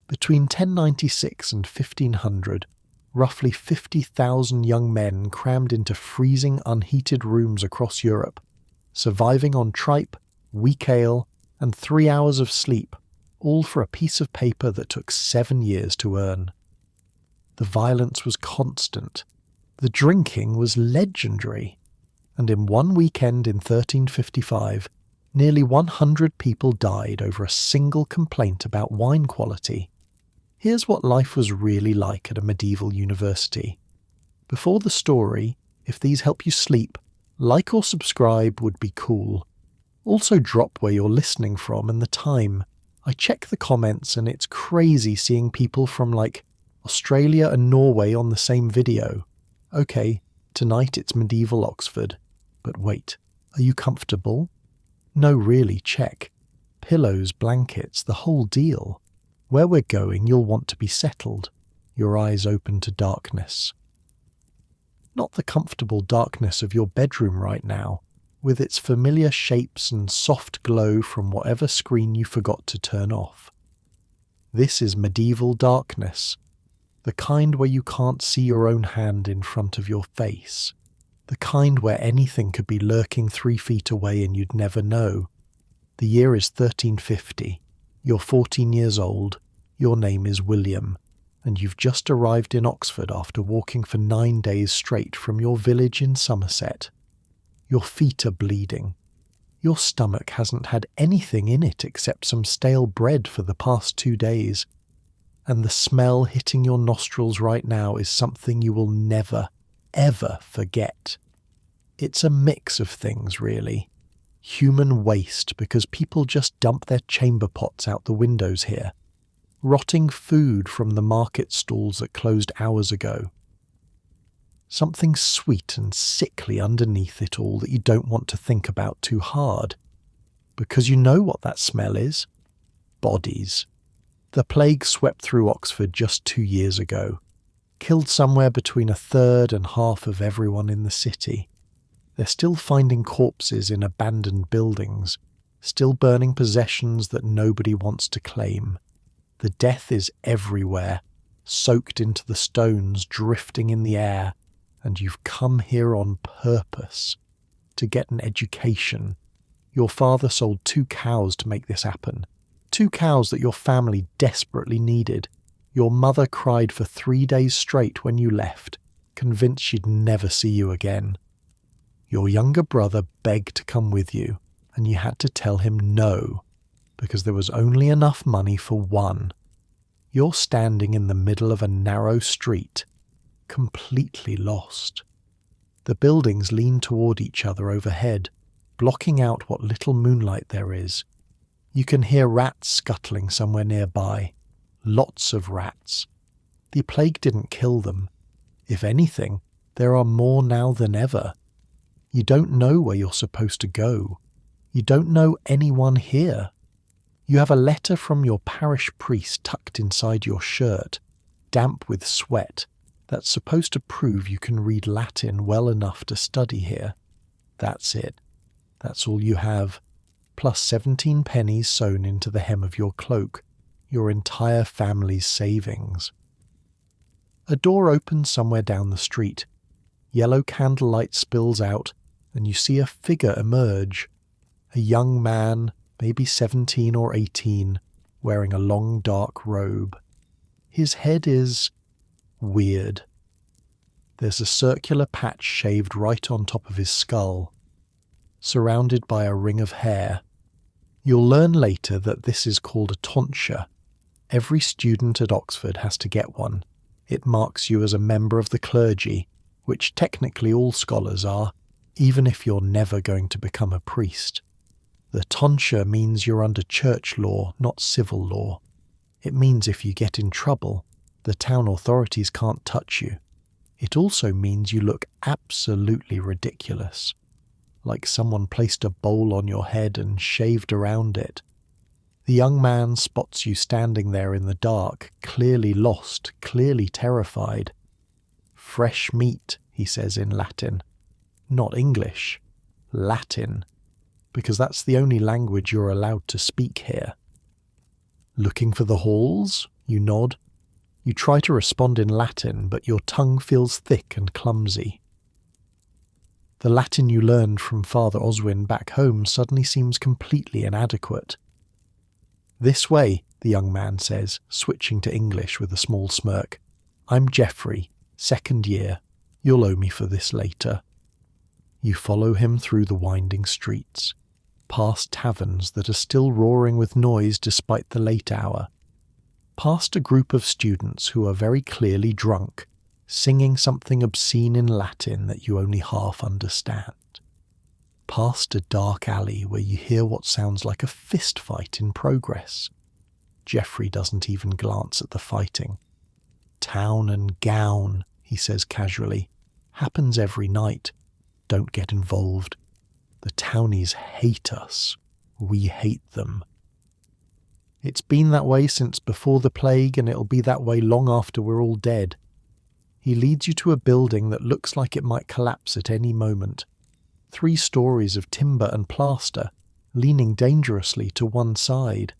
Between 1096 and 1500, roughly 50,000 young men crammed into freezing, unheated rooms across Europe, surviving on tripe, weak ale, and 3 hours of sleep, all for a piece of paper that took 7 years to earn. The violence was constant. The drinking was legendary. And in one weekend in 1355, nearly 100 people died over a single complaint about wine quality. Here's what life was really like at a medieval university. Before the story, if these help you sleep, like or subscribe would be cool. Also drop where you're listening from and the time. I check the comments and it's crazy seeing people from Australia and Norway on the same video. Okay, tonight it's medieval Oxford. But wait, are you comfortable? No, really, check. Pillows, blankets, the whole deal. Where we're going, you'll want to be settled, your eyes open to darkness. Not the comfortable darkness of your bedroom right now, with its familiar shapes and soft glow from whatever screen you forgot to turn off. This is medieval darkness, the kind where you can't see your own hand in front of your face. The kind where anything could be lurking 3 feet away and you'd never know. The year is 1350. You're 14 years old. Your name is William. And you've just arrived in Oxford after walking for 9 days straight from your village in Somerset. Your feet are bleeding. Your stomach hasn't had anything in it except some stale bread for the past 2 days. And the smell hitting your nostrils right now is something you will never, ever forget. It's a mix of things, really. Human waste, because people just dump their chamber pots out the windows here. Rotting food from the market stalls that closed hours ago. Something sweet and sickly underneath it all that you don't want to think about too hard. Because you know what that smell is. Bodies. The plague swept through Oxford just 2 years ago. Killed somewhere between 1/3 and half of everyone in the city. They're still finding corpses in abandoned buildings, still burning possessions that nobody wants to claim. The death is everywhere, soaked into the stones, drifting in the air, and you've come here on purpose, to get an education. Your father sold 2 cows to make this happen. 2 cows that your family desperately needed. Your mother cried for 3 days straight when you left, convinced she'd never see you again. Your younger brother begged to come with you, and you had to tell him no, because there was only enough money for one. You're standing in the middle of a narrow street, completely lost. The buildings lean toward each other overhead, blocking out what little moonlight there is. You can hear rats scuttling somewhere nearby. Lots of rats. The plague didn't kill them. If anything, there are more now than ever. You don't know where you're supposed to go. You don't know anyone here. You have a letter from your parish priest tucked inside your shirt, damp with sweat, that's supposed to prove you can read Latin well enough to study here. That's it. That's all you have, plus 17 pennies sewn into the hem of your cloak, your entire family's savings. A door opens somewhere down the street. Yellow candlelight spills out, and you see a figure emerge. A young man, maybe 17 or 18, wearing a long dark robe. His head is weird. There's a circular patch shaved right on top of his skull, surrounded by a ring of hair. You'll learn later that this is called a tonsure. Every student at Oxford has to get one. It marks you as a member of the clergy, which technically all scholars are, even if you're never going to become a priest. The tonsure means you're under church law, not civil law. It means if you get in trouble, the town authorities can't touch you. It also means you look absolutely ridiculous, like someone placed a bowl on your head and shaved around it. The young man spots you standing there in the dark, clearly lost, clearly terrified. "Fresh meat," he says in Latin. Not English, Latin, because that's the only language you're allowed to speak here. "Looking for the halls?" You nod. You try to respond in Latin, but your tongue feels thick and clumsy. The Latin you learned from Father Oswin back home suddenly seems completely inadequate. "This way," the young man says, switching to English with a small smirk. "I'm Geoffrey, 2nd year. You'll owe me for this later." You follow him through the winding streets, past taverns that are still roaring with noise despite the late hour, past a group of students who are very clearly drunk, singing something obscene in Latin that you only half understand, past a dark alley where you hear what sounds like a fist fight in progress. Geoffrey doesn't even glance at the fighting. "Town and gown," he says casually. "Happens every night. Don't get involved. The townies hate us. We hate them. It's been that way since before the plague, and it'll be that way long after we're all dead." He leads you to a building that looks like it might collapse at any moment. 3 stories of timber and plaster, leaning dangerously to one side.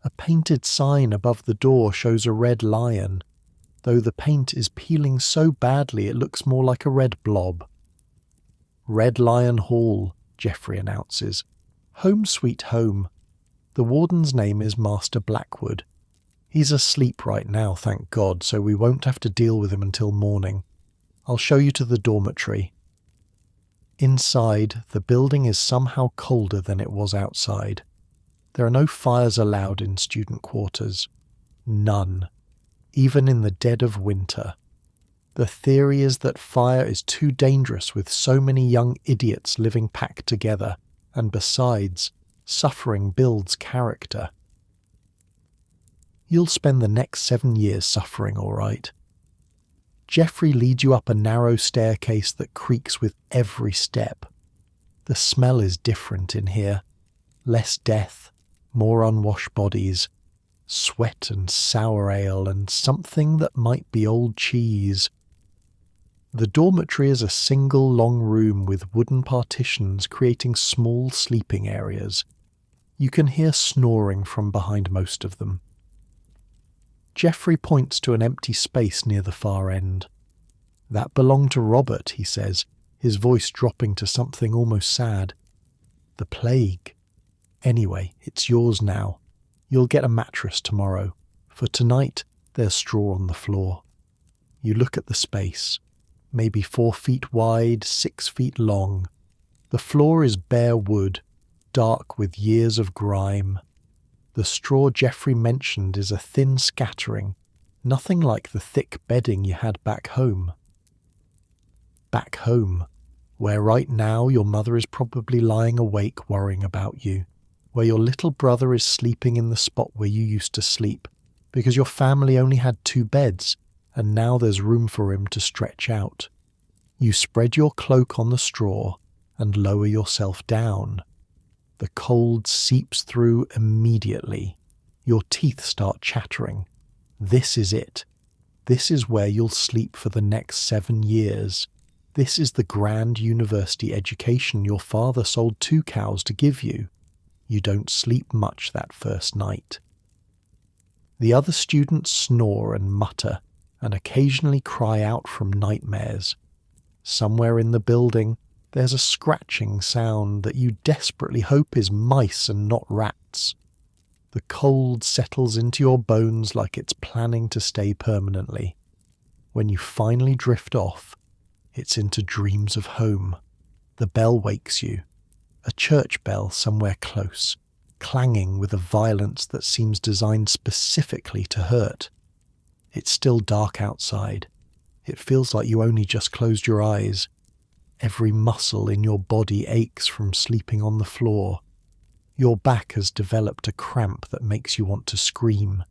A painted sign above the door shows a red lion, though the paint is peeling so badly it looks more like a red blob. "Red Lion Hall," Geoffrey announces. "Home sweet home." The warden's name is Master Blackwood. He's asleep right now, thank God, so we won't have to deal with him until morning. I'll show you to the dormitory. Inside, the building is somehow colder than it was outside. There are no fires allowed in student quarters. None. Even in the dead of winter. The theory is that fire is too dangerous with so many young idiots living packed together, and besides, suffering builds character. You'll spend the next 7 years suffering, all right. Geoffrey leads you up a narrow staircase that creaks with every step. The smell is different in here. Less death, more unwashed bodies, sweat and sour ale, and something that might be old cheese. The dormitory is a single long room with wooden partitions creating small sleeping areas. You can hear snoring from behind most of them. Geoffrey points to an empty space near the far end. "That belonged to Robert," he says, his voice dropping to something almost sad. "The plague. Anyway, it's yours now. You'll get a mattress tomorrow. For tonight, there's straw on the floor." You look at the space. Maybe 4 feet wide, 6 feet long. The floor is bare wood, dark with years of grime. The straw Geoffrey mentioned is a thin scattering, nothing like the thick bedding you had back home. Back home, where right now your mother is probably lying awake worrying about you, where your little brother is sleeping in the spot where you used to sleep, because your family only had 2 beds, and now there's room for him to stretch out. You spread your cloak on the straw and lower yourself down. The cold seeps through immediately. Your teeth start chattering. This is it. This is where you'll sleep for the next 7 years. This is the grand university education your father sold 2 cows to give you. You don't sleep much that first night. The other students snore and mutter, and occasionally cry out from nightmares. Somewhere in the building, there's a scratching sound that you desperately hope is mice and not rats. The cold settles into your bones like it's planning to stay permanently. When you finally drift off, it's into dreams of home. The bell wakes you, a church bell somewhere close, clanging with a violence that seems designed specifically to hurt. It's still dark outside. It feels like you only just closed your eyes. Every muscle in your body aches from sleeping on the floor. Your back has developed a cramp that makes you want to scream.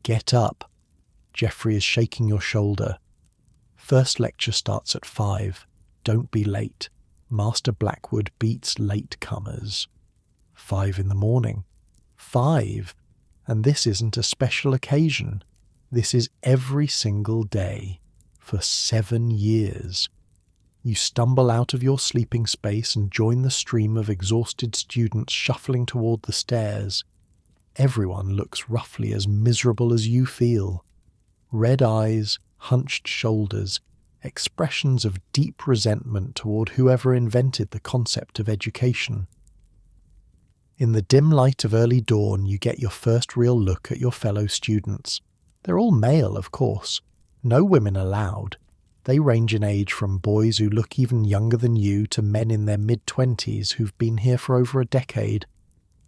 Get up. Geoffrey is shaking your shoulder. First lecture starts at 5. Don't be late. Master Blackwood beats late-comers. 5 in the morning. 5? And this isn't a special occasion. This is every single day, for 7 years. You stumble out of your sleeping space and join the stream of exhausted students shuffling toward the stairs. everyone looks roughly as miserable as you feel. Red eyes, hunched shoulders, expressions of deep resentment toward whoever invented the concept of education. In the dim light of early dawn, you get your first real look at your fellow students. They're all male, of course. No women allowed. They range in age from boys who look even younger than you to men in their mid-20s who've been here for over a decade.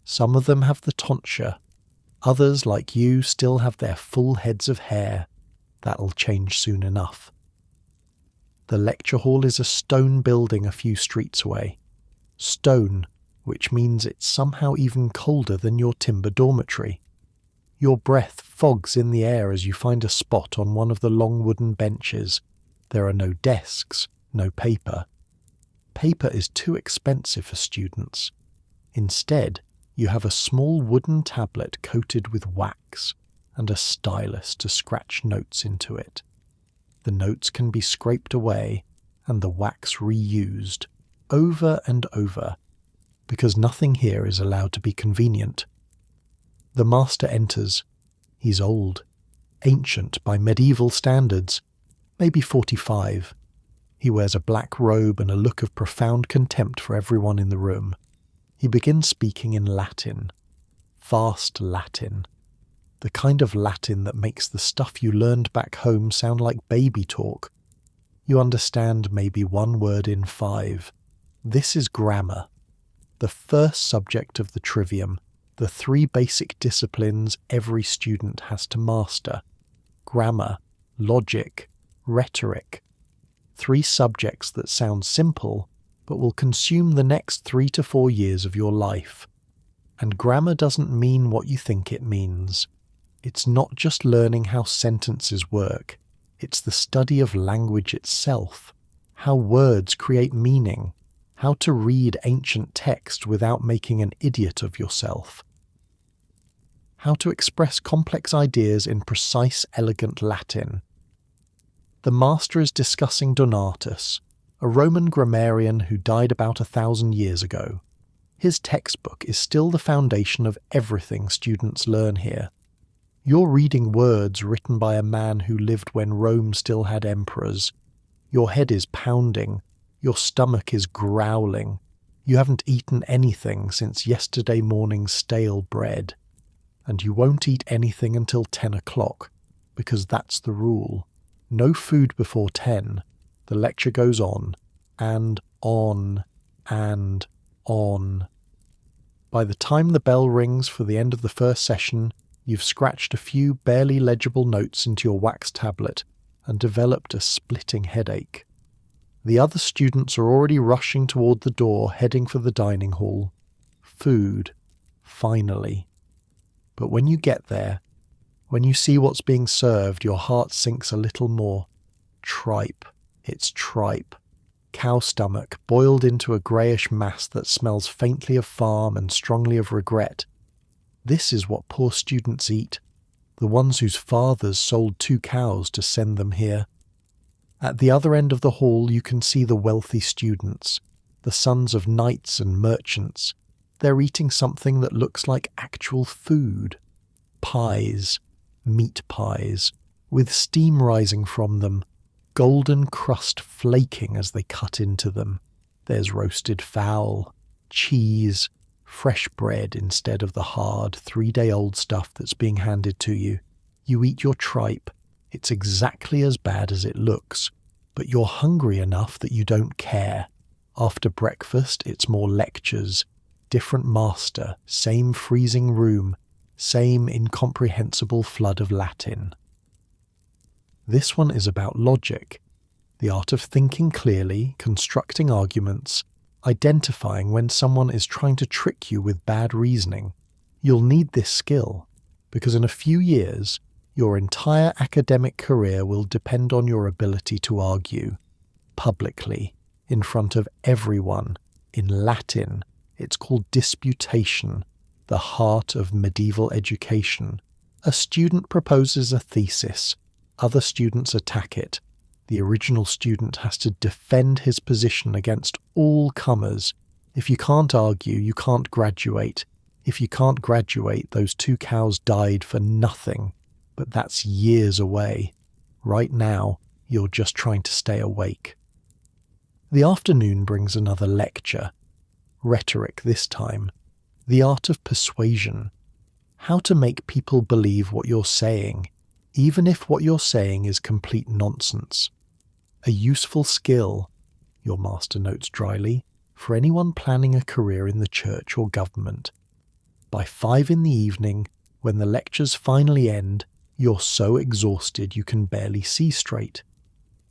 Some of them have the tonsure. Others, like you, still have their full heads of hair. That'll change soon enough. The lecture hall is a stone building a few streets away. Stone, which means it's somehow even colder than your timber dormitory. Your breath fogs in the air as you find a spot on one of the long wooden benches. There are no desks, no paper. Paper is too expensive for students. Instead, you have a small wooden tablet coated with wax and a stylus to scratch notes into it. The notes can be scraped away and the wax reused over and over, because nothing here is allowed to be convenient. The master enters. He's old, ancient by medieval standards, maybe 45. He wears a black robe and a look of profound contempt for everyone in the room. He begins speaking in Latin. Fast Latin. The kind of Latin that makes the stuff you learned back home sound like baby talk. You understand maybe one word in 5. This is grammar. The first subject of the Trivium, the 3 basic disciplines every student has to master. Grammar, logic, rhetoric. 3 subjects that sound simple, but will consume the next 3 to 4 years of your life. And grammar doesn't mean what you think it means. It's not just learning how sentences work. It's the study of language itself, how words create meaning, how to read ancient text without making an idiot of yourself, how to express complex ideas in precise, elegant Latin. The master is discussing Donatus, a Roman grammarian who died about 1,000 years ago. His textbook is still the foundation of everything students learn here. You're reading words written by a man who lived when Rome still had emperors. Your head is pounding. Your stomach is growling. You haven't eaten anything since yesterday morning's stale bread. And you won't eat anything until 10 o'clock, because that's the rule. No food before 10. The lecture goes on, and on, and on. By the time the bell rings for the end of the first session, you've scratched a few barely legible notes into your wax tablet and developed a splitting headache. The other students are already rushing toward the door, heading for the dining hall. Food, finally. But when you get there, when you see what's being served, your heart sinks a little more. Tripe. It's tripe. Cow stomach, boiled into a greyish mass that smells faintly of farm and strongly of regret. This is what poor students eat, the ones whose fathers sold 2 cows to send them here. At the other end of the hall you can see the wealthy students, the sons of knights and merchants. They're eating something that looks like actual food. Pies, meat pies, with steam rising from them, golden crust flaking as they cut into them. There's roasted fowl, cheese, fresh bread instead of the hard 3-day-old stuff that's being handed to you. You eat your tripe. It's exactly as bad as it looks, but you're hungry enough that you don't care. After breakfast, it's more lectures. Different master, same freezing room, same incomprehensible flood of Latin. This one is about logic, the art of thinking clearly, constructing arguments, identifying when someone is trying to trick you with bad reasoning. You'll need this skill, because in a few years, your entire academic career will depend on your ability to argue, publicly, in front of everyone, in Latin. It's called disputation, the heart of medieval education. A student proposes a thesis. Other students attack it. The original student has to defend his position against all comers. If you can't argue, you can't graduate. If you can't graduate, those 2 cows died for nothing, but that's years away. Right now, you're just trying to stay awake. The afternoon brings another lecture. Rhetoric this time. The art of persuasion. How to make people believe what you're saying, even if what you're saying is complete nonsense. A useful skill, your master notes dryly, for anyone planning a career in the church or government. By 5 in the evening, when the lectures finally end, you're so exhausted you can barely see straight.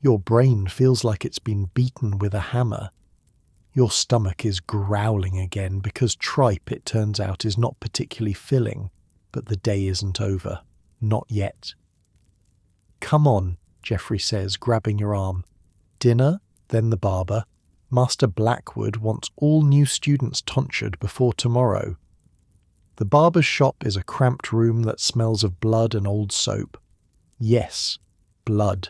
Your brain feels like it's been beaten with a hammer. Your stomach is growling again because tripe, it turns out, is not particularly filling, but the day isn't over. Not yet. "Come on," Geoffrey says, grabbing your arm. "Dinner, then the barber. Master Blackwood wants all new students tonsured before tomorrow." The barber's shop is a cramped room that smells of blood and old soap. Yes, blood.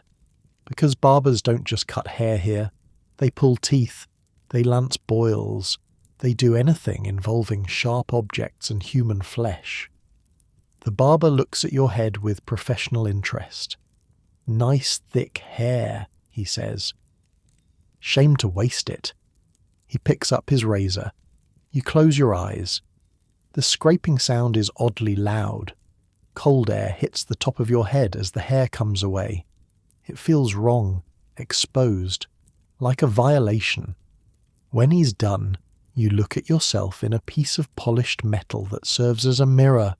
Because barbers don't just cut hair here. They pull teeth. They lance boils. They do anything involving sharp objects and human flesh. The barber looks at your head with professional interest. "Nice thick hair," he says. "Shame to waste it." He picks up his razor. You close your eyes. The scraping sound is oddly loud. Cold air hits the top of your head as the hair comes away. It feels wrong, exposed, like a violation. When he's done, you look at yourself in a piece of polished metal that serves as a mirror.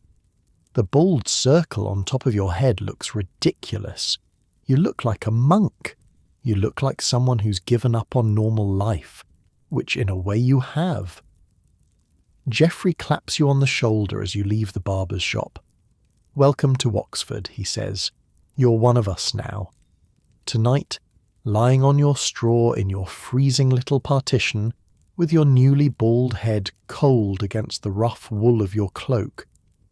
The bald circle on top of your head looks ridiculous. You look like a monk. You look like someone who's given up on normal life, which in a way you have. Geoffrey claps you on the shoulder as you leave the barber's shop. "Welcome to Oxford," he says. "You're one of us now." Tonight, lying on your straw in your freezing little partition, with your newly bald head cold against the rough wool of your cloak,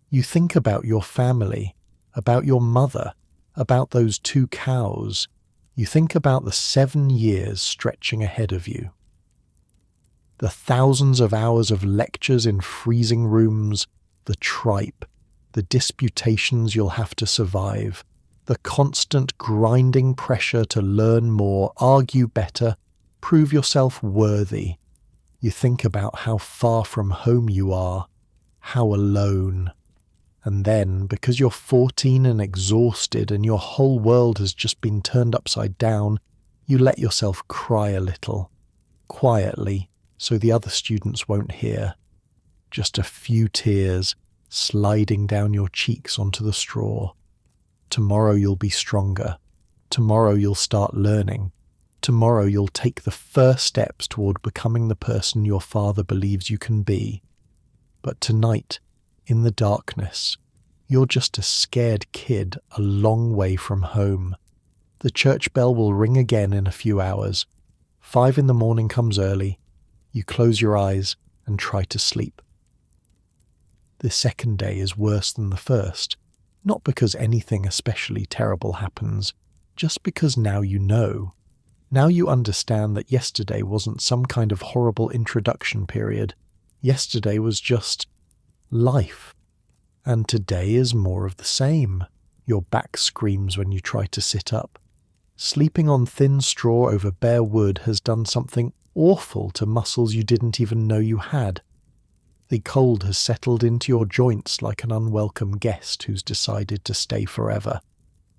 you think about your family, about your mother, about those 2 cows. You think about the 7 years stretching ahead of you. The thousands of hours of lectures in freezing rooms, the tripe, the disputations you'll have to survive, the constant grinding pressure to learn more, argue better, prove yourself worthy. You think about how far from home you are, how alone. And then, because you're 14 and exhausted and your whole world has just been turned upside down, you let yourself cry a little, quietly, so the other students won't hear. Just a few tears sliding down your cheeks onto the straw. Tomorrow you'll be stronger. Tomorrow you'll start learning. Tomorrow you'll take the first steps toward becoming the person your father believes you can be. But tonight, in the darkness, you're just a scared kid a long way from home. The church bell will ring again in a few hours. 5 in the morning comes early. You close your eyes and try to sleep. The second day is worse than the first, not because anything especially terrible happens, just because now you know. Now you understand that yesterday wasn't some kind of horrible introduction period. Yesterday was just life. And today is more of the same. Your back screams when you try to sit up. Sleeping on thin straw over bare wood has done something awful to muscles you didn't even know you had. The cold has settled into your joints like an unwelcome guest who's decided to stay forever.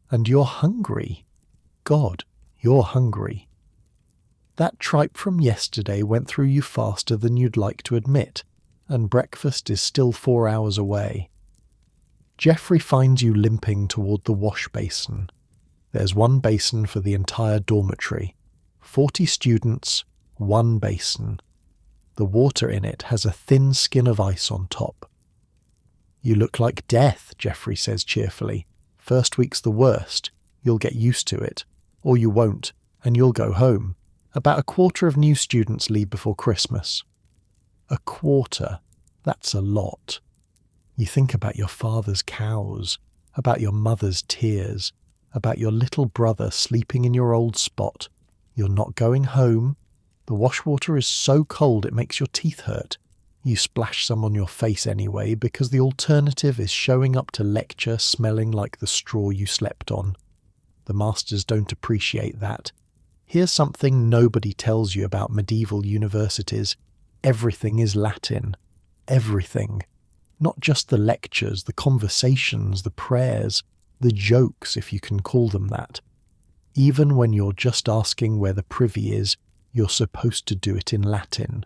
And you're hungry. God, you're hungry. That tripe from yesterday went through you faster than you'd like to admit, and breakfast is still 4 hours away. Geoffrey finds you limping toward the wash basin. There's 1 basin for the entire dormitory. 40 students, 1 basin. The water in it has a thin skin of ice on top. "You look like death," Geoffrey says cheerfully. "First week's the worst. You'll get used to it. Or you won't, and you'll go home. About a quarter of new students leave before Christmas." A quarter. That's a lot. You think about your father's cows, about your mother's tears, about your little brother sleeping in your old spot. You're not going home. The washwater is so cold it makes your teeth hurt. You splash some on your face anyway because the alternative is showing up to lecture smelling like the straw you slept on. The masters don't appreciate that. Here's something nobody tells you about medieval universities. Everything is Latin. Everything. Not just the lectures, the conversations, the prayers, the jokes, if you can call them that. Even when you're just asking where the privy is, you're supposed to do it in Latin.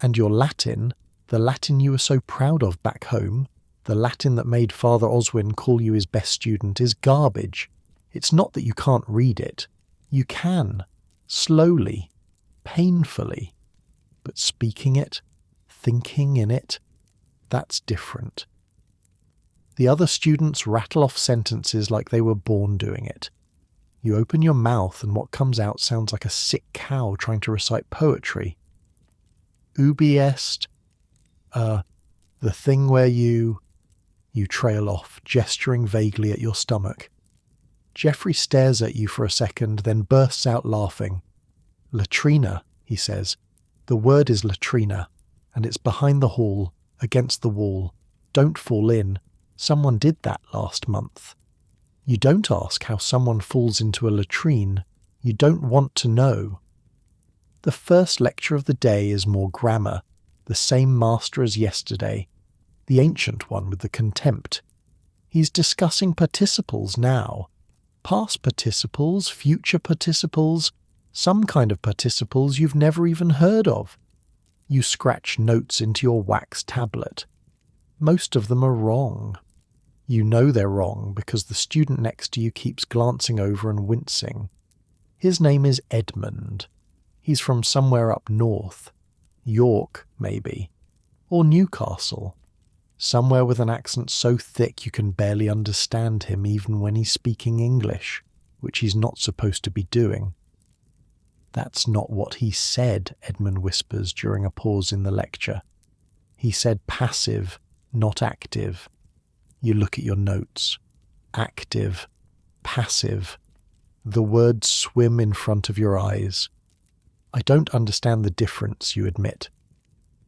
And your Latin, the Latin you were so proud of back home, the Latin that made Father Oswin call you his best student, is garbage. It's not that you can't read it. You can. Slowly. Painfully. But speaking it, thinking in it, that's different. The other students rattle off sentences like they were born doing it. You open your mouth and what comes out sounds like a sick cow trying to recite poetry. Ubi est, the thing where you trail off, gesturing vaguely at your stomach. Geoffrey stares at you for a second, then bursts out laughing. Latrina, he says. The word is latrina, and it's behind the hall, against the wall. Don't fall in. Someone did that last month. You don't ask how someone falls into a latrine. You don't want to know. The first lecture of the day is more grammar, the same master as yesterday, the ancient one with the contempt. He's discussing participles now. Past participles, future participles, some kind of participles you've never even heard of. You scratch notes into your wax tablet. Most of them are wrong. You know they're wrong because the student next to you keeps glancing over and wincing. His name is Edmund. He's from somewhere up north. York, maybe. Or Newcastle. Somewhere with an accent so thick you can barely understand him even when he's speaking English, which he's not supposed to be doing. That's not what he said, Edmund whispers during a pause in the lecture. He said passive, not active. You look at your notes. Active, passive. The words swim in front of your eyes. I don't understand the difference, you admit.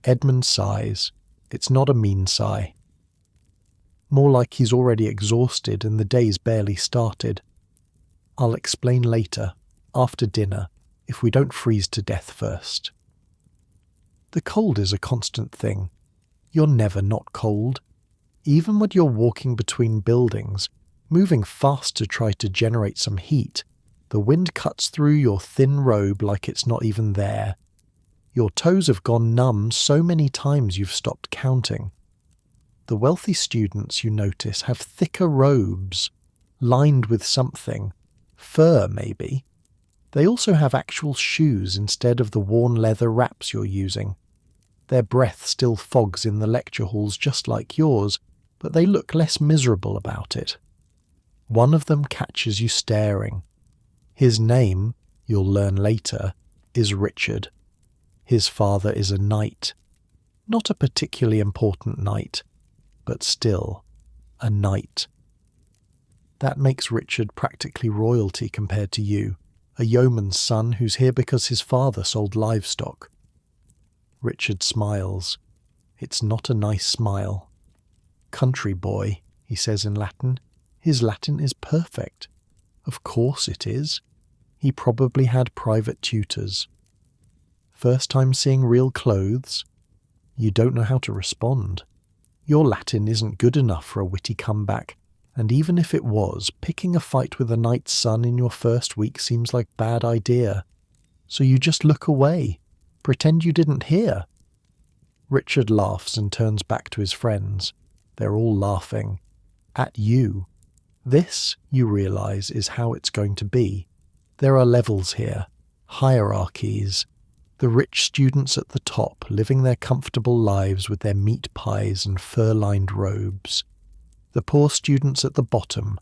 Edmund sighs. It's not a mean sigh. More like he's already exhausted and the day's barely started. I'll explain later, after dinner, if we don't freeze to death first. The cold is a constant thing. You're never not cold. Even when you're walking between buildings, moving fast to try to generate some heat, the wind cuts through your thin robe like it's not even there. Your toes have gone numb so many times you've stopped counting. The wealthy students, you notice, have thicker robes, lined with something, fur maybe. They also have actual shoes instead of the worn leather wraps you're using. Their breath still fogs in the lecture halls just like yours, but they look less miserable about it. One of them catches you staring. His name, you'll learn later, is Richard. His father is a knight. Not a particularly important knight, but still, a knight. That makes Richard practically royalty compared to you, a yeoman's son who's here because his father sold livestock. Richard smiles. It's not a nice smile. Country boy, he says in Latin. His Latin is perfect. Of course it is. He probably had private tutors. First time seeing real clothes? You don't know how to respond. Your Latin isn't good enough for a witty comeback, and even if it was, picking a fight with a knight's son in your first week seems like a bad idea. So you just look away. Pretend you didn't hear. Richard laughs and turns back to his friends. They're all laughing. At you. This, you realise, is how it's going to be. There are levels here. Hierarchies. The rich students at the top living their comfortable lives with their meat pies and fur-lined robes. The poor students at the bottom,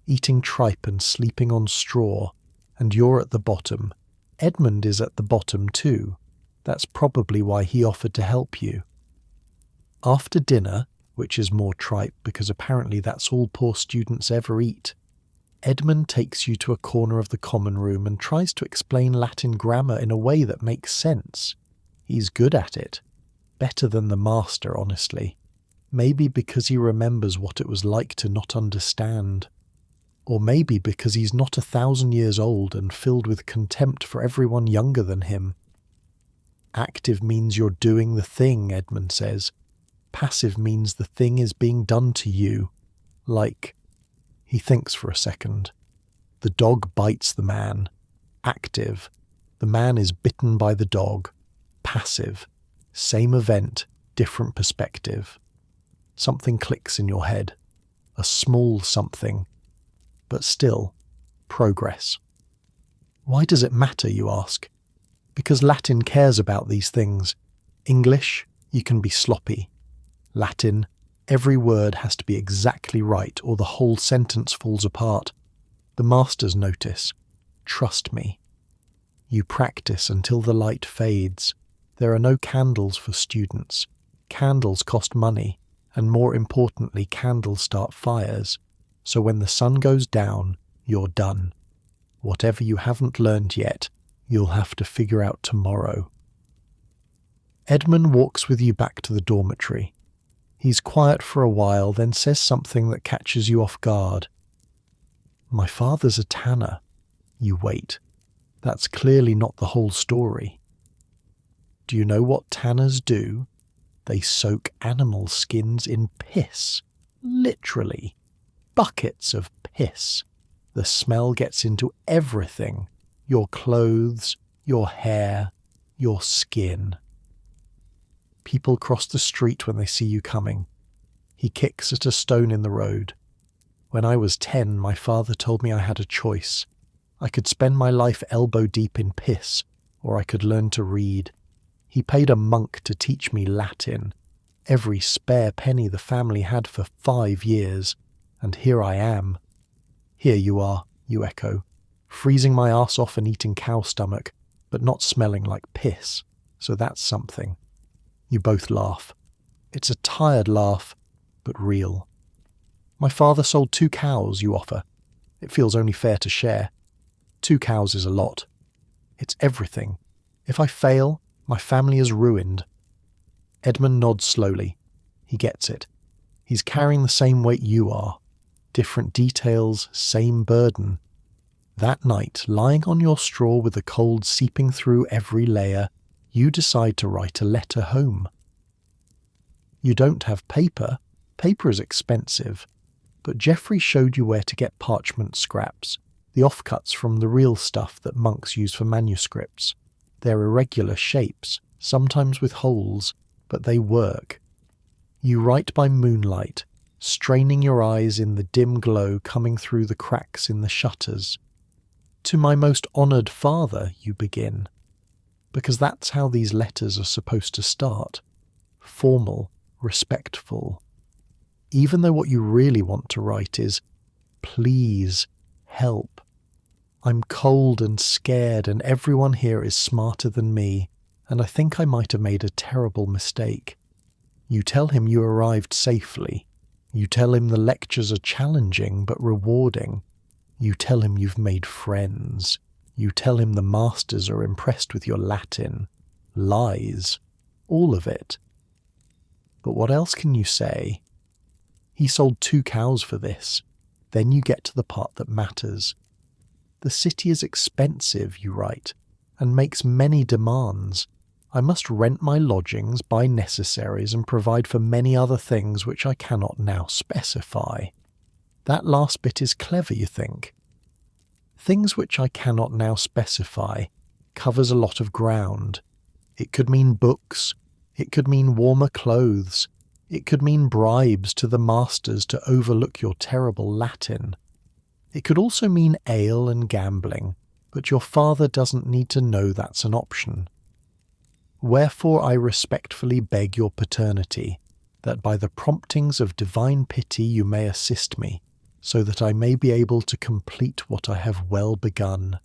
eating tripe and sleeping on straw, and you're at the bottom. Edmund is at the bottom too. That's probably why he offered to help you. After dinner, which is more tripe because apparently that's all poor students ever eat, Edmund takes you to a corner of the common room and tries to explain Latin grammar in a way that makes sense. He's good at it. Better than the master, honestly. Maybe because he remembers what it was like to not understand. Or maybe because he's not 1,000 years old and filled with contempt for everyone younger than him. Active means you're doing the thing, Edmund says. Passive means the thing is being done to you. Like, he thinks for a second. The dog bites the man. Active. The man is bitten by the dog. Passive. Same event, different perspective. Something clicks in your head. A small something. But still, progress. Why does it matter, you ask? Because Latin cares about these things. English, you can be sloppy. Latin, every word has to be exactly right or the whole sentence falls apart. The masters notice. Trust me. You practice until the light fades. There are no candles for students. Candles cost money, and more importantly, candles start fires. So when the sun goes down, you're done. Whatever you haven't learned yet, you'll have to figure out tomorrow. Edmund walks with you back to the dormitory. He's quiet for a while, then says something that catches you off guard. My father's a tanner. You wait. That's clearly not the whole story. Do you know what tanners do? They soak animal skins in piss. Literally. Buckets of piss. The smell gets into everything. Your clothes, your hair, your skin. People cross the street when they see you coming. He kicks at a stone in the road. When I was 10, my father told me I had a choice. I could spend my life elbow deep in piss, or I could learn to read. He paid a monk to teach me Latin. Every spare penny the family had for 5 years, and here I am. Here you are, you echo, freezing my arse off and eating cow stomach, but not smelling like piss, so that's something. You both laugh. It's a tired laugh, but real. My father sold 2 cows, you offer. It feels only fair to share. 2 cows is a lot. It's everything. If I fail, my family is ruined. Edmund nods slowly. He gets it. He's carrying the same weight you are. Different details, same burden. That night, lying on your straw with the cold seeping through every layer, you decide to write a letter home. You don't have paper. Paper is expensive. But Geoffrey showed you where to get parchment scraps, the offcuts from the real stuff that monks use for manuscripts. They're irregular shapes, sometimes with holes, but they work. You write by moonlight, straining your eyes in the dim glow coming through the cracks in the shutters. To my most honoured father, you begin. Because that's how these letters are supposed to start. Formal, respectful. Even though what you really want to write is, please, help. I'm cold and scared and everyone here is smarter than me, and I think I might have made a terrible mistake. You tell him you arrived safely. You tell him the lectures are challenging but rewarding. You tell him you've made friends. You tell him the masters are impressed with your Latin. Lies. All of it. But what else can you say? He sold 2 cows for this. Then you get to the part that matters. The city is expensive, you write, and makes many demands. I must rent my lodgings, buy necessaries, and provide for many other things which I cannot now specify. That last bit is clever, you think. Things which I cannot now specify covers a lot of ground. It could mean books. It could mean warmer clothes. It could mean bribes to the masters to overlook your terrible Latin. It could also mean ale and gambling, but your father doesn't need to know that's an option. Wherefore I respectfully beg your paternity, that by the promptings of divine pity you may assist me, so that I may be able to complete what I have well begun.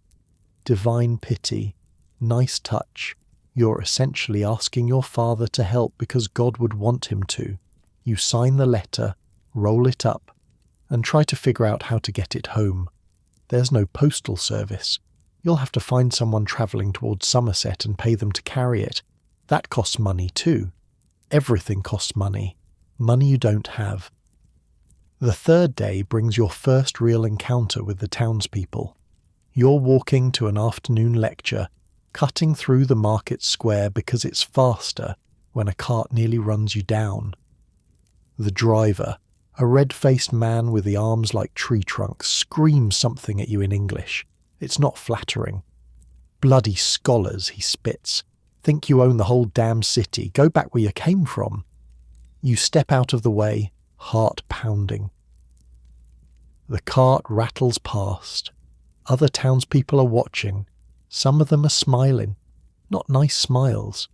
Divine pity, nice touch. You're essentially asking your father to help because God would want him to. You sign the letter, roll it up, and try to figure out how to get it home. There's no postal service. You'll have to find someone travelling towards Somerset and pay them to carry it. That costs money too. Everything costs money. Money you don't have. The third day brings your first real encounter with the townspeople. You're walking to an afternoon lecture, cutting through the market square because it's faster when a cart nearly runs you down. The driver, a red-faced man with the arms like tree trunks, screams something at you in English. It's not flattering. "Bloody scholars," he spits. "Think you own the whole damn city. Go back where you came from." You step out of the way, heart pounding. The cart rattles past. Other townspeople are watching. Some of them are smiling. Not nice smiles.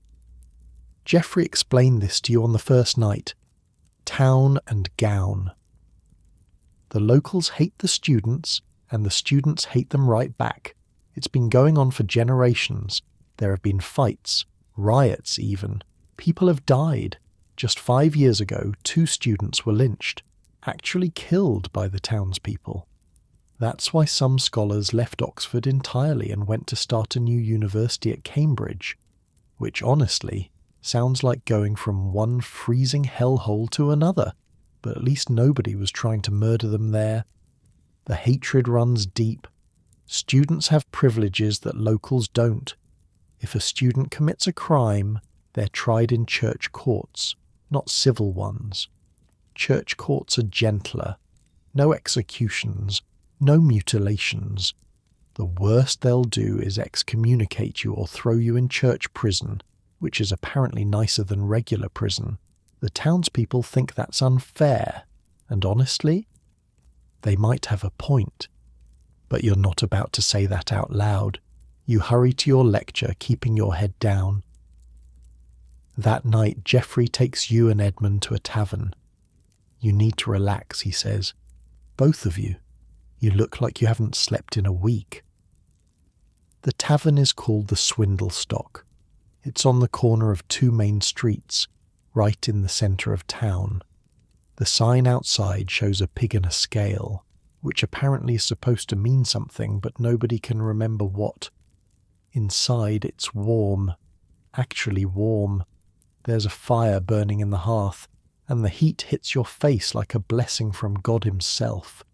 Geoffrey explained this to you on the first night. Town and gown. The locals hate the students, and the students hate them right back. It's been going on for generations. There have been fights, riots even. People have died. Just 5 years ago, 2 students were lynched, actually killed by the townspeople. That's why some scholars left Oxford entirely and went to start a new university at Cambridge, which honestly sounds like going from one freezing hellhole to another, but at least nobody was trying to murder them there. The hatred runs deep. Students have privileges that locals don't. If a student commits a crime, they're tried in church courts, not civil ones. Church courts are gentler. No executions, no mutilations. The worst they'll do is excommunicate you or throw you in church prison, which is apparently nicer than regular prison. The townspeople think that's unfair, and honestly, they might have a point. But you're not about to say that out loud. You hurry to your lecture, keeping your head down. That night, Geoffrey takes you and Edmund to a tavern. "You need to relax," he says. "Both of you. You look like you haven't slept in a week." The tavern is called the Swindle Stock. It's on the corner of 2 main streets, right in the centre of town. The sign outside shows a pig and a scale, which apparently is supposed to mean something, but nobody can remember what. Inside it's warm. Actually warm. There's a fire burning in the hearth, and the heat hits your face like a blessing from God himself.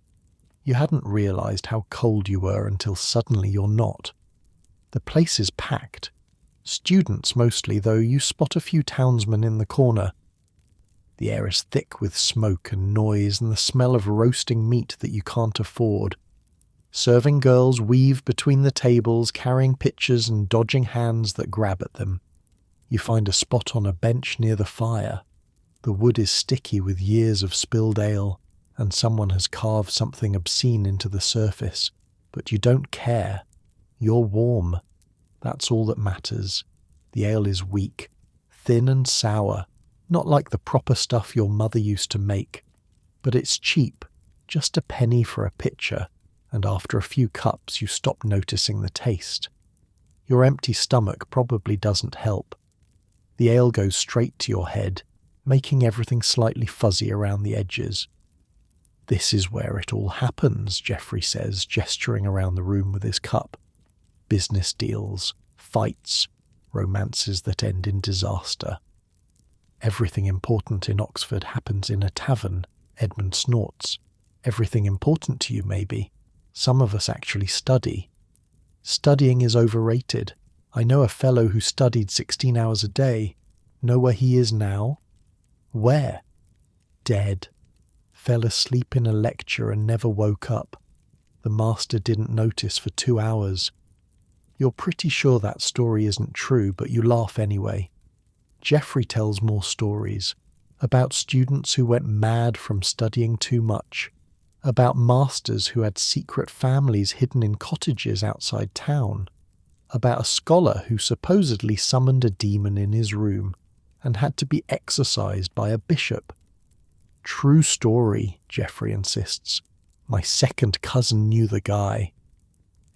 You hadn't realised how cold you were until suddenly you're not. The place is packed. Students mostly, though you spot a few townsmen in the corner. The air is thick with smoke and noise and the smell of roasting meat that you can't afford. Serving girls weave between the tables, carrying pitchers and dodging hands that grab at them. You find a spot on a bench near the fire. The wood is sticky with years of spilled ale, and someone has carved something obscene into the surface. But you don't care. You're warm. That's all that matters. The ale is weak, thin and sour, not like the proper stuff your mother used to make. But it's cheap, just a penny for a pitcher, and after a few cups you stop noticing the taste. Your empty stomach probably doesn't help. The ale goes straight to your head, making everything slightly fuzzy around the edges. "This is where it all happens," Geoffrey says, gesturing around the room with his cup. "Business deals, fights, romances that end in disaster. Everything important in Oxford happens in a tavern," Edmund snorts. "Everything important to you, maybe. Some of us actually study. Studying is overrated. I know a fellow who studied 16 hours a day. Know where he is now? Where? Dead. Fell asleep in a lecture and never woke up. The master didn't notice for 2 hours. You're pretty sure that story isn't true, but you laugh anyway. Geoffrey tells more stories. About students who went mad from studying too much. About masters who had secret families hidden in cottages outside town. About a scholar who supposedly summoned a demon in his room and had to be exorcised by a bishop. "True story," Geoffrey insists. "My second cousin knew the guy."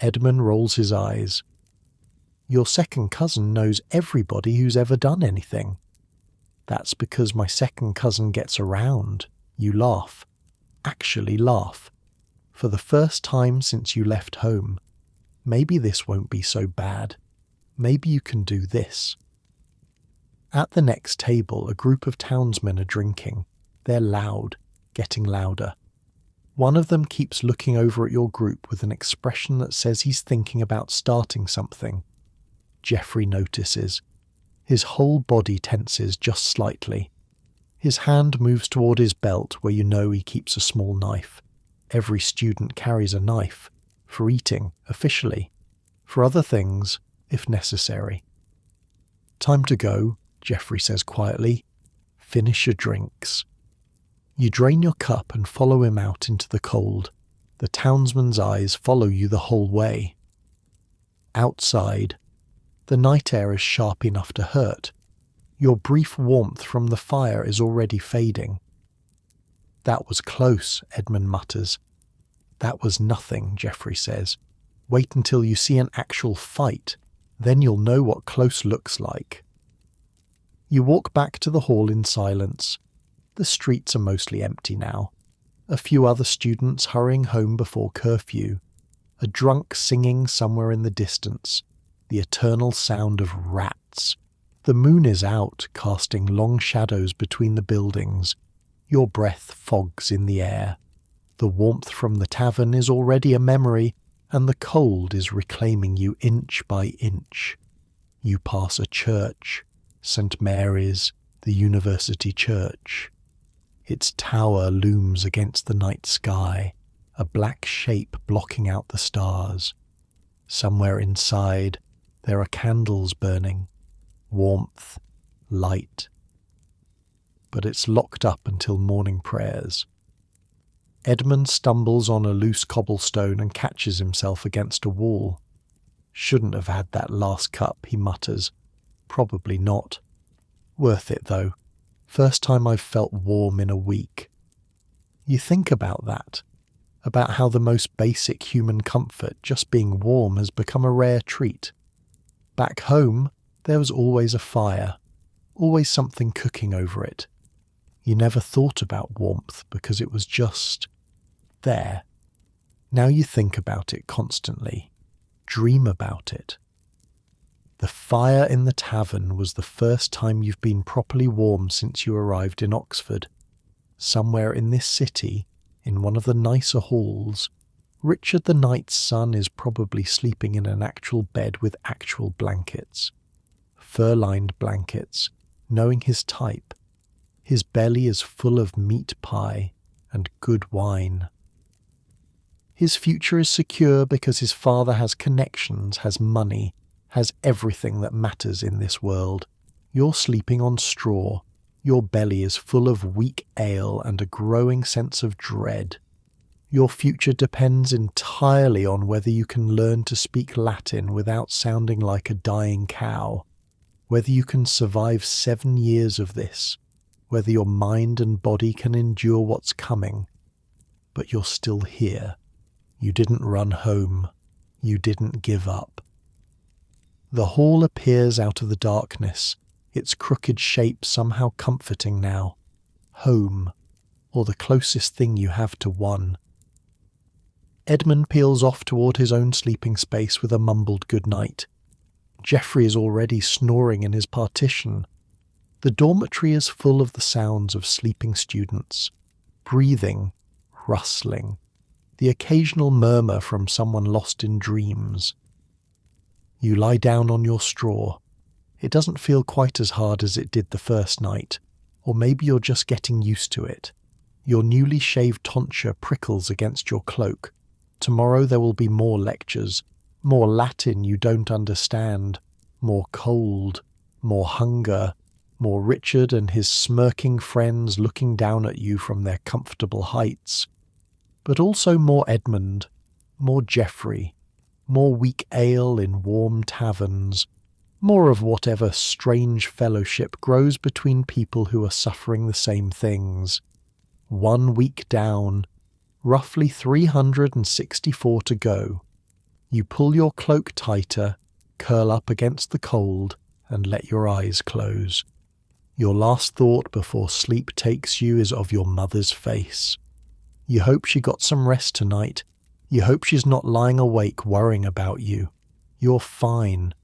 Edmund rolls his eyes. "Your second cousin knows everybody who's ever done anything." "That's because my second cousin gets around." You laugh. Actually laugh. For the first time since you left home. Maybe this won't be so bad. Maybe you can do this. At the next table, a group of townsmen are drinking. They're loud, getting louder. One of them keeps looking over at your group with an expression that says he's thinking about starting something. Geoffrey notices. His whole body tenses just slightly. His hand moves toward his belt where you know he keeps a small knife. Every student carries a knife, for eating, officially. For other things, if necessary. "Time to go," Geoffrey says quietly. "Finish your drinks." You drain your cup and follow him out into the cold. The townsman's eyes follow you the whole way. Outside, the night air is sharp enough to hurt. Your brief warmth from the fire is already fading. "That was close," Edmund mutters. "That was nothing," Geoffrey says. "Wait until you see an actual fight. Then you'll know what close looks like." You walk back to the hall in silence. The streets are mostly empty now. A few other students hurrying home before curfew. A drunk singing somewhere in the distance. The eternal sound of rats. The moon is out, casting long shadows between the buildings. Your breath fogs in the air. The warmth from the tavern is already a memory, and the cold is reclaiming you inch by inch. You pass a church, St. Mary's, the University Church. Its tower looms against the night sky, a black shape blocking out the stars. Somewhere inside, there are candles burning, warmth, light. But it's locked up until morning prayers. Edmund stumbles on a loose cobblestone and catches himself against a wall. "Shouldn't have had that last cup," he mutters. "Probably not. Worth it, though. First time I've felt warm in a week." You think about that, about how the most basic human comfort, just being warm, has become a rare treat. Back home, there was always a fire, always something cooking over it. You never thought about warmth because it was just there. Now you think about it constantly, dream about it. The fire in the tavern was the first time you've been properly warm since you arrived in Oxford. Somewhere in this city, in one of the nicer halls, Richard the Knight's son is probably sleeping in an actual bed with actual blankets. Fur-lined blankets, knowing his type. His belly is full of meat pie and good wine. His future is secure because his father has connections, has money, has everything that matters in this world. You're sleeping on straw. Your belly is full of weak ale and a growing sense of dread. Your future depends entirely on whether you can learn to speak Latin without sounding like a dying cow, whether you can survive 7 years of this, whether your mind and body can endure what's coming. But you're still here. You didn't run home. You didn't give up. The hall appears out of the darkness, its crooked shape somehow comforting now. Home, or the closest thing you have to one. Edmund peels off toward his own sleeping space with a mumbled good night. Geoffrey is already snoring in his partition. The dormitory is full of the sounds of sleeping students, breathing, rustling, the occasional murmur from someone lost in dreams. You lie down on your straw. It doesn't feel quite as hard as it did the first night, or maybe you're just getting used to it. Your newly shaved tonsure prickles against your cloak. Tomorrow there will be more lectures, more Latin you don't understand, more cold, more hunger, more Richard and his smirking friends looking down at you from their comfortable heights. But also more Edmund, more Geoffrey, more weak ale in warm taverns, more of whatever strange fellowship grows between people who are suffering the same things. 1 week down, roughly 364 to go. You pull your cloak tighter, curl up against the cold, and let your eyes close. Your last thought before sleep takes you is of your mother's face. You hope she got some rest tonight. You hope she's not lying awake worrying about you. You're fine.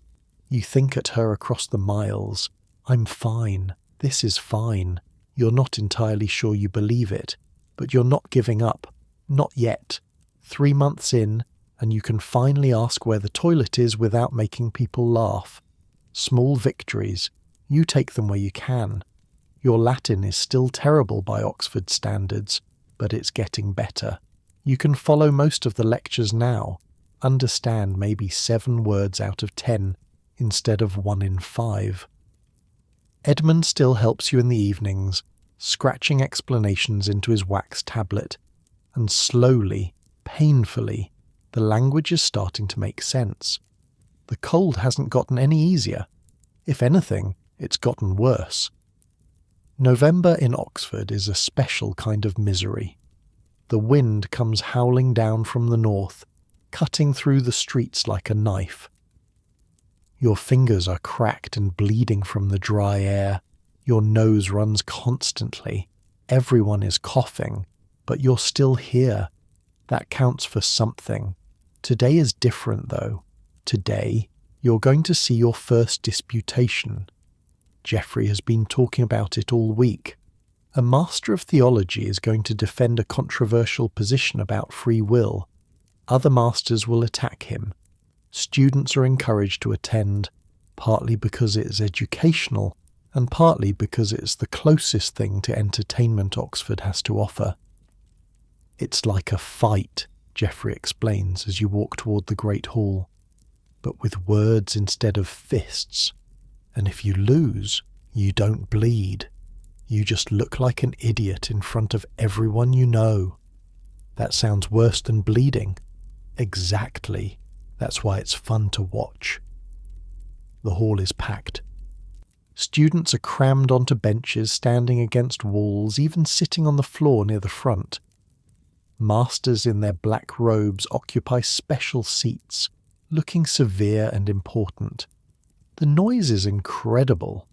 You think at her across the miles. I'm fine. This is fine. You're not entirely sure you believe it, but you're not giving up. Not yet. 3 months in, and you can finally ask where the toilet is without making people laugh. Small victories. You take them where you can. Your Latin is still terrible by Oxford standards, but it's getting better. You can follow most of the lectures now, understand maybe 7 words out of 10 instead of 1 in 5. Edmund still helps you in the evenings, scratching explanations into his wax tablet, and slowly, painfully, the language is starting to make sense. The cold hasn't gotten any easier. If anything, it's gotten worse. November in Oxford is a special kind of misery. The wind comes howling down from the north, cutting through the streets like a knife. Your fingers are cracked and bleeding from the dry air. Your nose runs constantly. Everyone is coughing, but you're still here. That counts for something. Today is different, though. Today, you're going to see your first disputation. Geoffrey has been talking about it all week. A master of theology is going to defend a controversial position about free will. Other masters will attack him. Students are encouraged to attend, partly because it is educational, and partly because it's the closest thing to entertainment Oxford has to offer. It's like a fight, Geoffrey explains as you walk toward the Great Hall, but with words instead of fists. And if you lose, you don't bleed. You just look like an idiot in front of everyone you know. That sounds worse than bleeding. Exactly. That's why it's fun to watch. The hall is packed. Students are crammed onto benches, standing against walls, even sitting on the floor near the front. Masters in their black robes occupy special seats, looking severe and important. The noise is incredible.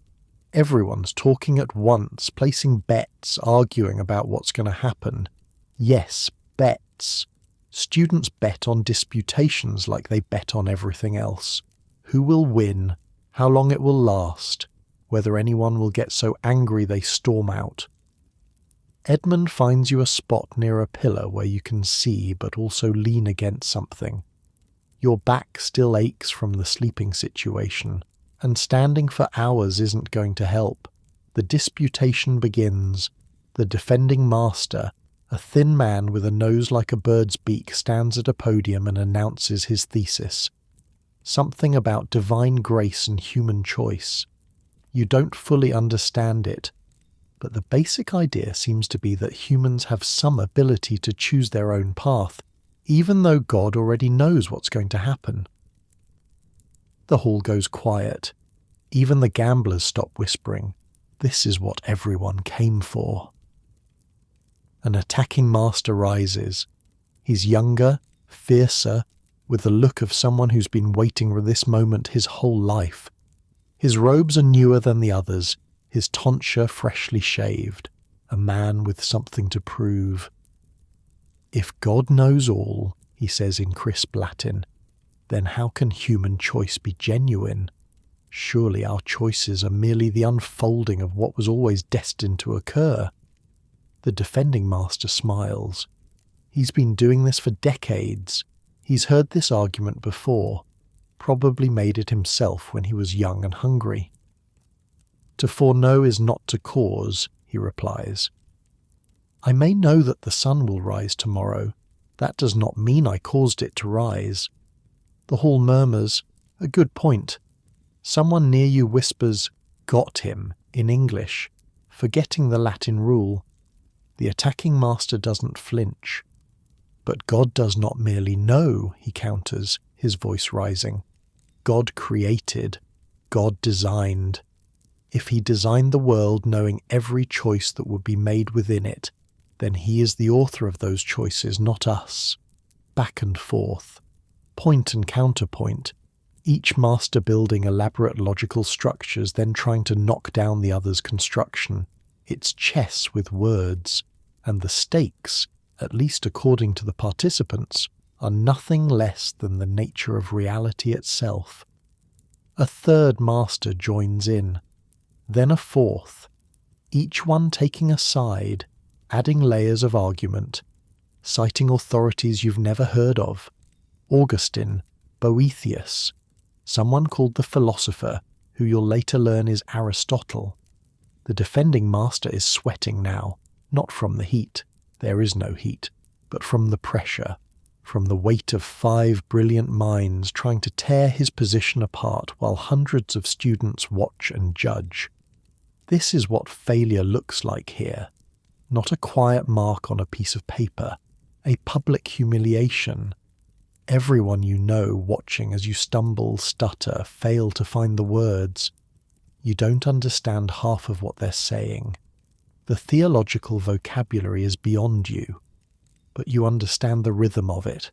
Everyone's talking at once, placing bets, arguing about what's going to happen. Yes, bets. Students bet on disputations like they bet on everything else. Who will win? How long it will last? Whether anyone will get so angry they storm out. Edmund finds you a spot near a pillar where you can see but also lean against something. Your back still aches from the sleeping situation, and standing for hours isn't going to help. The disputation begins. The defending master, a thin man with a nose like a bird's beak, stands at a podium and announces his thesis. Something about divine grace and human choice. You don't fully understand it, but the basic idea seems to be that humans have some ability to choose their own path, even though God already knows what's going to happen. The hall goes quiet. Even the gamblers stop whispering. This is what everyone came for. An attacking master rises. He's younger, fiercer, with the look of someone who's been waiting for this moment his whole life. His robes are newer than the others, his tonsure freshly shaved, a man with something to prove. If God knows all, he says in crisp Latin, then how can human choice be genuine? Surely our choices are merely the unfolding of what was always destined to occur. The defending master smiles. He's been doing this for decades. He's heard this argument before, probably made it himself when he was young and hungry. To foreknow is not to cause, he replies. I may know that the sun will rise tomorrow. That does not mean I caused it to rise. The hall murmurs, a good point. Someone near you whispers, got him, in English, forgetting the Latin rule. The attacking master doesn't flinch. But God does not merely know, he counters, his voice rising. God created. God designed. If he designed the world knowing every choice that would be made within it, then he is the author of those choices, not us. Back and forth. Point and counterpoint. Each master building elaborate logical structures, then trying to knock down the other's construction. It's chess with words. And the stakes, at least according to the participants, are nothing less than the nature of reality itself. A third master joins in. then a fourth, each one taking a side, adding layers of argument, citing authorities you've never heard of. Augustine, Boethius, someone called the philosopher, who you'll later learn is Aristotle. The defending master is sweating now, not from the heat, there is no heat, but from the pressure, from the weight of 5 brilliant minds trying to tear his position apart while hundreds of students watch and judge. This is what failure looks like here. Not a quiet mark on a piece of paper, a public humiliation. Everyone you know watching as you stumble, stutter, fail to find the words. You don't understand half of what they're saying. The theological vocabulary is beyond you, but you understand the rhythm of it,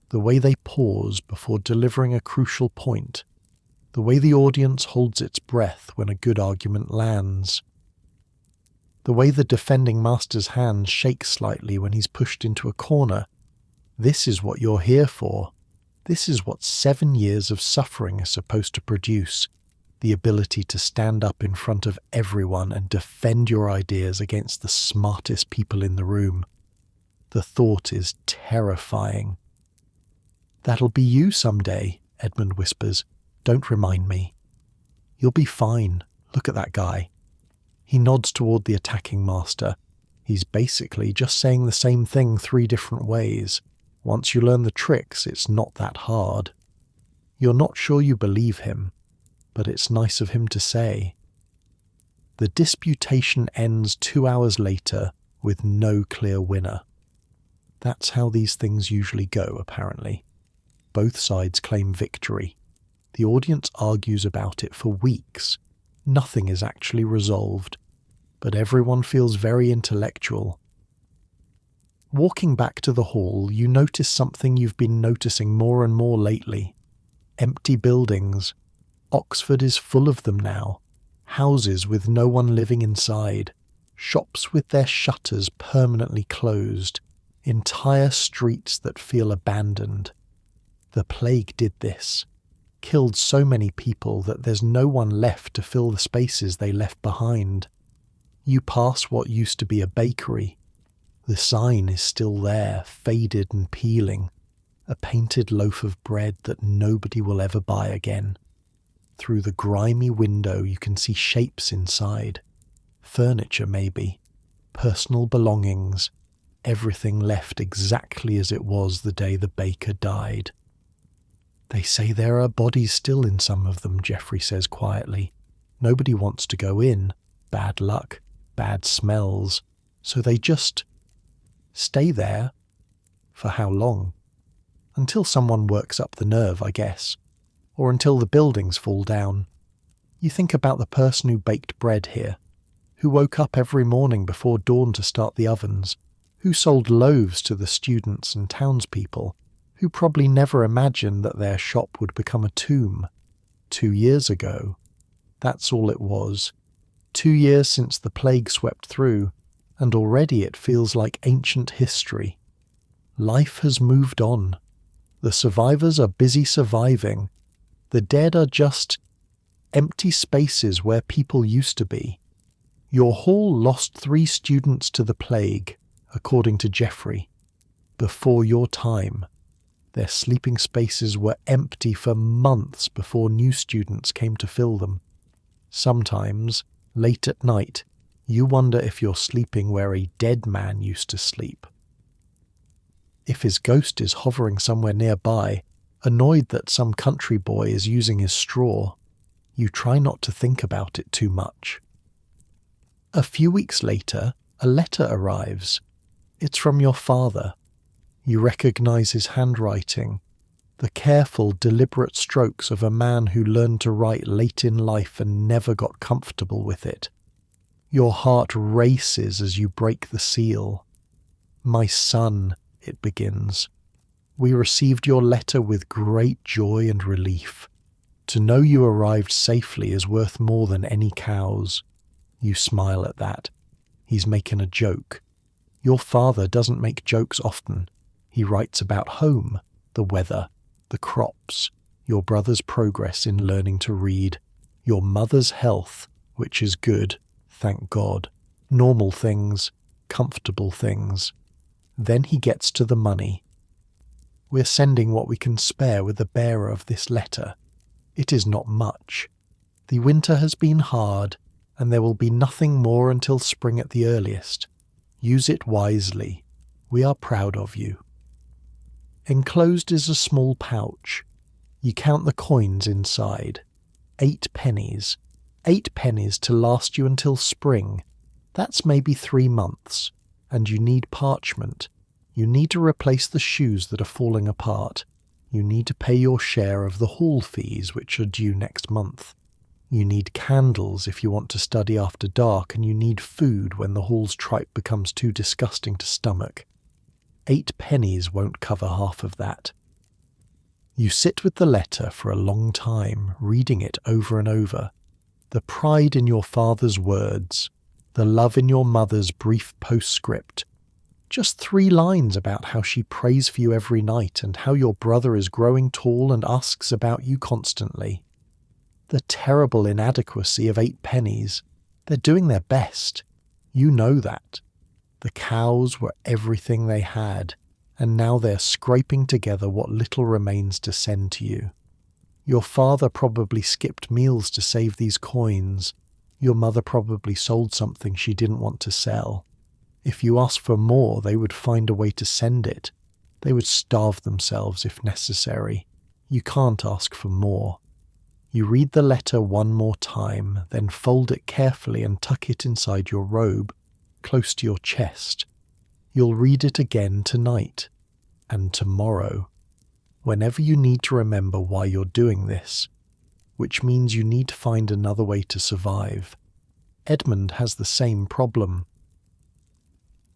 the way they pause before delivering a crucial point, the way the audience holds its breath when a good argument lands, the way the defending master's hand shakes slightly when he's pushed into a corner. This is what you're here for. This is what 7 years of suffering is supposed to produce. The ability to stand up in front of everyone and defend your ideas against the smartest people in the room. The thought is terrifying. "That'll be you someday," Edmund whispers. "Don't remind me." "You'll be fine. Look at that guy." He nods toward the attacking master. He's basically just saying the same thing 3 different ways. Once you learn the tricks, it's not that hard. You're not sure you believe him, but it's nice of him to say. The disputation ends 2 hours later with no clear winner. That's how these things usually go, apparently. Both sides claim victory. The audience argues about it for weeks. Nothing is actually resolved, but everyone feels very intellectual. Walking back to the hall, you notice something you've been noticing more and more lately. Empty buildings. Oxford is full of them now. Houses with no one living inside. Shops with their shutters permanently closed. Entire streets that feel abandoned. The plague did this. Killed so many people that there's no one left to fill the spaces they left behind. You pass what used to be a bakery. The sign is still there, faded and peeling. A painted loaf of bread that nobody will ever buy again. Through the grimy window you can see shapes inside. Furniture maybe. Personal belongings. Everything left exactly as it was the day the baker died. "They say there are bodies still in some of them," Geoffrey says quietly. "Nobody wants to go in. Bad luck, bad smells. So they just stay there." "For how long?" "Until someone works up the nerve, I guess. Or until the buildings fall down. You think about the person who baked bread here, who woke up every morning before dawn to start the ovens, who sold loaves to the students and townspeople, who probably never imagined that their shop would become a tomb. 2 years ago. That's all it was. 2 years since the plague swept through, and already it feels like ancient history. Life has moved on. The survivors are busy surviving. The dead are just empty spaces where people used to be. Your hall lost 3 students to the plague, according to Geoffrey. Before your time. Their sleeping spaces were empty for months before new students came to fill them. Sometimes, late at night, you wonder if you're sleeping where a dead man used to sleep. If his ghost is hovering somewhere nearby, annoyed that some country boy is using his straw, you try not to think about it too much. A few weeks later, a letter arrives. It's from your father. You recognize his handwriting, the careful, deliberate strokes of a man who learned to write late in life and never got comfortable with it. Your heart races as you break the seal. "My son," it begins, "we received your letter with great joy and relief. To know you arrived safely is worth more than any cows." You smile at that. He's making a joke. Your father doesn't make jokes often. He writes about home, the weather, the crops, your brother's progress in learning to read, your mother's health, which is good, thank God. Normal things, comfortable things. Then he gets to the money. We're sending what we can spare with the bearer of this letter. It is not much. The winter has been hard, and there will be nothing more until spring at the earliest. Use it wisely. We are proud of you. Enclosed is a small pouch. You count the coins inside. 8 pennies. 8 pennies to last you until spring. That's maybe 3 months. And you need parchment. You need to replace the shoes that are falling apart. You need to pay your share of the hall fees, which are due next month. You need candles if you want to study after dark, and you need food when the hall's tripe becomes too disgusting to stomach. 8 pennies won't cover half of that. You sit with the letter for a long time, reading it over and over. The pride in your father's words, the love in your mother's brief postscript. Just 3 lines about how she prays for you every night and how your brother is growing tall and asks about you constantly. The terrible inadequacy of 8 pennies. They're doing their best. You know that. The cows were everything they had, and now they're scraping together what little remains to send to you. Your father probably skipped meals to save these coins. Your mother probably sold something she didn't want to sell. If you asked for more, they would find a way to send it. They would starve themselves if necessary. You can't ask for more. You read the letter one more time, then fold it carefully and tuck it inside your robe, close to your chest. You'll read it again tonight, and tomorrow, whenever you need to remember why you're doing this, which means you need to find another way to survive. Edmund has the same problem.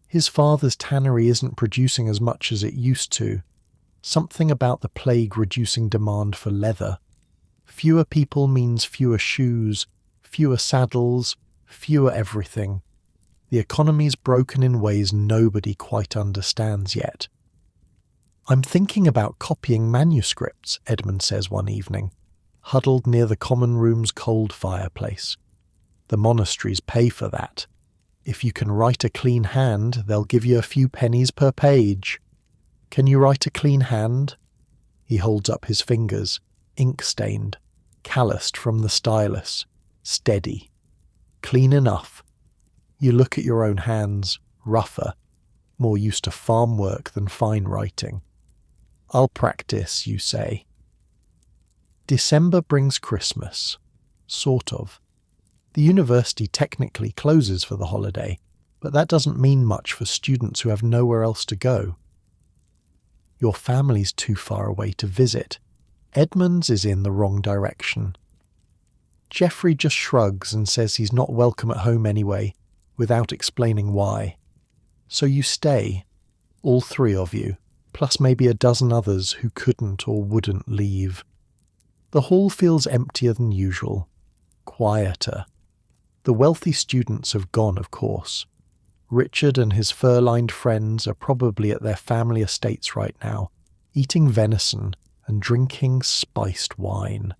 His father's tannery isn't producing as much as it used to. Something about the plague reducing demand for leather. Fewer people means fewer shoes, fewer saddles, fewer everything. The economy's broken in ways nobody quite understands yet. I'm thinking about copying manuscripts, Edmund says one evening, huddled near the common room's cold fireplace. The monasteries pay for that. If you can write a clean hand, they'll give you a few pennies per page. Can you write a clean hand? He holds up his fingers, ink-stained, calloused from the stylus, steady. Clean enough. You look at your own hands, rougher, more used to farm work than fine writing. I'll practice, you say. December brings Christmas. Sort of. The university technically closes for the holiday, but that doesn't mean much for students who have nowhere else to go. Your family's too far away to visit. Edmund's is in the wrong direction. Geoffrey just shrugs and says he's not welcome at home anyway, without explaining why. So you stay, all 3 of you, plus maybe a dozen others who couldn't or wouldn't leave. The hall feels emptier than usual, quieter. The wealthy students have gone, of course. Richard and his fur-lined friends are probably at their family estates right now, eating venison and drinking spiced wine.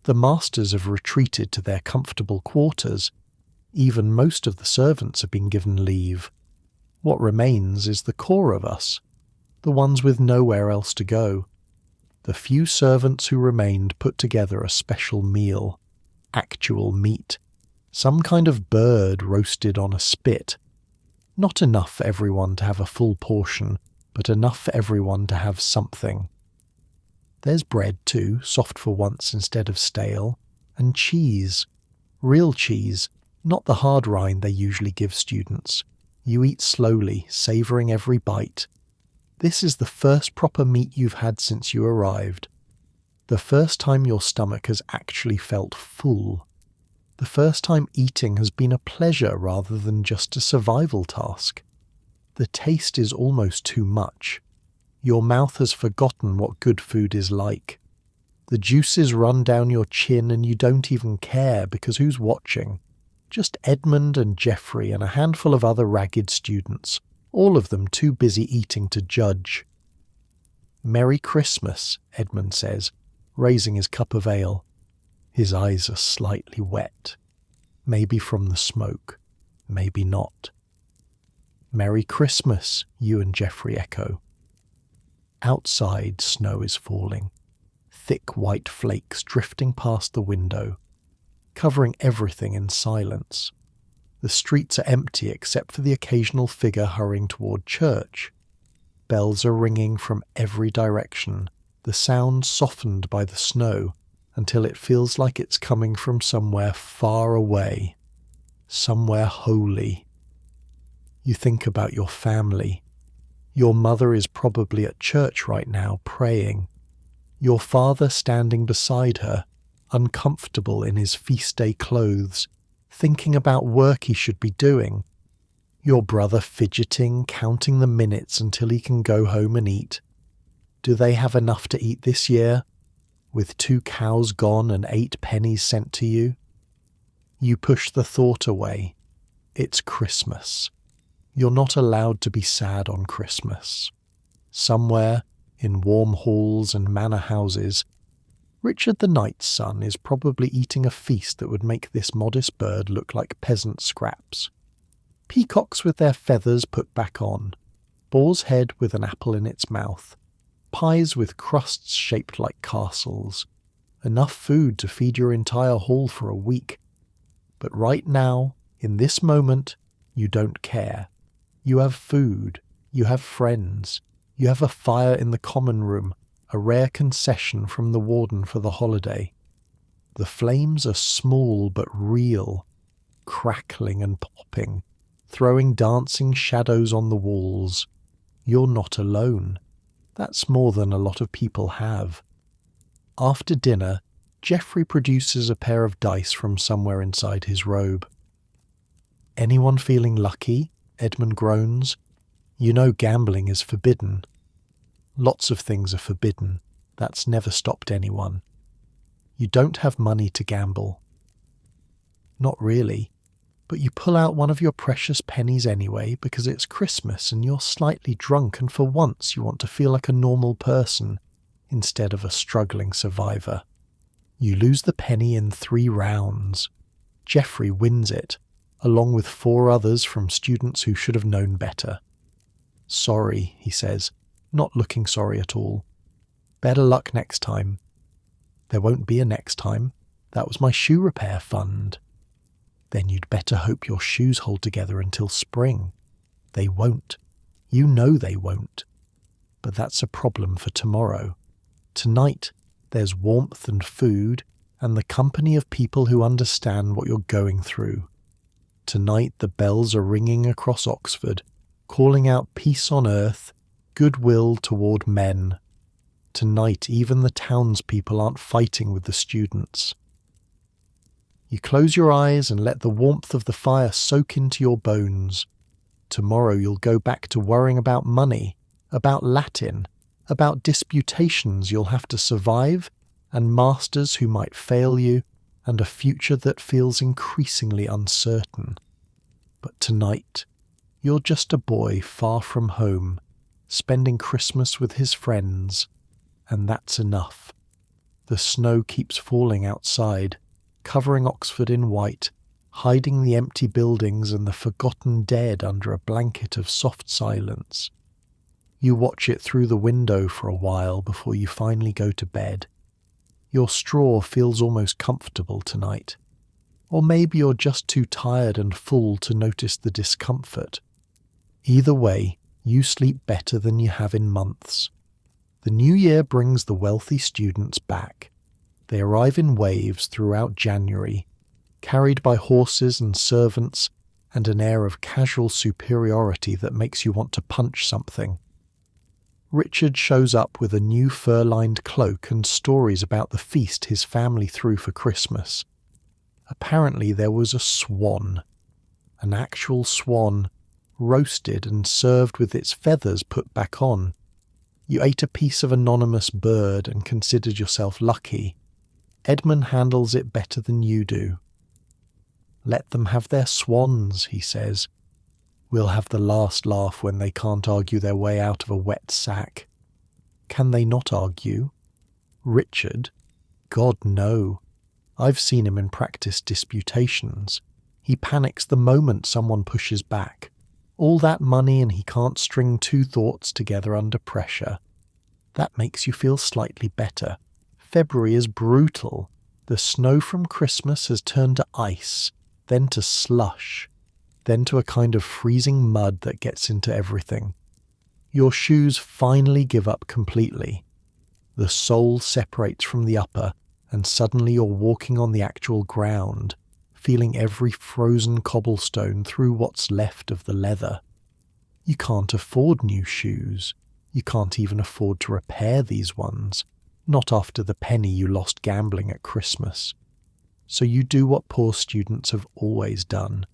The masters have retreated to their comfortable quarters. Even most of the servants have been given leave. What remains is the core of us, the ones with nowhere else to go. The few servants who remained put together a special meal, actual meat, some kind of bird roasted on a spit. Not enough for everyone to have a full portion, but enough for everyone to have something. There's bread too, soft for once instead of stale, and cheese. Real cheese, not the hard rind they usually give students. You eat slowly, savouring every bite. This is the first proper meat you've had since you arrived. The first time your stomach has actually felt full. The first time eating has been a pleasure rather than just a survival task. The taste is almost too much. Your mouth has forgotten what good food is like. The juices run down your chin and you don't even care because who's watching? Just Edmund and Geoffrey and a handful of other ragged students, all of them too busy eating to judge. "Merry Christmas," Edmund says, raising his cup of ale. His eyes are slightly wet. Maybe from the smoke, maybe not. "Merry Christmas," you and Geoffrey echo. Outside, snow is falling, thick white flakes drifting past the window, covering everything in silence. The streets are empty except for the occasional figure hurrying toward church. Bells are ringing from every direction, the sound softened by the snow until it feels like it's coming from somewhere far away, somewhere holy. You think about your family. Your mother is probably at church right now praying. Your father standing beside her, uncomfortable in his feast day clothes, thinking about work he should be doing. Your brother fidgeting, counting the minutes until he can go home and eat. Do they have enough to eat this year? With 2 cows gone and 8 pennies sent to you? You push the thought away. It's Christmas. You're not allowed to be sad on Christmas. Somewhere, in warm halls and manor houses, Richard the Knight's son is probably eating a feast that would make this modest bird look like peasant scraps. Peacocks with their feathers put back on, boar's head with an apple in its mouth, pies with crusts shaped like castles, enough food to feed your entire hall for a week. But right now, in this moment, you don't care. You have food, you have friends, you have a fire in the common room, a rare concession from the warden for the holiday. The flames are small but real, crackling and popping, throwing dancing shadows on the walls. You're not alone. That's more than a lot of people have. After dinner, Geoffrey produces a pair of dice from somewhere inside his robe. "Anyone feeling lucky?" Edmund groans. "You know gambling is forbidden." "Lots of things are forbidden. That's never stopped anyone." "You don't have money to gamble." "Not really. But you pull out one of your precious pennies anyway because it's Christmas and you're slightly drunk and for once you want to feel like a normal person instead of a struggling survivor. You lose the penny in 3 rounds. Geoffrey wins it, along with 4 others from students who should have known better. "Sorry," he says, not looking sorry at all. "Better luck next time." "There won't be a next time. That was my shoe repair fund." "Then you'd better hope your shoes hold together until spring." "They won't. You know they won't." "But that's a problem for tomorrow. Tonight, there's warmth and food and the company of people who understand what you're going through. Tonight the bells are ringing across Oxford, calling out peace on earth, goodwill toward men. Tonight even the townspeople aren't fighting with the students. You close your eyes and let the warmth of the fire soak into your bones. Tomorrow you'll go back to worrying about money, about Latin, about disputations you'll have to survive, and masters who might fail you, and a future that feels increasingly uncertain. But tonight, you're just a boy far from home, spending Christmas with his friends, and that's enough. The snow keeps falling outside, covering Oxford in white, hiding the empty buildings and the forgotten dead under a blanket of soft silence. You watch it through the window for a while before you finally go to bed. Your straw feels almost comfortable tonight. Or maybe you're just too tired and full to notice the discomfort. Either way, you sleep better than you have in months. The new year brings the wealthy students back. They arrive in waves throughout January, carried by horses and servants and an air of casual superiority that makes you want to punch something. Richard shows up with a new fur-lined cloak and stories about the feast his family threw for Christmas. Apparently there was a swan, an actual swan, roasted and served with its feathers put back on. You ate a piece of anonymous bird and considered yourself lucky. Edmund handles it better than you do. "Let them have their swans," he says. "We'll have the last laugh when they can't argue their way out of a wet sack." Can they not argue? Richard? God, no. I've seen him in practice disputations. He panics the moment someone pushes back. All that money and he can't string two thoughts together under pressure. That makes you feel slightly better. February is brutal. The snow from Christmas has turned to ice, then to slush, then to a kind of freezing mud that gets into everything. Your shoes finally give up completely. The sole separates from the upper, and suddenly you're walking on the actual ground, feeling every frozen cobblestone through what's left of the leather. You can't afford new shoes. You can't even afford to repair these ones, not after the penny you lost gambling at Christmas. So you do what poor students have always done.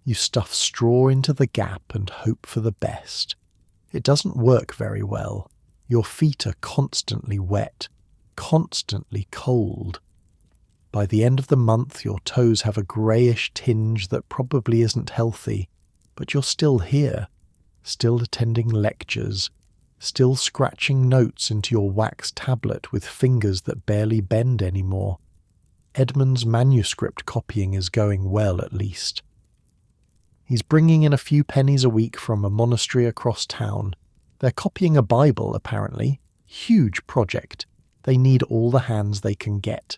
You stuff straw into the gap and hope for the best. It doesn't work very well. Your feet are constantly wet, constantly cold. By the end of the month, your toes have a greyish tinge that probably isn't healthy, but you're still here, still attending lectures, still scratching notes into your wax tablet with fingers that barely bend anymore. Edmund's manuscript copying is going well, at least. He's bringing in a few pennies a week from a monastery across town. They're copying a Bible, apparently. Huge project. They need all the hands they can get.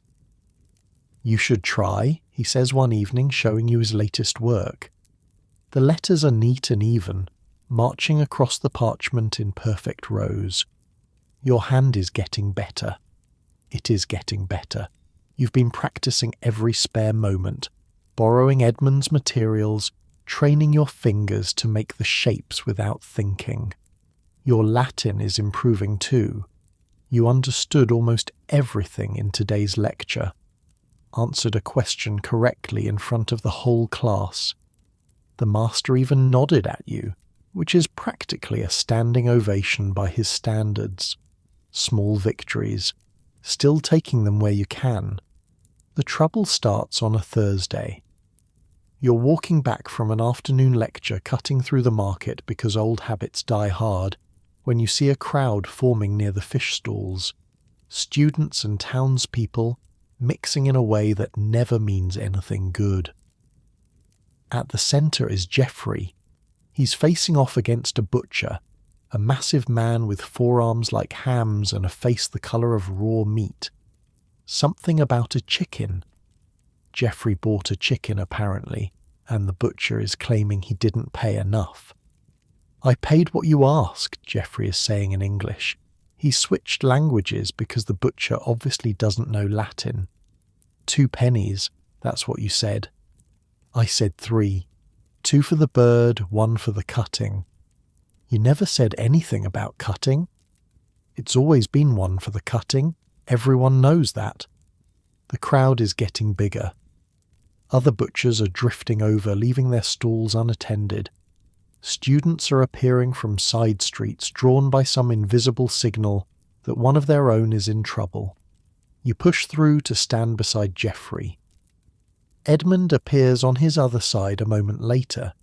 You should try, he says one evening, showing you his latest work. The letters are neat and even, marching across the parchment in perfect rows. Your hand is getting better. It is getting better. You've been practicing every spare moment, borrowing Edmund's materials, training your fingers to make the shapes without thinking. Your Latin is improving too. You understood almost everything in today's lecture, answered a question correctly in front of the whole class. The master even nodded at you, which is practically a standing ovation by his standards. Small victories, still taking them where you can. The trouble starts on a Thursday. You're walking back from an afternoon lecture cutting through the market because old habits die hard, when you see a crowd forming near the fish stalls. Students and townspeople mixing in a way that never means anything good. At the centre is Geoffrey. He's facing off against a butcher, a massive man with forearms like hams and a face the colour of raw meat. Something about a chicken. Geoffrey bought a chicken, apparently, and the butcher is claiming he didn't pay enough. I paid what you asked, Geoffrey is saying in English. He switched languages because the butcher obviously doesn't know Latin. 2 pennies, that's what you said. I said 3. 2 for the bird, 1 for the cutting. You never said anything about cutting. It's always been 1 for the cutting. Everyone knows that. The crowd is getting bigger. Other butchers are drifting over, leaving their stalls unattended. Students are appearing from side streets, drawn by some invisible signal that one of their own is in trouble. You push through to stand beside Geoffrey. Edmund appears on his other side a moment later.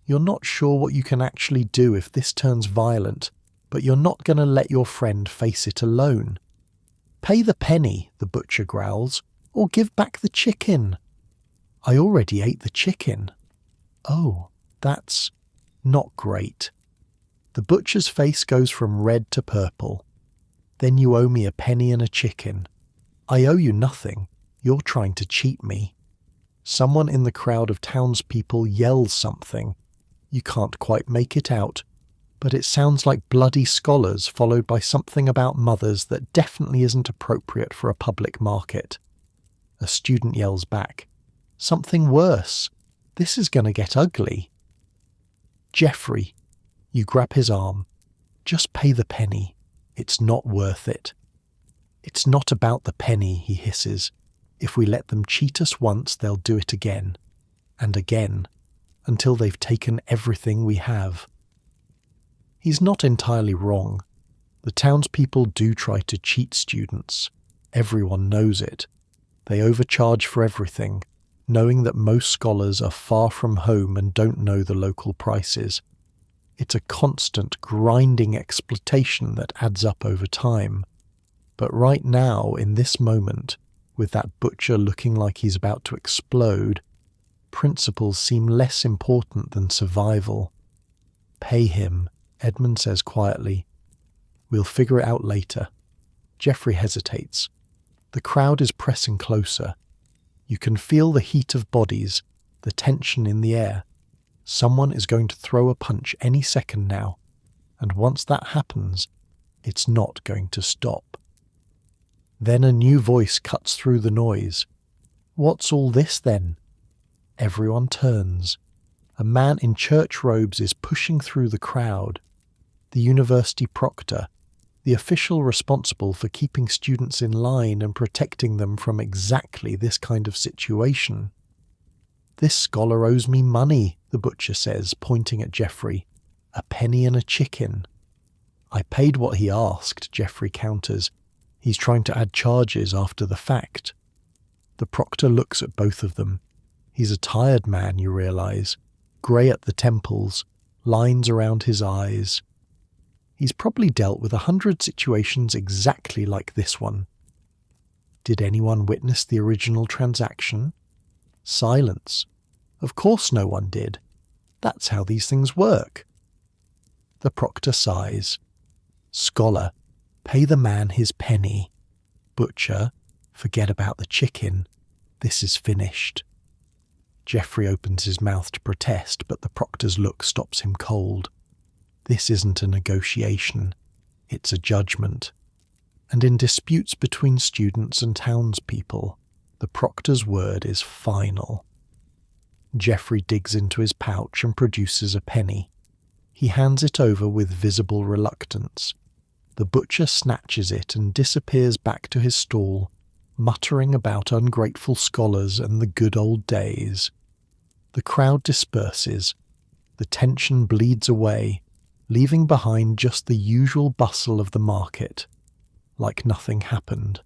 You're not sure what you can actually do if this turns violent, but you're not going to let your friend face it alone. Pay the penny, the butcher growls, or give back the chicken. I already ate the chicken. Oh, that's not great. The butcher's face goes from red to purple. Then you owe me a penny and a chicken. I owe you nothing. You're trying to cheat me. Someone in the crowd of townspeople yells something. You can't quite make it out, but it sounds like bloody scholars followed by something about mothers that definitely isn't appropriate for a public market. A student yells back, "Something worse. This is going to get ugly." Geoffrey, you grab his arm. Just pay the penny. It's not worth it. It's not about the penny, he hisses. If we let them cheat us once, they'll do it again. And again. Until they've taken everything we have. He's not entirely wrong. The townspeople do try to cheat students. Everyone knows it. They overcharge for everything, knowing that most scholars are far from home and don't know the local prices. It's a constant, grinding exploitation that adds up over time. But right now, in this moment, with that butcher looking like he's about to explode, principles seem less important than survival. Pay him, Edmund says quietly. We'll figure it out later. Geoffrey hesitates. The crowd is pressing closer. You can feel the heat of bodies, the tension in the air. Someone is going to throw a punch any second now, and once that happens, it's not going to stop. Then a new voice cuts through the noise. What's all this then? Everyone turns. A man in church robes is pushing through the crowd. The university proctor, the official responsible for keeping students in line and protecting them from exactly this kind of situation. This scholar owes me money, the butcher says, pointing at Geoffrey. A penny and a chicken. I paid what he asked, Geoffrey counters. He's trying to add charges after the fact. The proctor looks at both of them. He's a tired man, you realise. Grey at the temples, lines around his eyes. He's probably dealt with 100 situations exactly like this one. Did anyone witness the original transaction? Silence. Of course no one did. That's how these things work. The proctor sighs. Scholar, pay the man his penny. Butcher, forget about the chicken. This is finished. Geoffrey opens his mouth to protest, but the proctor's look stops him cold. This isn't a negotiation. It's a judgment. And in disputes between students and townspeople, the proctor's word is final. Geoffrey digs into his pouch and produces a penny. He hands it over with visible reluctance. The butcher snatches it and disappears back to his stall, muttering about ungrateful scholars and the good old days. The crowd disperses. The tension bleeds away, leaving behind just the usual bustle of the market, like nothing happened.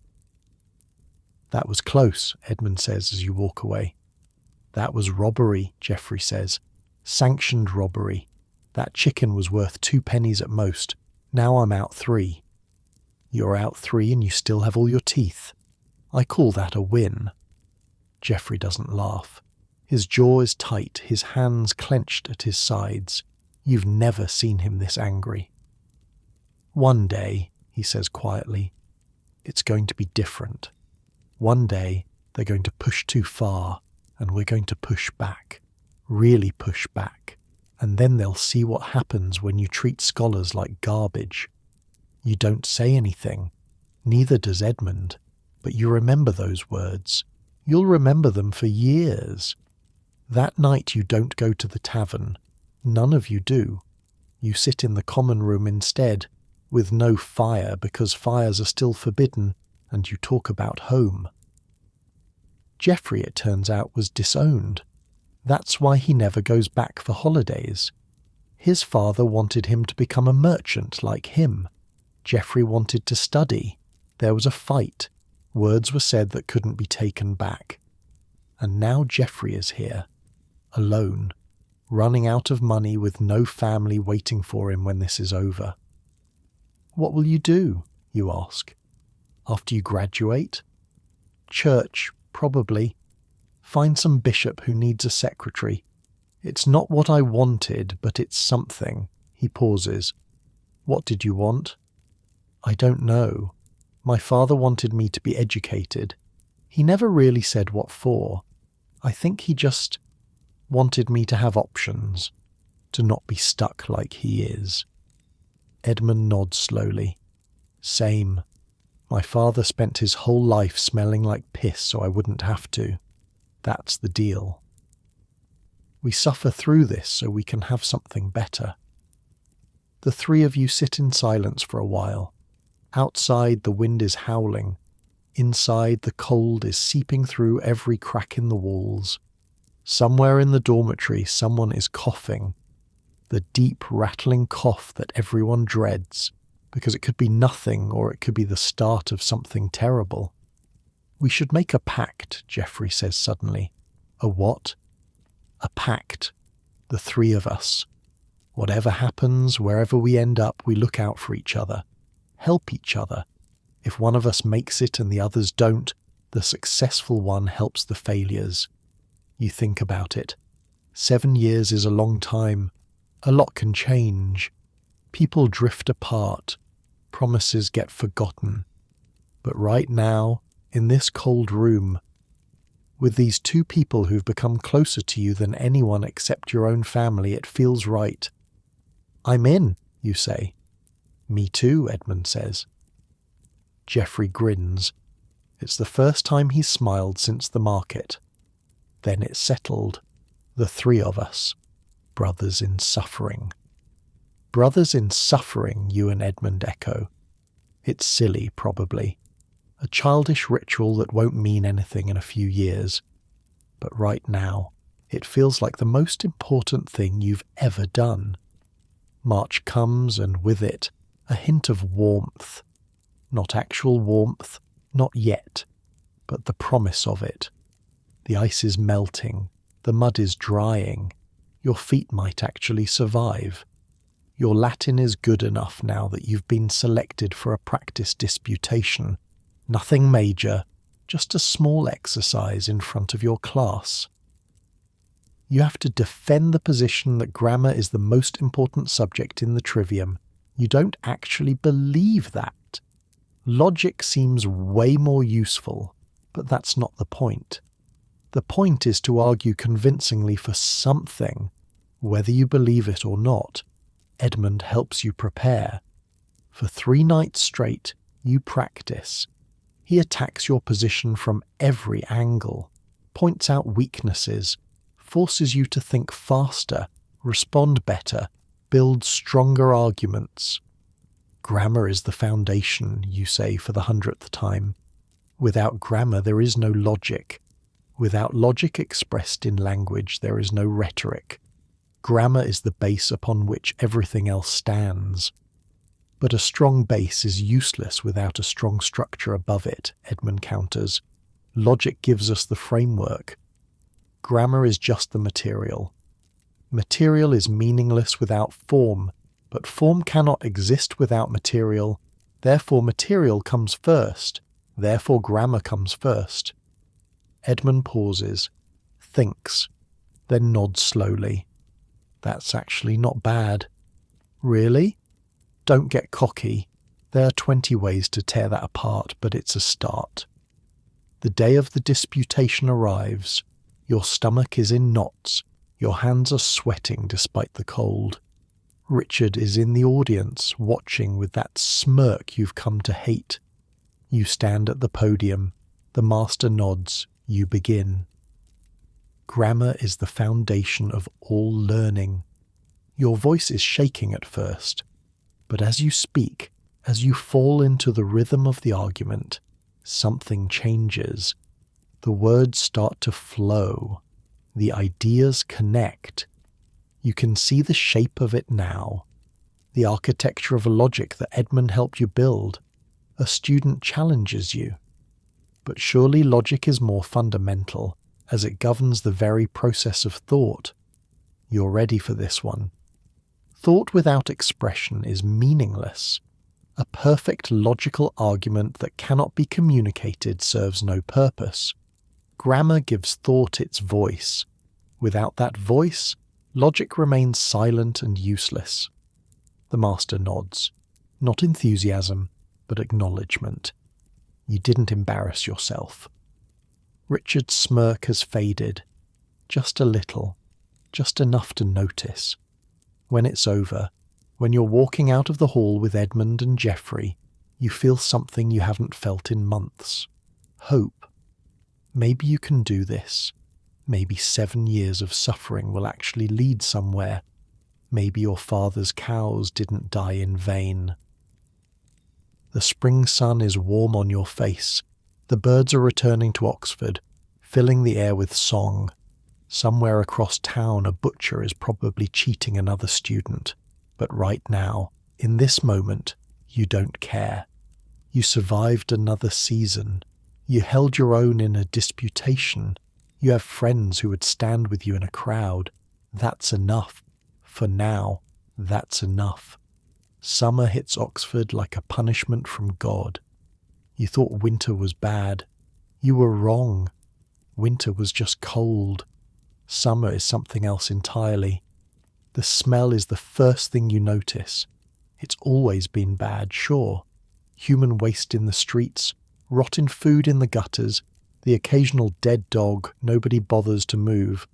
That was close, Edmund says as you walk away. That was robbery, Geoffrey says. Sanctioned robbery. That chicken was worth 2 pennies at most. Now I'm out 3. You're out 3 and you still have all your teeth. I call that a win. Geoffrey doesn't laugh. His jaw is tight, his hands clenched at his sides. You've never seen him this angry. One day, he says quietly, it's going to be different. One day, they're going to push too far, and we're going to push back. Really push back. And then they'll see what happens when you treat scholars like garbage. You don't say anything. Neither does Edmund. But you remember those words. You'll remember them for years. That night you don't go to the tavern. None of you do. You sit in the common room instead, with no fire because fires are still forbidden, and you talk about home. Geoffrey, it turns out, was disowned. That's why he never goes back for holidays. His father wanted him to become a merchant like him. Geoffrey wanted to study. There was a fight. Words were said that couldn't be taken back. And now Geoffrey is here, alone, running out of money with no family waiting for him when this is over. What will you do, you ask? After you graduate? Church, probably. Find some bishop who needs a secretary. It's not what I wanted, but it's something. He pauses. What did you want? I don't know. My father wanted me to be educated. He never really said what for. I think he just wanted me to have options, to not be stuck like he is. Edmund nods slowly. Same. My father spent his whole life smelling like piss so I wouldn't have to. That's the deal. We suffer through this so we can have something better. The 3 of you sit in silence for a while. Outside the wind is howling. Inside the cold is seeping through every crack in the walls. Somewhere in the dormitory someone is coughing. The deep rattling cough that everyone dreads, because it could be nothing or it could be the start of something terrible. We should make a pact, Geoffrey says suddenly. A what? A pact. The 3 of us. Whatever happens, wherever we end up, we look out for each other. Help each other. If one of us makes it and the others don't, the successful one helps the failures. You think about it. 7 years is a long time. A lot can change. People drift apart. Promises get forgotten. But right now, in this cold room, with these two people who've become closer to you than anyone except your own family, it feels right. I'm in, you say. Me too, Edmund says. Geoffrey grins. It's the first time he's smiled since the market. Then it's settled. The three of us. Brothers in suffering. Brothers in suffering, you and Edmund echo. It's silly, probably. A childish ritual that won't mean anything in a few years. But right now, it feels like the most important thing you've ever done. March comes, and with it, a hint of warmth. Not actual warmth, not yet, but the promise of it. The ice is melting, the mud is drying. Your feet might actually survive. Your Latin is good enough now that you've been selected for a practice disputation. Nothing major, just a small exercise in front of your class. You have to defend the position that grammar is the most important subject in the Trivium. You don't actually believe that. Logic seems way more useful, but that's not the point. The point is to argue convincingly for something, whether you believe it or not. Edmund helps you prepare. For 3 nights straight, you practice. He attacks your position from every angle, points out weaknesses, forces you to think faster, respond better, build stronger arguments. Grammar is the foundation, you say for the 100th time. Without grammar there is no logic. Without logic expressed in language there is no rhetoric. Grammar is the base upon which everything else stands. But a strong base is useless without a strong structure above it, Edmund counters. Logic gives us the framework. Grammar is just the material. Material is meaningless without form, but form cannot exist without material. Therefore material comes first. Therefore grammar comes first. Edmund pauses, thinks, then nods slowly. That's actually not bad. Really? Don't get cocky. There are 20 ways to tear that apart, but it's a start. The day of the disputation arrives. Your stomach is in knots. Your hands are sweating despite the cold. Richard is in the audience, watching with that smirk you've come to hate. You stand at the podium. The master nods. You begin. Grammar is the foundation of all learning. Your voice is shaking at first, but as you speak, as you fall into the rhythm of the argument, something changes. The words start to flow. The ideas connect. You can see the shape of it now. The architecture of a logic that Edmund helped you build. A student challenges you. But surely logic is more fundamental, as it governs the very process of thought. You're ready for this one. Thought without expression is meaningless. A perfect logical argument that cannot be communicated serves no purpose. Grammar gives thought its voice. Without that voice, logic remains silent and useless. The master nods. Not enthusiasm, but acknowledgement. You didn't embarrass yourself. Richard's smirk has faded. Just a little. Just enough to notice. When it's over, when you're walking out of the hall with Edmund and Geoffrey, you feel something you haven't felt in months. Hope. Maybe you can do this. Maybe 7 years of suffering will actually lead somewhere. Maybe your father's cows didn't die in vain. The spring sun is warm on your face. The birds are returning to Oxford, filling the air with song. Somewhere across town a butcher is probably cheating another student. But right now, in this moment, you don't care. You survived another season. You held your own in a disputation. You have friends who would stand with you in a crowd. That's enough. For now, that's enough. Summer hits Oxford like a punishment from God. You thought winter was bad. You were wrong. Winter was just cold. Summer is something else entirely. The smell is the first thing you notice. It's always been bad, sure. Human waste in the streets, rotten food in the gutters, the occasional dead dog nobody bothers to move.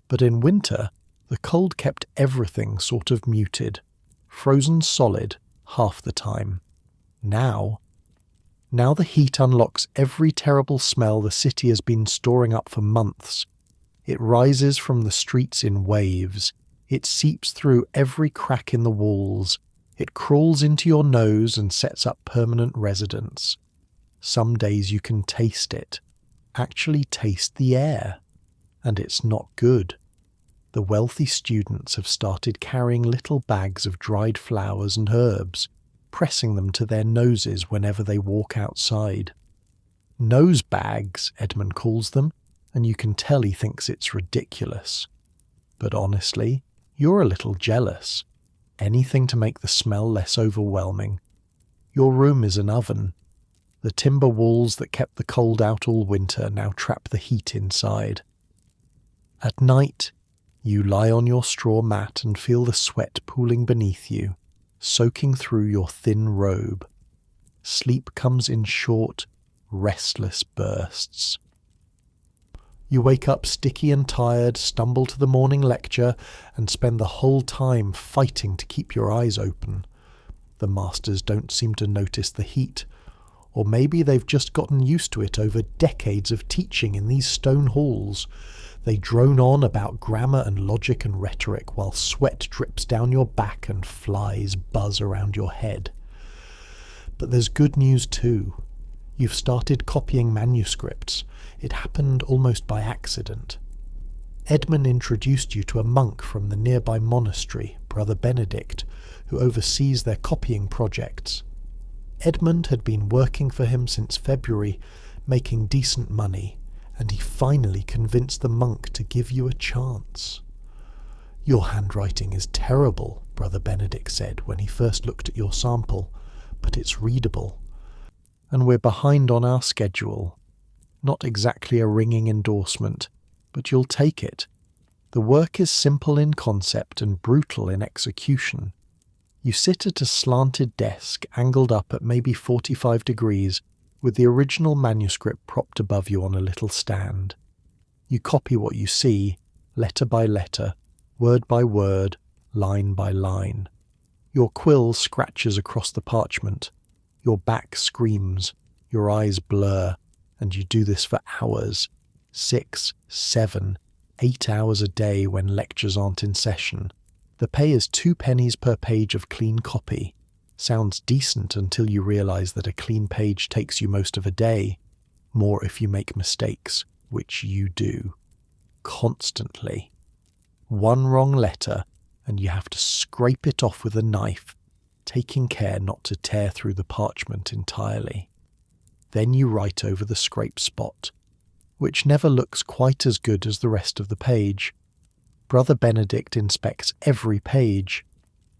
But in winter, the cold kept everything sort of muted, frozen solid half the time. Now the heat unlocks every terrible smell the city has been storing up for months. It rises from the streets in waves. It seeps through every crack in the walls. It crawls into your nose and sets up permanent residence. Some days you can taste it. Actually taste the air. And it's not good. The wealthy students have started carrying little bags of dried flowers and herbs, pressing them to their noses whenever they walk outside. Nose bags, Edmund calls them, and you can tell he thinks it's ridiculous. But honestly, you're a little jealous. Anything to make the smell less overwhelming. Your room is an oven. The timber walls that kept the cold out all winter now trap the heat inside. At night, you lie on your straw mat and feel the sweat pooling beneath you, soaking through your thin robe. Sleep comes in short, restless bursts. You wake up sticky and tired, stumble to the morning lecture, and spend the whole time fighting to keep your eyes open. The masters don't seem to notice the heat, or maybe they've just gotten used to it over decades of teaching in these stone halls. They drone on about grammar and logic and rhetoric while sweat drips down your back and flies buzz around your head. But there's good news too. You've started copying manuscripts. It happened almost by accident. Edmund introduced you to a monk from the nearby monastery, Brother Benedict, who oversees their copying projects. Edmund had been working for him since February, making decent money, and he finally convinced the monk to give you a chance. "Your handwriting is terrible," Brother Benedict said when he first looked at your sample, "but it's readable. And we're behind on our schedule. Not exactly a ringing endorsement, but you'll take it. The work is simple in concept and brutal in execution. You sit at a slanted desk, angled up at maybe 45 degrees, with the original manuscript propped above you on a little stand. You copy what you see, letter by letter, word by word, line by line. Your quill scratches across the parchment. Your back screams, your eyes blur, and you do this for hours, 6, 7, 8 hours a day when lectures aren't in session. The pay is 2 pennies per page of clean copy. Sounds decent until you realise that a clean page takes you most of a day, more if you make mistakes, which you do. Constantly. One wrong letter, and you have to scrape it off with a knife, taking care not to tear through the parchment entirely. Then you write over the scrape spot, which never looks quite as good as the rest of the page. Brother Benedict inspects every page.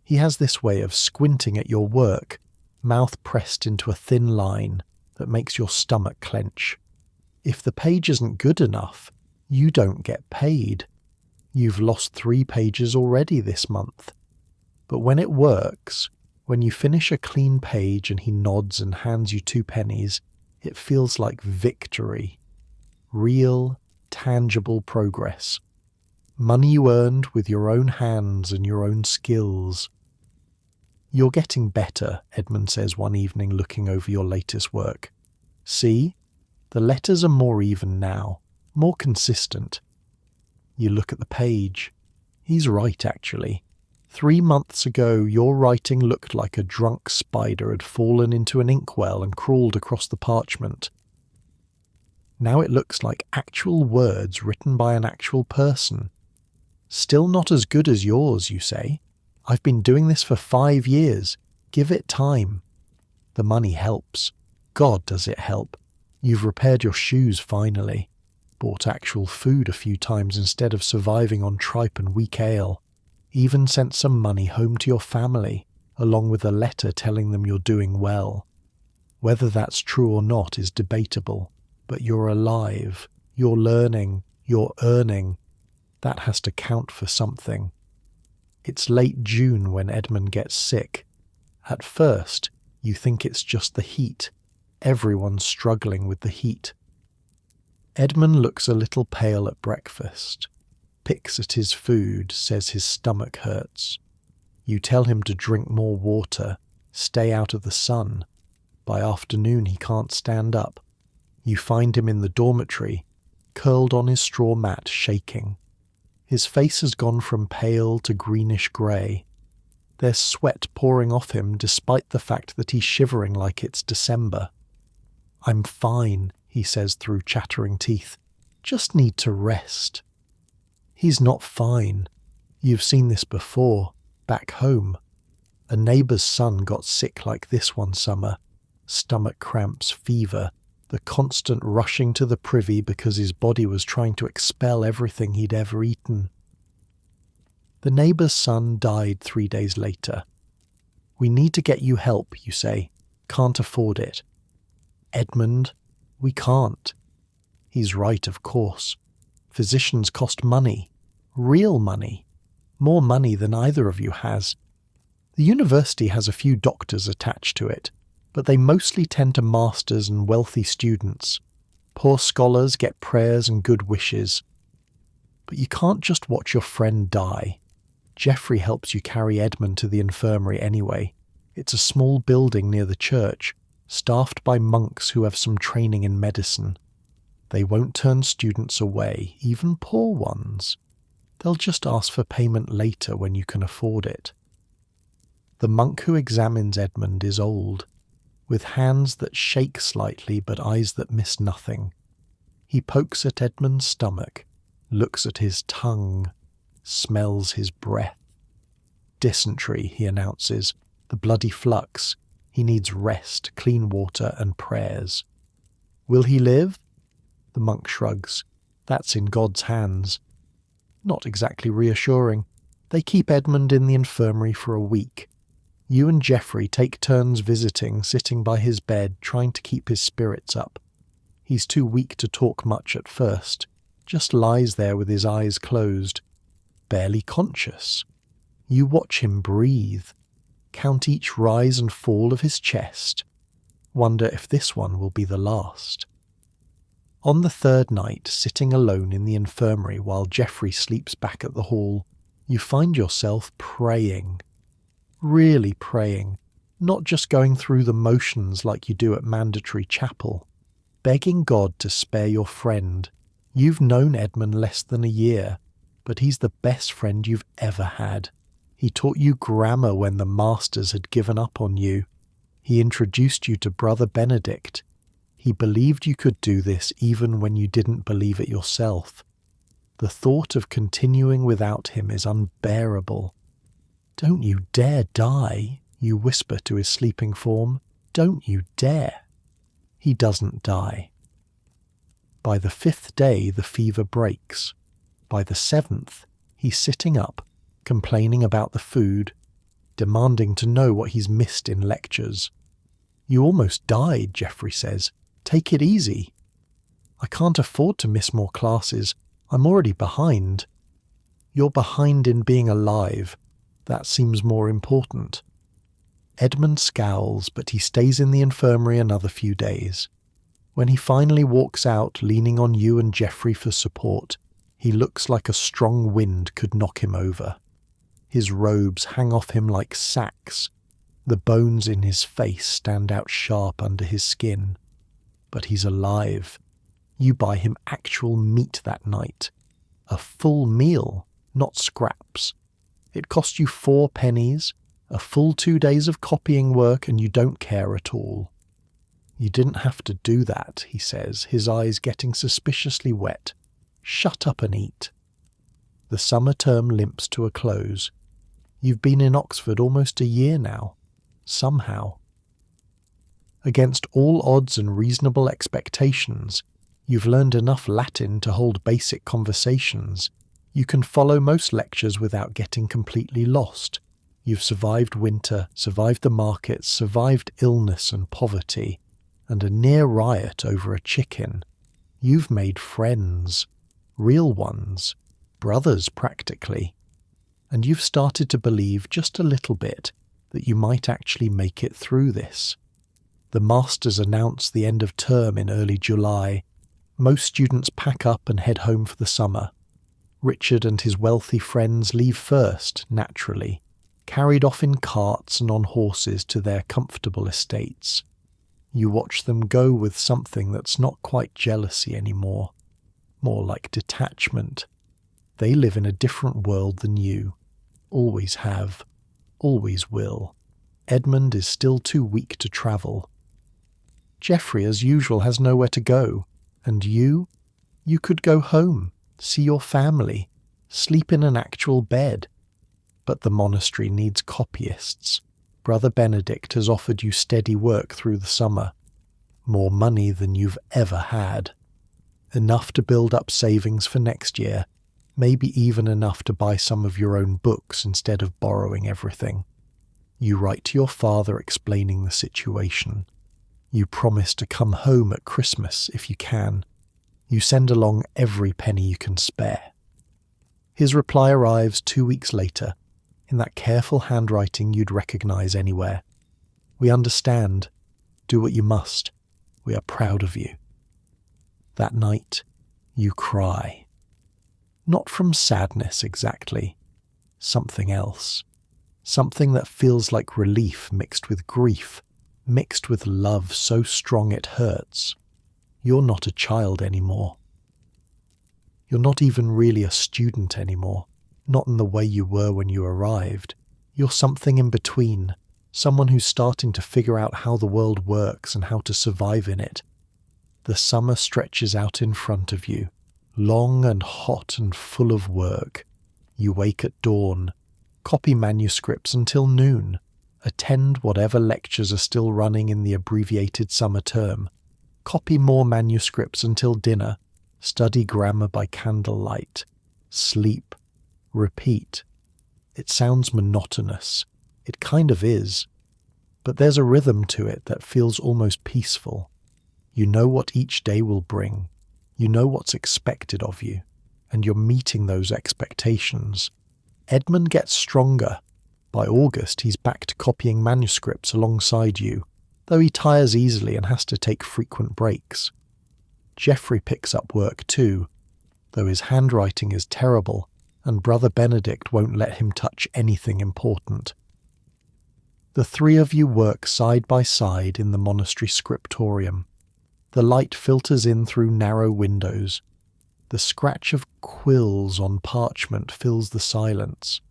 He has this way of squinting at your work, mouth pressed into a thin line that makes your stomach clench. If the page isn't good enough, you don't get paid. You've lost 3 pages already this month. But when it works, when you finish a clean page and he nods and hands you 2 pennies, it feels like victory. Real, tangible progress. Money you earned with your own hands and your own skills. "You're getting better," Edmund says one evening looking over your latest work. "See? The letters are more even now, more consistent." You look at the page. He's right, actually. 3 months ago, your writing looked like a drunk spider had fallen into an inkwell and crawled across the parchment. Now it looks like actual words written by an actual person. Still not as good as yours, you say. I've been doing this for 5 years. Give it time. The money helps. God, does it help. You've repaired your shoes finally. Bought actual food a few times instead of surviving on tripe and weak ale. Even sent some money home to your family, along with a letter telling them you're doing well. Whether that's true or not is debatable, but you're alive, you're learning, you're earning. That has to count for something. It's late June when Edmund gets sick. At first, you think it's just the heat. Everyone's struggling with the heat. Edmund looks a little pale at breakfast, picks at his food, says his stomach hurts. You tell him to drink more water, stay out of the sun. By afternoon he can't stand up. You find him in the dormitory, curled on his straw mat, shaking. His face has gone from pale to greenish grey. There's sweat pouring off him despite the fact that he's shivering like it's December. "I'm fine," he says through chattering teeth. "Just need to rest." He's not fine. You've seen this before, back home. A neighbour's son got sick like this one summer. Stomach cramps, fever, the constant rushing to the privy because his body was trying to expel everything he'd ever eaten. The neighbour's son died 3 days later. "We need to get you help," you say. "Can't afford it." "Edmund, we can't." He's right, of course. Physicians cost money. Real money. More money than either of you has. The university has a few doctors attached to it, but they mostly tend to masters and wealthy students. Poor scholars get prayers and good wishes. But you can't just watch your friend die. Geoffrey helps you carry Edmund to the infirmary anyway. It's a small building near the church, staffed by monks who have some training in medicine. They won't turn students away, even poor ones. They'll just ask for payment later when you can afford it. The monk who examines Edmund is old, with hands that shake slightly but eyes that miss nothing. He pokes at Edmund's stomach, looks at his tongue, smells his breath. "Dysentery," he announces, "the bloody flux. He needs rest, clean water, and prayers." "Will he live?" The monk shrugs. "That's in God's hands." Not exactly reassuring. They keep Edmund in the infirmary for a week. You and Geoffrey take turns visiting, sitting by his bed, trying to keep his spirits up. He's too weak to talk much at first, just lies there with his eyes closed, barely conscious. You watch him breathe, count each rise and fall of his chest, wonder if this one will be the last. On the third night, sitting alone in the infirmary while Geoffrey sleeps back at the hall, you find yourself praying. Really praying, not just going through the motions like you do at mandatory chapel. Begging God to spare your friend. You've known Edmund less than a year, but he's the best friend you've ever had. He taught you grammar when the masters had given up on you. He introduced you to Brother Benedict. He believed you could do this even when you didn't believe it yourself. The thought of continuing without him is unbearable. "Don't you dare die," you whisper to his sleeping form. "Don't you dare." He doesn't die. By the 5th day, the fever breaks. By the 7th, he's sitting up, complaining about the food, demanding to know what he's missed in lectures. "You almost died," Geoffrey says. "Take it easy." "I can't afford to miss more classes. I'm already behind." "You're behind in being alive. That seems more important." Edmund scowls, but he stays in the infirmary another few days. When he finally walks out, leaning on you and Geoffrey for support, he looks like a strong wind could knock him over. His robes hang off him like sacks. The bones in his face stand out sharp under his skin. But he's alive. You buy him actual meat that night. A full meal, not scraps. It cost you 4 pennies, a full 2 days of copying work, and you don't care at all. "You didn't have to do that," he says, his eyes getting suspiciously wet. "Shut up and eat." The summer term limps to a close. You've been in Oxford almost a year now. Somehow. Against all odds and reasonable expectations, you've learned enough Latin to hold basic conversations. You can follow most lectures without getting completely lost. You've survived winter, survived the markets, survived illness and poverty, and a near riot over a chicken. You've made friends. Real ones. brothers practically. And you've started to believe just a little bit that you might actually make it through this. The masters announce the end of term in early July. Most students pack up and head home for the summer. Richard and his wealthy friends leave first, naturally, carried off in carts and on horses to their comfortable estates. You watch them go with something that's not quite jealousy anymore, more like detachment. They live in a different world than you, always have, always will. Edmund is still too weak to travel. Geoffrey, as usual, has nowhere to go, and you could go home, see your family, sleep in an actual bed. But the monastery needs copyists. Brother Benedict has offered you steady work through the summer. More money than you've ever had. Enough to build up savings for next year, maybe even enough to buy some of your own books instead of borrowing everything. You write to your father explaining the situation. You promise to come home at Christmas if you can. You send along every penny you can spare. His reply arrives 2 weeks later, in that careful handwriting you'd recognize anywhere. We understand. Do what you must. We are proud of you. That night, you cry. Not from sadness exactly. Something else. Something that feels like relief mixed with grief, mixed with love so strong it hurts. You're not a child anymore. You're not even really a student anymore, not in the way you were when you arrived. You're something in between, someone who's starting to figure out how the world works and how to survive in it. The summer stretches out in front of you, long and hot and full of work. You wake at dawn, copy manuscripts until noon, attend whatever lectures are still running in the abbreviated summer term, copy more manuscripts until dinner, study grammar by candlelight, sleep, repeat. It sounds monotonous. It kind of is. But there's a rhythm to it that feels almost peaceful. You know what each day will bring. You know what's expected of you, and you're meeting those expectations. Edmund gets stronger. By August, he's back to copying manuscripts alongside you, though he tires easily and has to take frequent breaks. Geoffrey picks up work too, though his handwriting is terrible, and Brother Benedict won't let him touch anything important. The three of you work side by side in the monastery scriptorium. The light filters in through narrow windows. The scratch of quills on parchment fills the silence.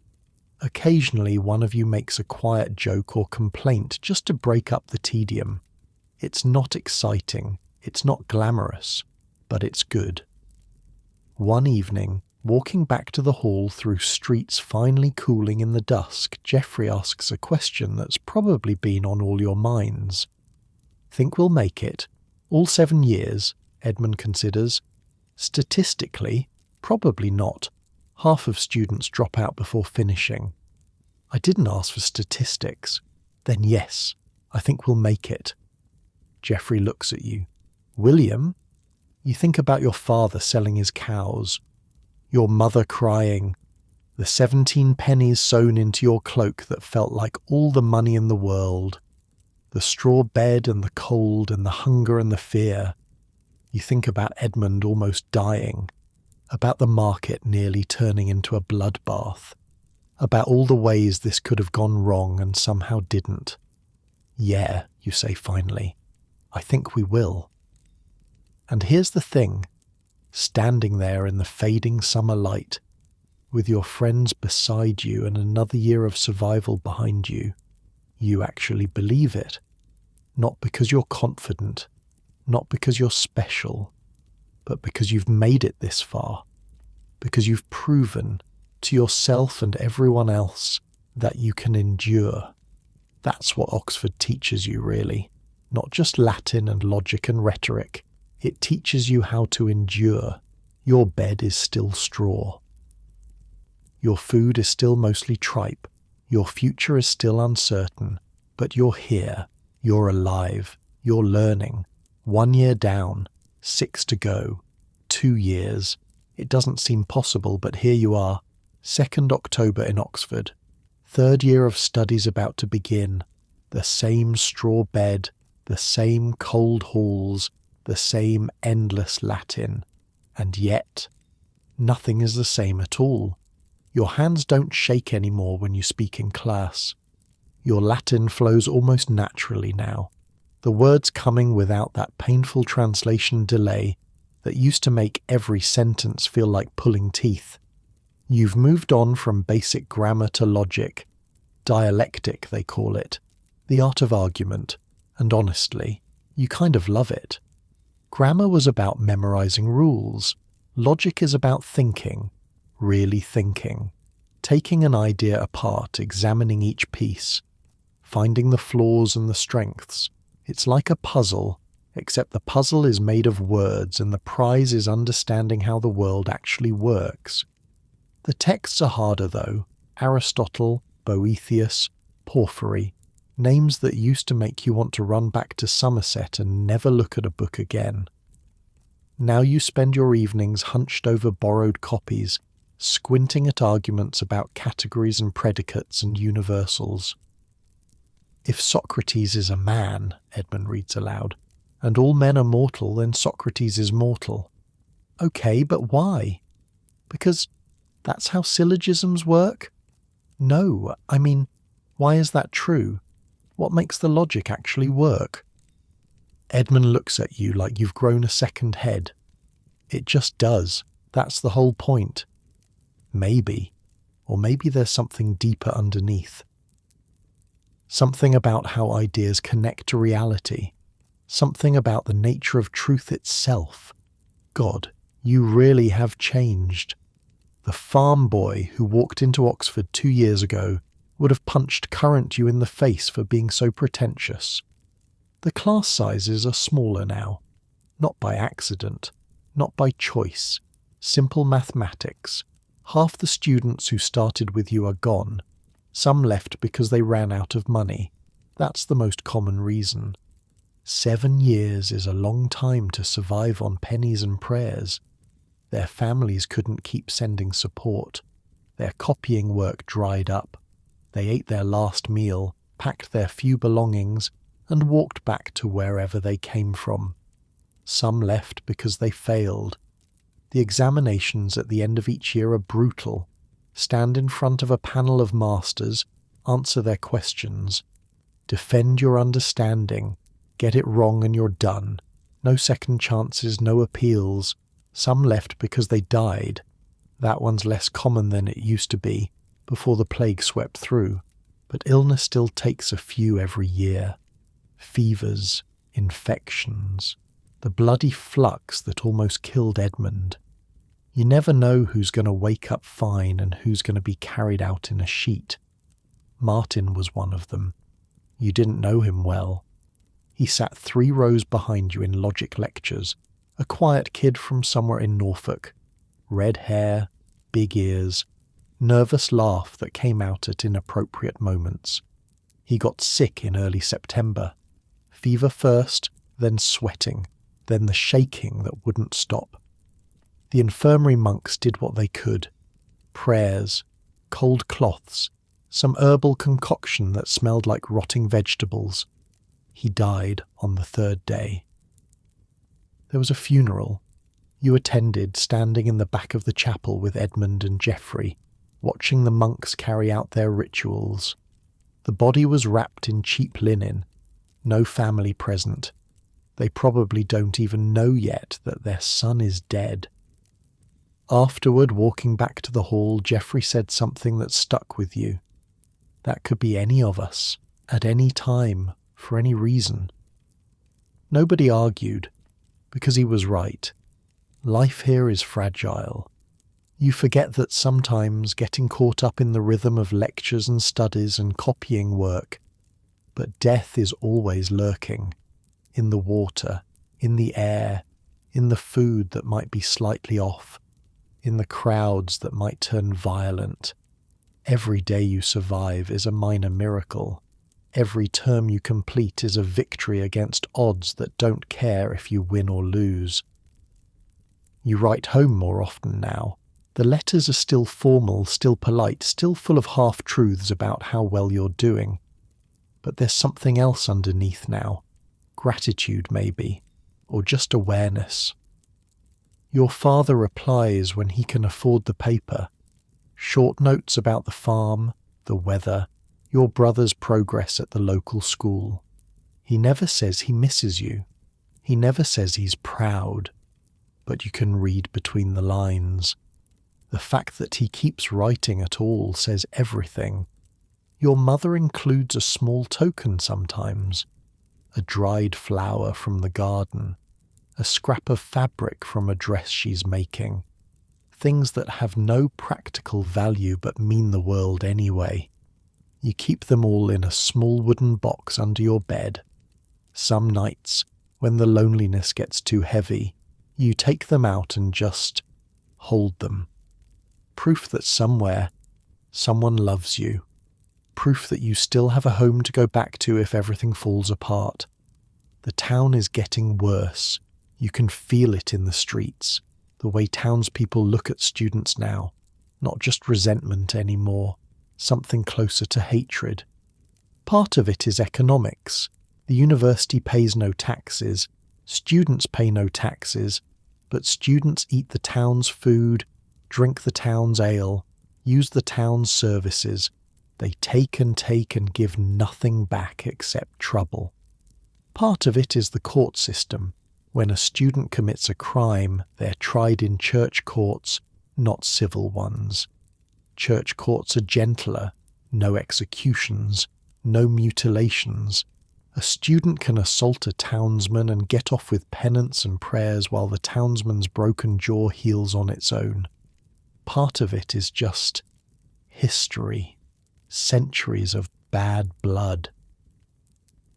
Occasionally one of you makes a quiet joke or complaint just to break up the tedium. It's not exciting, it's not glamorous, but it's good. One evening, walking back to the hall through streets finally cooling in the dusk, Geoffrey asks a question that's probably been on all your minds. Think we'll make it? All 7 years, Edmund considers. Statistically, probably not. Half of students drop out before finishing. I didn't ask for statistics. Then yes, I think we'll make it. Geoffrey looks at you. William? You think about your father selling his cows, your mother crying, the 17 pennies sewn into your cloak that felt like all the money in the world, the straw bed and the cold and the hunger and the fear. You think about Edmund almost dying, about the market nearly turning into a bloodbath, about all the ways this could have gone wrong and somehow didn't. Yeah, you say finally, I think we will. And here's the thing, standing there in the fading summer light, with your friends beside you and another year of survival behind you, you actually believe it. Not because you're confident, not because you're special, but because you've made it this far, because you've proven to yourself and everyone else that you can endure. That's what Oxford teaches you, really. Not just Latin and logic and rhetoric. It teaches you how to endure. Your bed is still straw. Your food is still mostly tripe. Your future is still uncertain. But you're here. You're alive. You're learning. 1 year down. 6 to go. 2 years. It doesn't seem possible, but here you are, 2nd October in Oxford, 3rd year of studies about to begin, the same straw bed, the same cold halls, the same endless Latin. And yet, nothing is the same at all. Your hands don't shake anymore when you speak in class. Your Latin flows almost naturally now, the words coming without that painful translation delay that used to make every sentence feel like pulling teeth. You've moved on from basic grammar to logic, dialectic they call it, the art of argument, and honestly, you kind of love it. Grammar was about memorizing rules. Logic is about thinking, really thinking, taking an idea apart, examining each piece, finding the flaws and the strengths. It's like a puzzle, except the puzzle is made of words and the prize is understanding how the world actually works. The texts are harder though. Aristotle, Boethius, Porphyry, names that used to make you want to run back to Somerset and never look at a book again. Now you spend your evenings hunched over borrowed copies, squinting at arguments about categories and predicates and universals. If Socrates is a man, Edmund reads aloud, and all men are mortal, then Socrates is mortal. Okay, but why? Because that's how syllogisms work? No, I mean, why is that true? What makes the logic actually work? Edmund looks at you like you've grown a second head. It just does. That's the whole point. Maybe. Or maybe there's something deeper underneath. Something about how ideas connect to reality. Something about the nature of truth itself. God, you really have changed. The farm boy who walked into Oxford 2 years ago would have punched current you in the face for being so pretentious. The class sizes are smaller now. Not by accident. Not by choice. Simple mathematics. Half the students who started with you are gone. Some left because they ran out of money. That's the most common reason. 7 years is a long time to survive on pennies and prayers. Their families couldn't keep sending support. Their copying work dried up. They ate their last meal, packed their few belongings, and walked back to wherever they came from. Some left because they failed. The examinations at the end of each year are brutal. Stand in front of a panel of masters, answer their questions. Defend your understanding. Get it wrong and you're done. No second chances, no appeals. Some left because they died. That one's less common than it used to be, before the plague swept through. But illness still takes a few every year. Fevers, infections, the bloody flux that almost killed Edmund. You never know who's going to wake up fine and who's going to be carried out in a sheet. Martin was one of them. You didn't know him well. He sat 3 rows behind you in logic lectures, a quiet kid from somewhere in Norfolk. Red hair, big ears, nervous laugh that came out at inappropriate moments. He got sick in early September. Fever first, then sweating, then the shaking that wouldn't stop. The infirmary monks did what they could. Prayers, cold cloths, some herbal concoction that smelled like rotting vegetables. He died on the 3rd day. There was a funeral. You attended, standing in the back of the chapel with Edmund and Geoffrey, watching the monks carry out their rituals. The body was wrapped in cheap linen. No family present. They probably don't even know yet that their son is dead. Afterward, walking back to the hall, Geoffrey said something that stuck with you. That could be any of us, at any time, for any reason. Nobody argued, because he was right. Life here is fragile. You forget that sometimes getting caught up in the rhythm of lectures and studies and copying work, but death is always lurking, in the water, in the air, in the food that might be slightly off, in the crowds that might turn violent. Every day you survive is a minor miracle. Every term you complete is a victory against odds that don't care if you win or lose. You write home more often now. The letters are still formal, still polite, still full of half-truths about how well you're doing. But there's something else underneath now. Gratitude, maybe, or just awareness. Your father replies when he can afford the paper. Short notes about the farm, the weather, your brother's progress at the local school. He never says he misses you. He never says he's proud. But you can read between the lines. The fact that he keeps writing at all says everything. Your mother includes a small token sometimes. A dried flower from the garden. A scrap of fabric from a dress she's making. Things that have no practical value but mean the world anyway. You keep them all in a small wooden box under your bed. Some nights, when the loneliness gets too heavy, you take them out and just hold them. Proof that somewhere, someone loves you. Proof that you still have a home to go back to if everything falls apart. The town is getting worse. You can feel it in the streets, the way townspeople look at students now. Not just resentment anymore, something closer to hatred. Part of it is economics. The university pays no taxes, students pay no taxes, but students eat the town's food, drink the town's ale, use the town's services. They take and give nothing back except trouble. Part of it is the court system. When a student commits a crime, they're tried in church courts, not civil ones. Church courts are gentler, no executions, no mutilations. A student can assault a townsman and get off with penance and prayers while the townsman's broken jaw heals on its own. Part of it is just history, centuries of bad blood.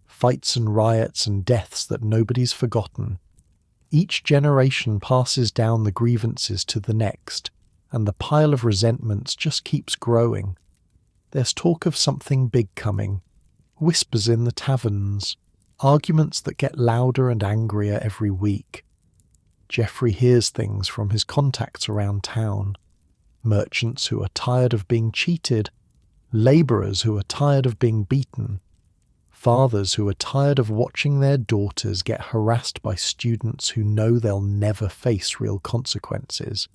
Fights and riots and deaths that nobody's forgotten. Each generation passes down the grievances to the next, and the pile of resentments just keeps growing. There's talk of something big coming, whispers in the taverns, arguments that get louder and angrier every week. Geoffrey hears things from his contacts around town. Merchants who are tired of being cheated, labourers who are tired of being beaten, fathers who are tired of watching their daughters get harassed by students who know they'll never face real consequences.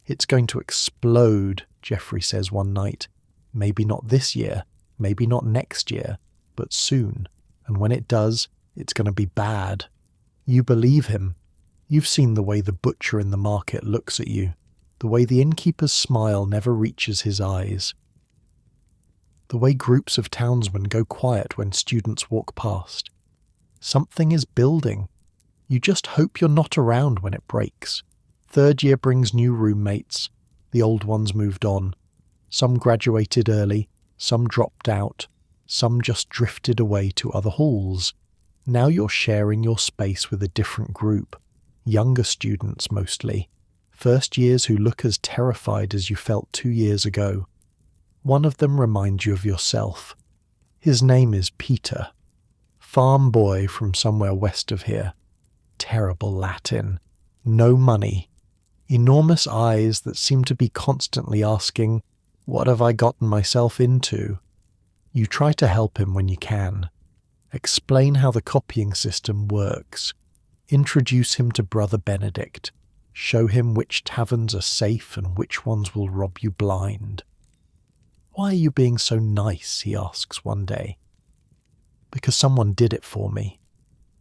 It's going to explode, Geoffrey says one night. Maybe not this year, maybe not next year, but soon. And when it does, it's going to be bad. You believe him. You've seen the way the butcher in the market looks at you, the way the innkeeper's smile never reaches his eyes, the way groups of townsmen go quiet when students walk past. Something is building. You just hope you're not around when it breaks. Third year brings new roommates. The old ones moved on. Some graduated early, some dropped out, some just drifted away to other halls. Now you're sharing your space with a different group. Younger students mostly. First years who look as terrified as you felt 2 years ago. One of them reminds you of yourself. His name is Peter. Farm boy from somewhere west of here. Terrible Latin. No money. Enormous eyes that seem to be constantly asking, "What have I gotten myself into?" You try to help him when you can. Explain how the copying system works. Introduce him to Brother Benedict. Show him which taverns are safe and which ones will rob you blind. "Why are you being so nice?" he asks one day. "Because someone did it for me."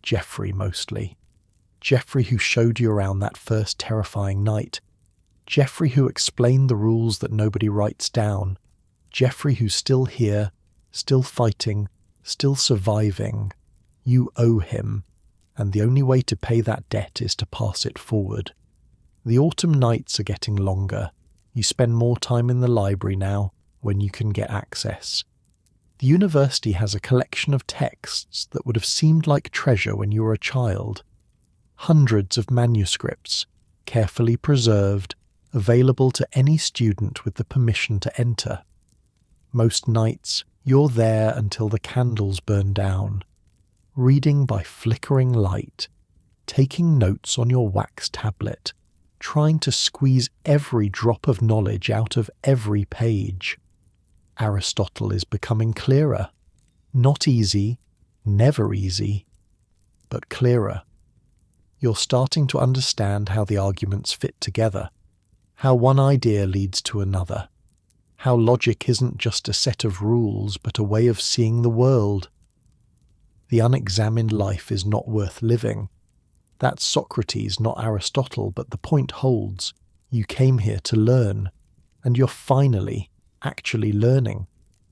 Geoffrey mostly. Geoffrey who showed you around that first terrifying night. Geoffrey who explained the rules that nobody writes down. Geoffrey who's still here, still fighting, still surviving. You owe him, and the only way to pay that debt is to pass it forward. The autumn nights are getting longer. You spend more time in the library now, when you can get access. The university has a collection of texts that would have seemed like treasure when you were a child. Hundreds of manuscripts, carefully preserved, available to any student with the permission to enter. Most nights, you're there until the candles burn down, reading by flickering light, taking notes on your wax tablet, trying to squeeze every drop of knowledge out of every page. Aristotle is becoming clearer. Not easy, never easy, but clearer. You're starting to understand how the arguments fit together, how one idea leads to another, how logic isn't just a set of rules but a way of seeing the world. The unexamined life is not worth living. That's Socrates, not Aristotle, but the point holds. You came here to learn, and you're finally actually learning,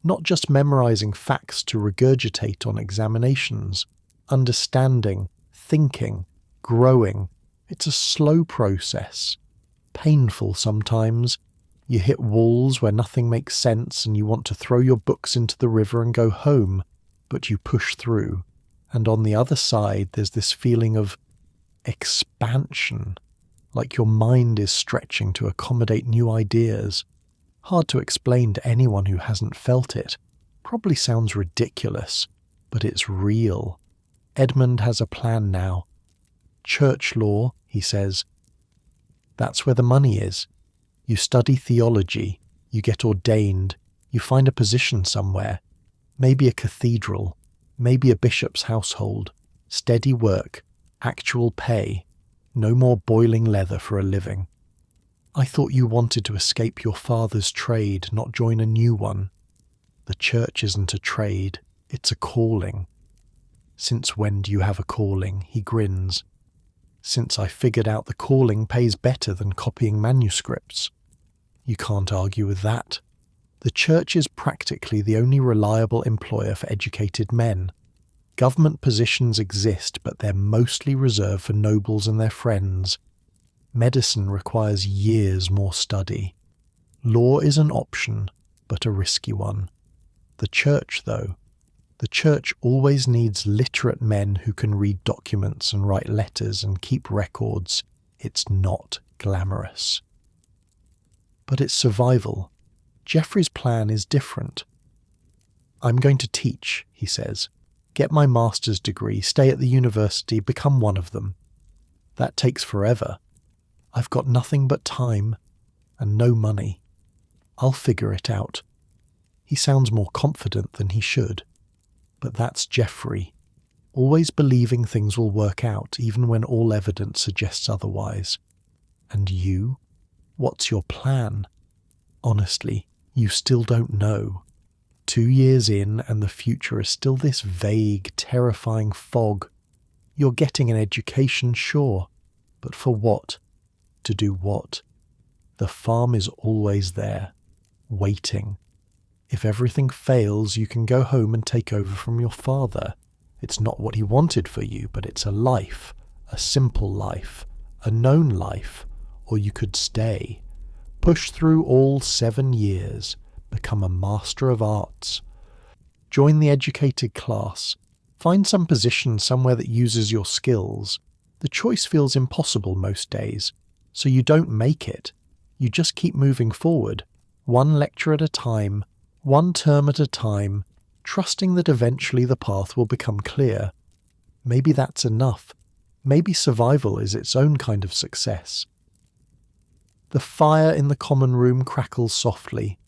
not just memorizing facts to regurgitate on examinations. Understanding, thinking, growing. It's a slow process. Painful sometimes. You hit walls where nothing makes sense and you want to throw your books into the river and go home, but you push through. And on the other side, there's this feeling of expansion, like your mind is stretching to accommodate new ideas. Hard to explain to anyone who hasn't felt it. Probably sounds ridiculous, but it's real. Edmund has a plan now. Church law, he says. That's where the money is. You study theology, you get ordained, you find a position somewhere, maybe a cathedral, maybe a bishop's household, steady work, actual pay, no more boiling leather for a living. I thought you wanted to escape your father's trade, not join a new one. The church isn't a trade, it's a calling. Since when do you have a calling? He grins. Since I figured out the calling pays better than copying manuscripts. You can't argue with that. The church is practically the only reliable employer for educated men. Government positions exist, but they're mostly reserved for nobles and their friends. Medicine requires years more study. Law is an option, but a risky one. The church, though, the church always needs literate men who can read documents and write letters and keep records. It's not glamorous. But it's survival. Geoffrey's plan is different. I'm going to teach, he says. Get my master's degree, stay at the university, become one of them. That takes forever. I've got nothing but time and no money. I'll figure it out. He sounds more confident than he should. But that's Geoffrey, always believing things will work out even when all evidence suggests otherwise. And you? What's your plan? Honestly, you still don't know. 2 years in and the future is still this vague, terrifying fog. You're getting an education, sure, but for what? To do what? The farm is always there, waiting. If everything fails, you can go home and take over from your father. It's not what he wanted for you, but it's a life, a simple life, a known life, or you could stay. Push through all 7 years, become a master of arts. Join the educated class. Find some position somewhere that uses your skills. The choice feels impossible most days, so you don't make it. You just keep moving forward, one lecture at a time, one term at a time, trusting that eventually the path will become clear. Maybe that's enough. Maybe survival is its own kind of success. The fire in the common room crackles softly.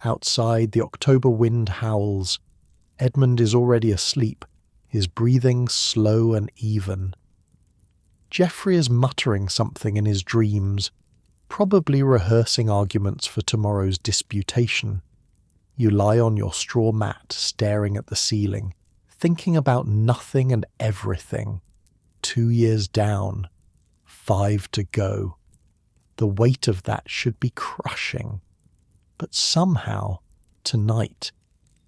Outside, the October wind howls. Edmund is already asleep, his breathing slow and even. Geoffrey is muttering something in his dreams, probably rehearsing arguments for tomorrow's disputation. You lie on your straw mat, staring at the ceiling, thinking about nothing and everything. 2 years down, 5 to go. The weight of that should be crushing. But somehow, tonight,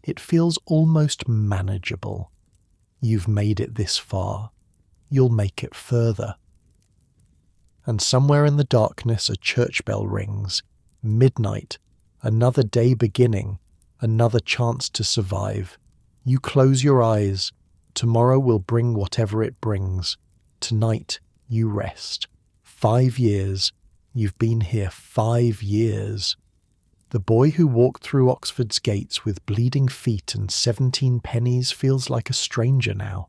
it feels almost manageable. You've made it this far. You'll make it further. And somewhere in the darkness a church bell rings. Midnight. Another day beginning. Another chance to survive. You close your eyes. Tomorrow will bring whatever it brings. Tonight, you rest. 5 years. You've been here 5 years. The boy who walked through Oxford's gates with bleeding feet and 17 pennies feels like a stranger now.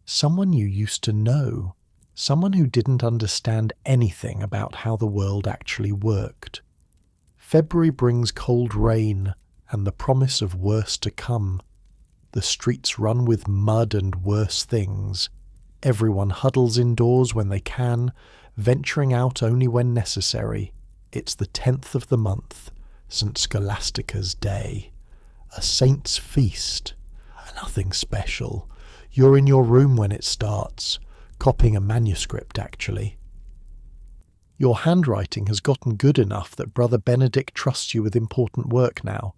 Someone you used to know. Someone who didn't understand anything about how the world actually worked. February brings cold rain and the promise of worse to come. The streets run with mud and worse things. Everyone huddles indoors when they can, venturing out only when necessary. It's the 10th of the month, St. Scholastica's day. A saint's feast. Nothing special. You're in your room when it starts, copying a manuscript actually. Your handwriting has gotten good enough that Brother Benedict trusts you with important work now.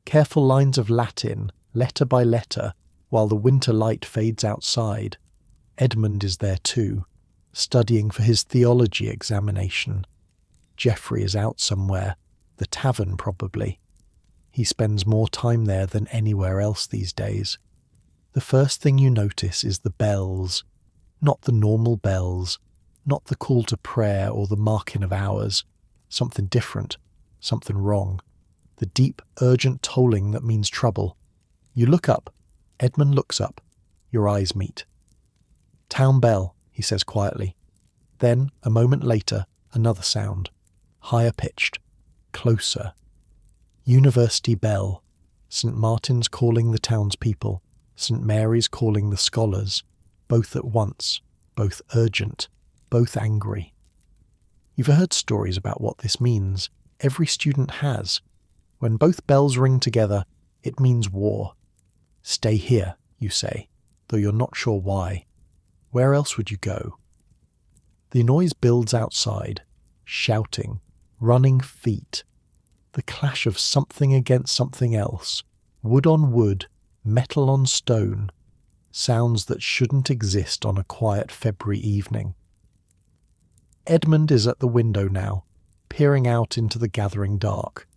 Careful lines of Latin, letter by letter, while the winter light fades outside. Edmund is there too, studying for his theology examination. Geoffrey is out somewhere, the tavern probably. He spends more time there than anywhere else these days. The first thing you notice is the bells. Not the normal bells, not the call to prayer or the marking of hours. Something different, something wrong. The deep, urgent tolling that means trouble. You look up. Edmund looks up. Your eyes meet. Town bell, he says quietly. Then, a moment later, another sound. Higher pitched. Closer. University bell. St. Martin's calling the townspeople. St. Mary's calling the scholars. Both at once. Both urgent. Both angry. You've heard stories about what this means. Every student has. When both bells ring together, it means war. Stay here, you say, though you're not sure why. Where else would you go? The noise builds outside. Shouting. Running feet. The clash of something against something else. Wood on wood. Metal on stone. Sounds that shouldn't exist on a quiet February evening. Edmund is at the window now, peering out into the gathering dark.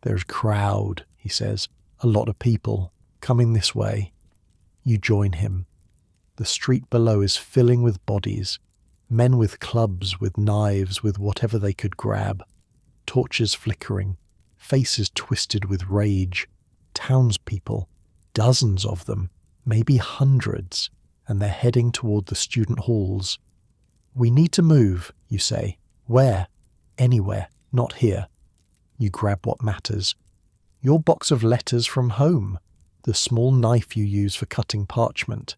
There's a crowd, he says, a lot of people, coming this way. You join him. The street below is filling with bodies, men with clubs, with knives, with whatever they could grab, torches flickering, faces twisted with rage, townspeople, dozens of them, maybe hundreds, and they're heading toward the student halls. We need to move, you say. Where? Anywhere, not here. You grab what matters. Your box of letters from home, the small knife you use for cutting parchment.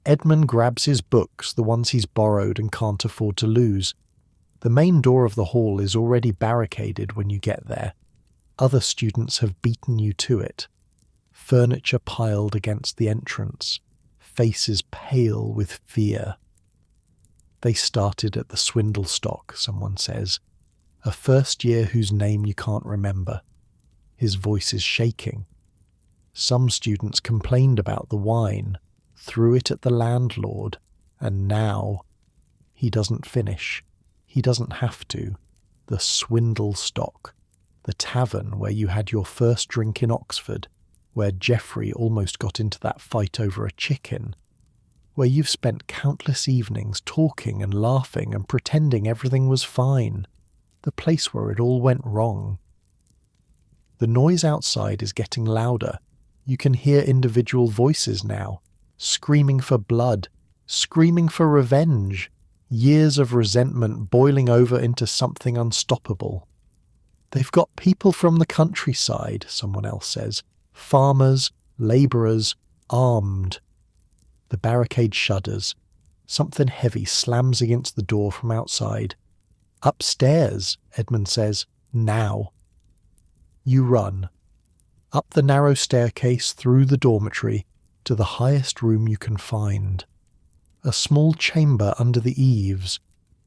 Edmund grabs his books, the ones he's borrowed and can't afford to lose. The main door of the hall is already barricaded when you get there. Other students have beaten you to it. Furniture piled against the entrance. Faces pale with fear. They started at the swindle stock, someone says. A first year whose name you can't remember. His voice is shaking. Some students complained about the wine, threw it at the landlord, and now he doesn't finish. He doesn't have to. The swindle stock. The tavern where you had your first drink in Oxford, where Geoffrey almost got into that fight over a chicken, where you've spent countless evenings talking and laughing and pretending everything was fine, the place where it all went wrong. The noise outside is getting louder. You can hear individual voices now, screaming for blood, screaming for revenge, years of resentment boiling over into something unstoppable. They've got people from the countryside, someone else says, farmers, labourers, armed. The barricade shudders. Something heavy slams against the door from outside. Upstairs, Edmund says, now. You run. Up the narrow staircase through the dormitory to the highest room you can find. A small chamber under the eaves,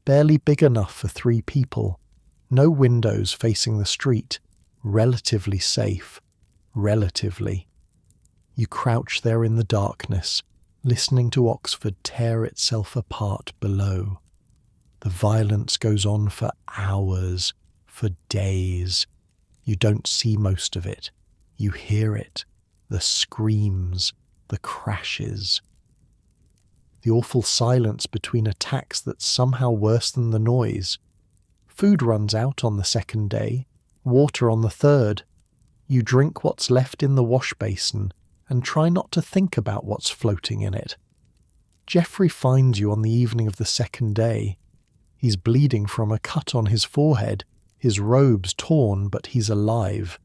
barely big enough for 3 people. No windows facing the street. Relatively safe. Relatively. You crouch there in the darkness, listening to Oxford tear itself apart below. The violence goes on for hours, for days. You don't see most of it. You hear it. The screams, the crashes. The awful silence between attacks that's somehow worse than the noise. Food runs out on the 2nd day, water on the 3rd. You drink what's left in the wash basin and try not to think about what's floating in it. Geoffrey finds you on the evening of the second day. He's bleeding from a cut on his forehead, his robe's torn, but he's alive.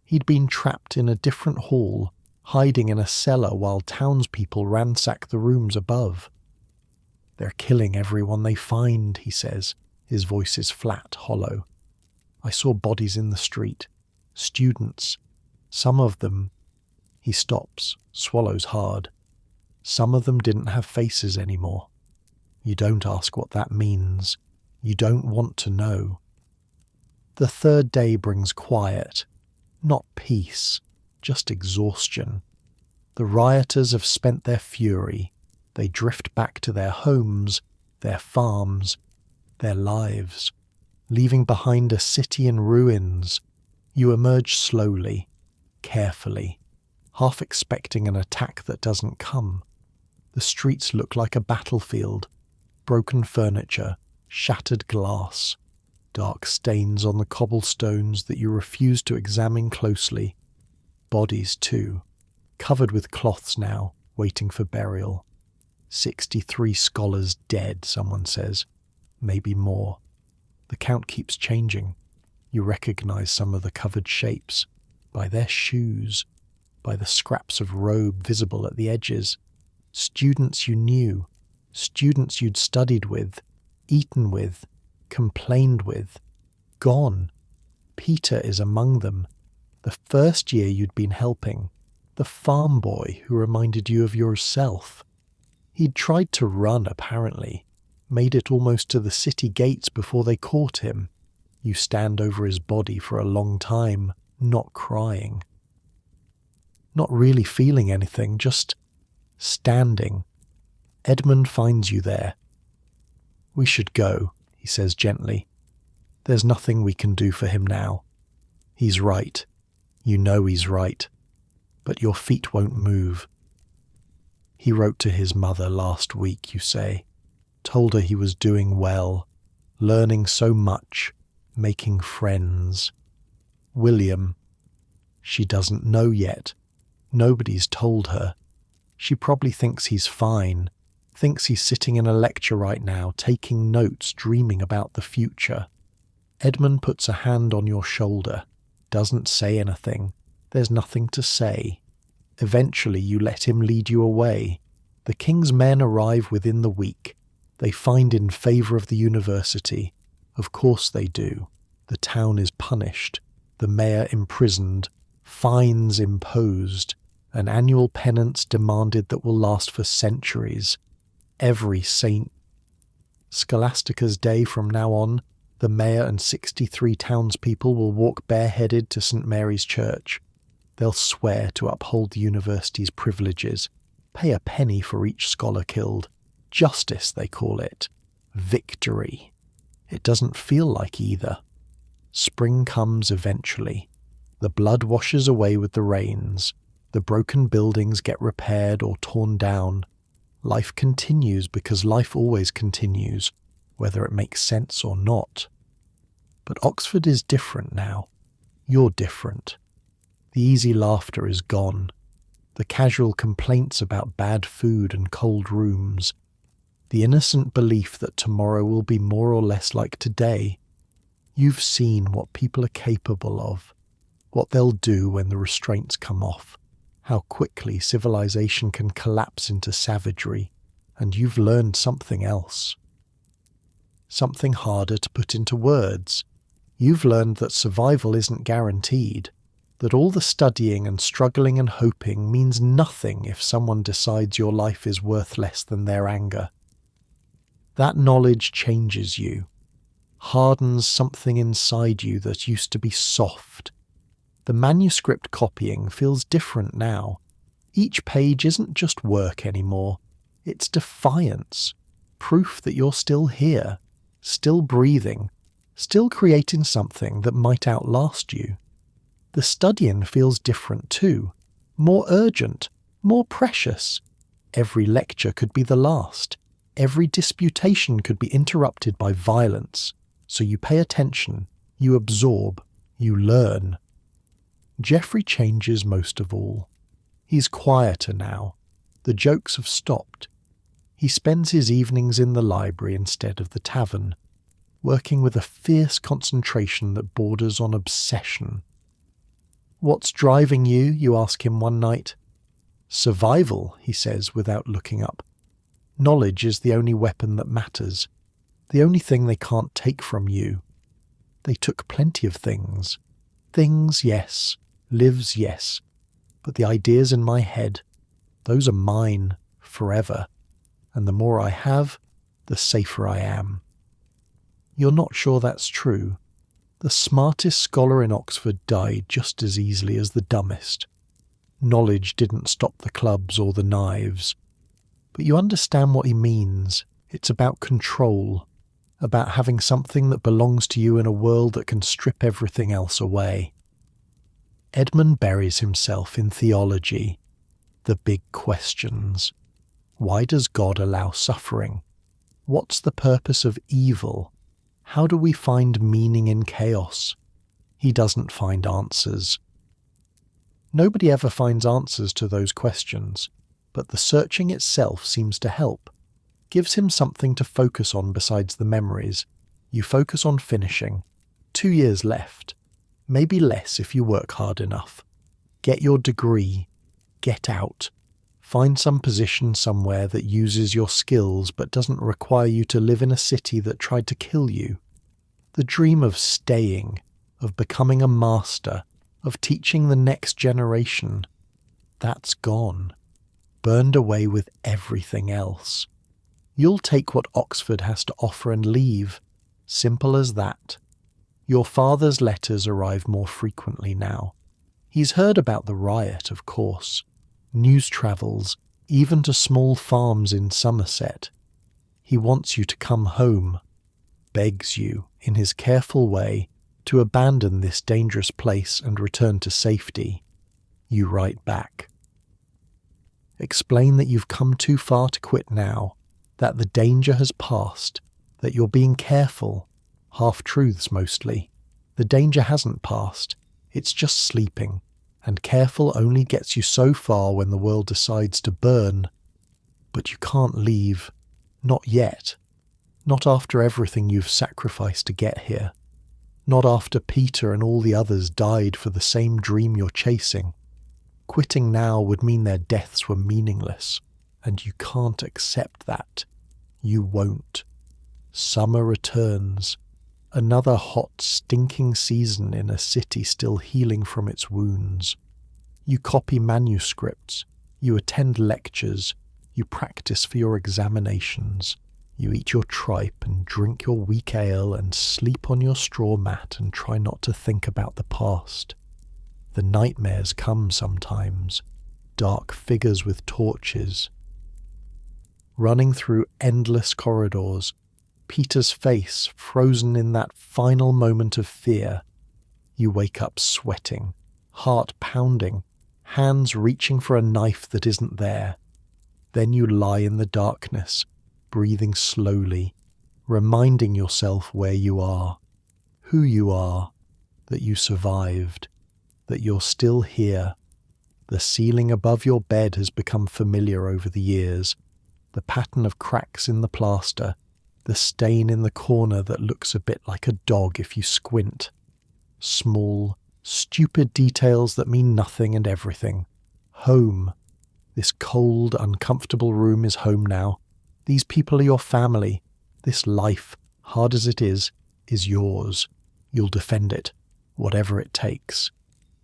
He'd been trapped in a different hall, hiding in a cellar while townspeople ransack the rooms above. "They're killing everyone they find," he says. His voice is flat, hollow. "I saw bodies in the street. Students. Some of them..." He stops, swallows hard. "Some of them didn't have faces anymore. You don't ask what that means. You don't want to know." The third day brings quiet, not peace, just exhaustion. The rioters have spent their fury. They drift back to their homes, their farms, their lives, leaving behind a city in ruins. You emerge slowly, carefully, half expecting an attack that doesn't come. The streets look like a battlefield. Broken furniture, shattered glass, dark stains on the cobblestones that you refuse to examine closely. Bodies, too, covered with cloths now, waiting for burial. 63 scholars dead, someone says. Maybe more. The count keeps changing. You recognize some of the covered shapes, by their shoes, by the scraps of robe visible at the edges. Students you knew, students you'd studied with, eaten with, complained with, gone. Peter is among them, the first year you'd been helping, the farm boy who reminded you of yourself. He'd tried to run, apparently, made it almost to the city gates before they caught him. You stand over his body for a long time, not crying. Not really feeling anything, just standing. Edmund finds you there. "We should go," he says gently. "There's nothing we can do for him now. He's right. You know he's right. But your feet won't move. He wrote to his mother last week, you say. Told her he was doing well, learning so much, making friends. William. She doesn't know yet. Nobody's told her. She probably thinks he's fine, thinks he's sitting in a lecture right now, taking notes, dreaming about the future." Edmund puts a hand on your shoulder, doesn't say anything. There's nothing to say. Eventually you let him lead you away. The king's men arrive within the week. They find in favour of the university. Of course they do. The town is punished, the mayor imprisoned, fines imposed, an annual penance demanded that will last for centuries. Every saint. Scholastica's day from now on, the mayor and 63 townspeople will walk bareheaded to St. Mary's Church. They'll swear to uphold the university's privileges, pay a penny for each scholar killed. Justice, they call it. Victory. It doesn't feel like either. Spring comes eventually. The blood washes away with the rains. The broken buildings get repaired or torn down. Life continues because life always continues, whether it makes sense or not. But Oxford is different now. You're different. The easy laughter is gone. The casual complaints about bad food and cold rooms. The innocent belief that tomorrow will be more or less like today. You've seen what people are capable of, what they'll do when the restraints come off, how quickly civilization can collapse into savagery, and you've learned something else. Something harder to put into words. You've learned that survival isn't guaranteed, that all the studying and struggling and hoping means nothing if someone decides your life is worth less than their anger. That knowledge changes you, hardens something inside you that used to be soft. The manuscript copying feels different now. Each page isn't just work anymore. It's defiance, proof that you're still here, still breathing, still creating something that might outlast you. The studying feels different too, more urgent, more precious. Every lecture could be the last. Every disputation could be interrupted by violence. So you pay attention, you absorb, you learn. Geoffrey changes most of all. He's quieter now. The jokes have stopped. He spends his evenings in the library instead of the tavern, working with a fierce concentration that borders on obsession. "What's driving you?" you ask him one night. "Survival," he says without looking up. "Knowledge is the only weapon that matters, the only thing they can't take from you. They took plenty of things. Things, yes. Lives, yes. But the ideas in my head, those are mine forever. And the more I have, the safer I am." You're not sure that's true. The smartest scholar in Oxford died just as easily as the dumbest. Knowledge didn't stop the clubs or the knives. But you understand what he means. It's about control, about having something that belongs to you in a world that can strip everything else away. Edmund buries himself in theology, the big questions. Why does God allow suffering? What's the purpose of evil? How do we find meaning in chaos? He doesn't find answers. Nobody ever finds answers to those questions, but the searching itself seems to help. Gives him something to focus on besides the memories. You focus on finishing. 2 years left. Maybe less if you work hard enough. Get your degree. Get out. Find some position somewhere that uses your skills but doesn't require you to live in a city that tried to kill you. The dream of staying, of becoming a master, of teaching the next generation, that's gone. Burned away with everything else. You'll take what Oxford has to offer and leave. Simple as that. Your father's letters arrive more frequently now. He's heard about the riot, of course. News travels, even to small farms in Somerset. He wants you to come home, begs you, in his careful way, to abandon this dangerous place and return to safety. You write back. Explain that you've come too far to quit now, that the danger has passed, that you're being careful, half-truths mostly. The danger hasn't passed, it's just sleeping. And careful only gets you so far when the world decides to burn. But you can't leave. Not yet. Not after everything you've sacrificed to get here. Not after Peter and all the others died for the same dream you're chasing. Quitting now would mean their deaths were meaningless, and you can't accept that. You won't. Summer returns. Another hot, stinking season in a city still healing from its wounds. You copy manuscripts, you attend lectures, you practice for your examinations, you eat your tripe and drink your weak ale and sleep on your straw mat and try not to think about the past. The nightmares come sometimes, dark figures with torches. Running through endless corridors, Peter's face frozen in that final moment of fear. You wake up sweating, heart pounding, hands reaching for a knife that isn't there. Then you lie in the darkness, breathing slowly, reminding yourself where you are, who you are, that you survived, that you're still here. The ceiling above your bed has become familiar over the years, the pattern of cracks in the plaster, the stain in the corner that looks a bit like a dog if you squint. Small, stupid details that mean nothing and everything. Home. This cold, uncomfortable room is home now. These people are your family. This life, hard as it is yours. You'll defend it, whatever it takes.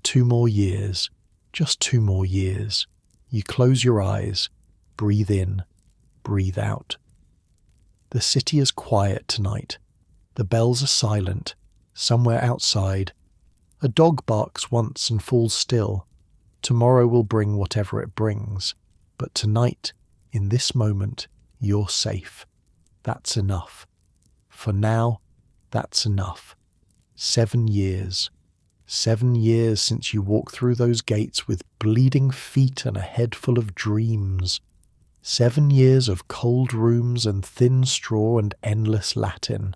2 more years. Just 2 more years. You close your eyes. Breathe in. Breathe out. The city is quiet tonight. The bells are silent. Somewhere outside. A dog barks once and falls still. Tomorrow will bring whatever it brings. But tonight, in this moment, you're safe. That's enough. For now, that's enough. 7 years. 7 years since you walked through those gates with bleeding feet and a head full of dreams. 7 years of cold rooms and thin straw and endless Latin.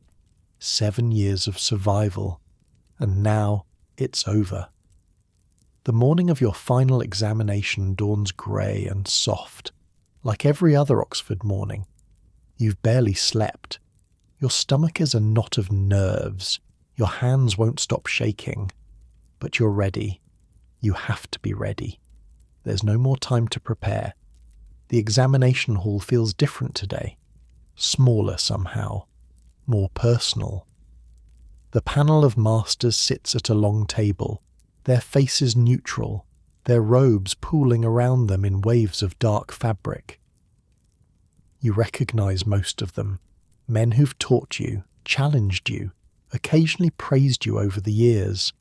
7 years of survival. And now it's over. The morning of your final examination dawns grey and soft, like every other Oxford morning. You've barely slept. Your stomach is a knot of nerves. Your hands won't stop shaking. But you're ready. You have to be ready. There's no more time to prepare. The examination hall feels different today. Smaller somehow. More personal. The panel of masters sits at a long table, their faces neutral, their robes pooling around them in waves of dark fabric. You recognize most of them, men who've taught you, challenged you, occasionally praised you over the years.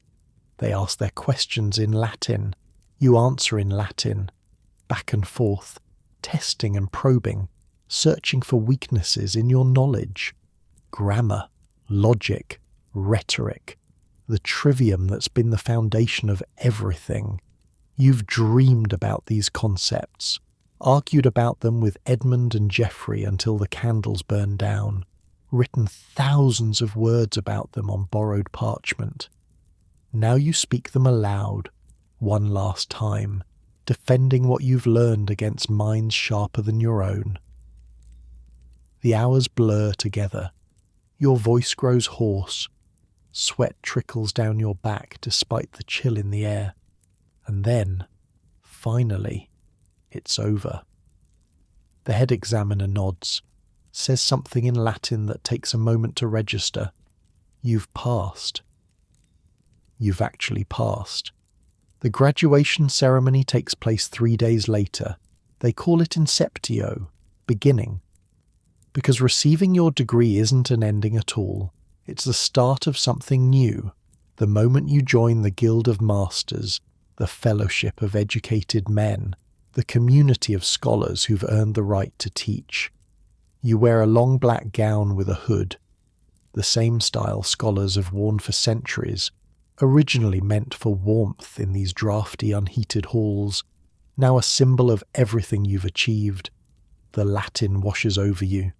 They ask their questions in Latin, you answer in Latin, back and forth, testing and probing, searching for weaknesses in your knowledge. Grammar, logic, rhetoric, the trivium that's been the foundation of everything. You've dreamed about these concepts, argued about them with Edmund and Geoffrey until the candles burned down, written thousands of words about them on borrowed parchment. Now you speak them aloud, one last time, defending what you've learned against minds sharper than your own. The hours blur together. Your voice grows hoarse. Sweat trickles down your back despite the chill in the air. And then, finally, it's over. The head examiner nods, says something in Latin that takes a moment to register. You've passed. You've actually passed. The graduation ceremony takes place 3 days later. They call it inceptio, beginning. Because receiving your degree isn't an ending at all. It's the start of something new. The moment you join the Guild of Masters, the fellowship of educated men, the community of scholars who've earned the right to teach. You wear a long black gown with a hood, the same style scholars have worn for centuries, originally meant for warmth in these drafty, unheated halls, now a symbol of everything you've achieved. The Latin washes over you,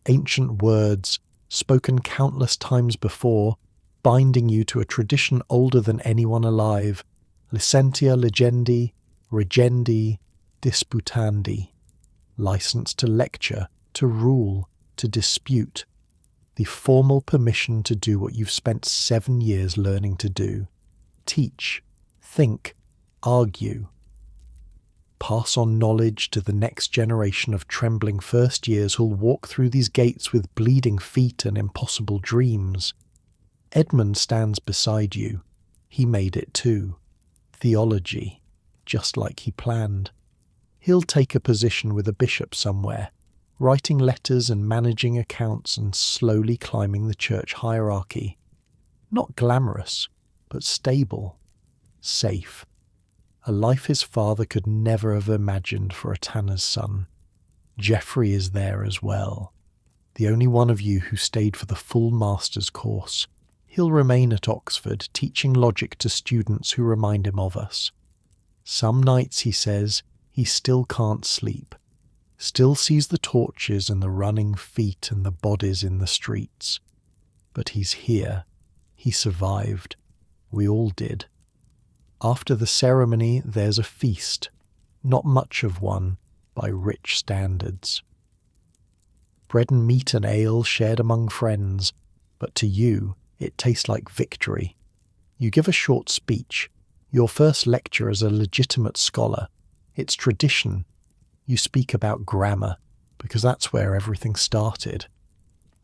ancient words, spoken countless times before, binding you to a tradition older than anyone alive, licentia legendi, regendi, disputandi, license to lecture, to rule, to dispute, the formal permission to do what you've spent 7 years learning to do, teach, think, argue, pass on knowledge to the next generation of trembling first years who'll walk through these gates with bleeding feet and impossible dreams. Edmund stands beside you. He made it too. Theology, just like he planned. He'll take a position with a bishop somewhere, writing letters and managing accounts and slowly climbing the church hierarchy. Not glamorous, but stable, safe. A life his father could never have imagined for a tanner's son. Geoffrey is there as well. The only one of you who stayed for the full master's course. He'll remain at Oxford, teaching logic to students who remind him of us. Some nights, he says, he still can't sleep. Still sees the torches and the running feet and the bodies in the streets. But he's here. He survived. We all did. After the ceremony, there's a feast, not much of one, by rich standards. Bread and meat and ale shared among friends, but to you, it tastes like victory. You give a short speech, your first lecture as a legitimate scholar. It's tradition. You speak about grammar, because that's where everything started.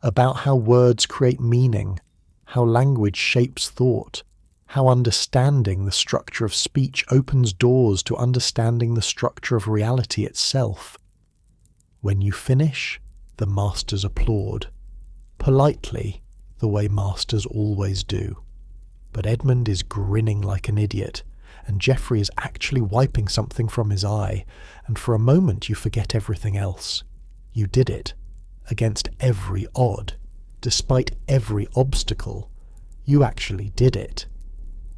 About how words create meaning, how language shapes thought, how understanding the structure of speech opens doors to understanding the structure of reality itself. When you finish, the masters applaud. Politely, the way masters always do. But Edmund is grinning like an idiot, and Geoffrey is actually wiping something from his eye, and for a moment you forget everything else. You did it, against every odd, despite every obstacle. You actually did it.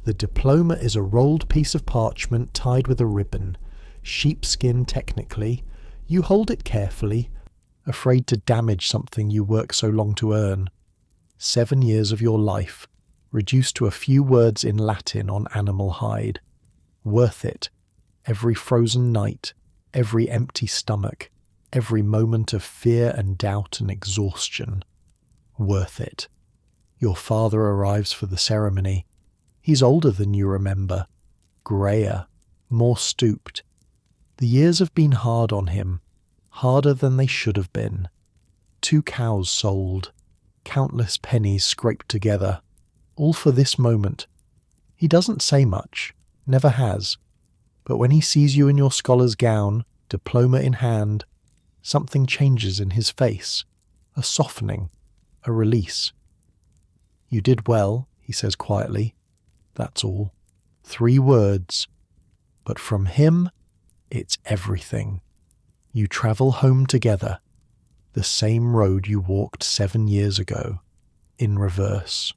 The diploma is a rolled piece of parchment tied with a ribbon, sheepskin technically. You hold it carefully, afraid to damage something you work so long to earn. 7 years of your life, reduced to a few words in Latin on animal hide. Worth it. Every frozen night, every empty stomach, every moment of fear and doubt and exhaustion. Worth it. Your father arrives for the ceremony. He's older than you remember, greyer, more stooped. The years have been hard on him, harder than they should have been. 2 cows sold, countless pennies scraped together, all for this moment. He doesn't say much, never has, but when he sees you in your scholar's gown, diploma in hand, something changes in his face, a softening, a release. You did well, he says quietly. That's all. 3 words. But from him, it's everything. You travel home together, the same road you walked 7 years ago, in reverse.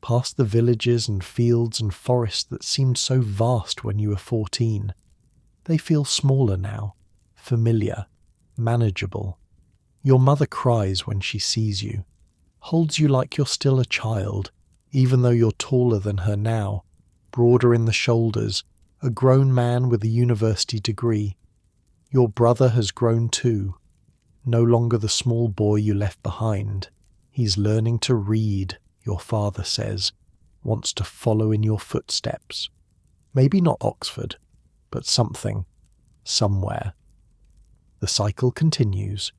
Past the villages and fields and forests that seemed so vast when you were 14. They feel smaller now, familiar, manageable. Your mother cries when she sees you, holds you like you're still a child, even though you're taller than her now, broader in the shoulders, a grown man with a university degree. Your brother has grown too, no longer the small boy you left behind. He's learning to read, your father says, wants to follow in your footsteps. Maybe not Oxford, but something, somewhere. The cycle continues.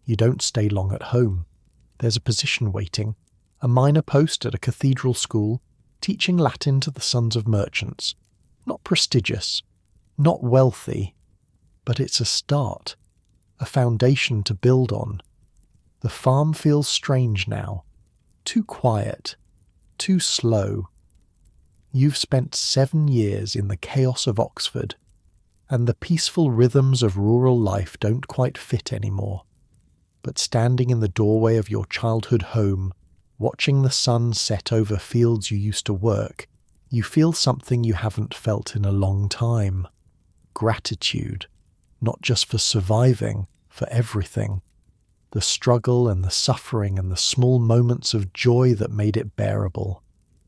You don't stay long at home. There's a position waiting, a minor post at a cathedral school, teaching Latin to the sons of merchants. Not prestigious, not wealthy, but it's a start, a foundation to build on. The farm feels strange now, too quiet, too slow. You've spent 7 years in the chaos of Oxford, and the peaceful rhythms of rural life don't quite fit anymore. But standing in the doorway of your childhood home, watching the sun set over fields you used to work, you feel something you haven't felt in a long time. Gratitude, not just for surviving, for everything. The struggle and the suffering and the small moments of joy that made it bearable.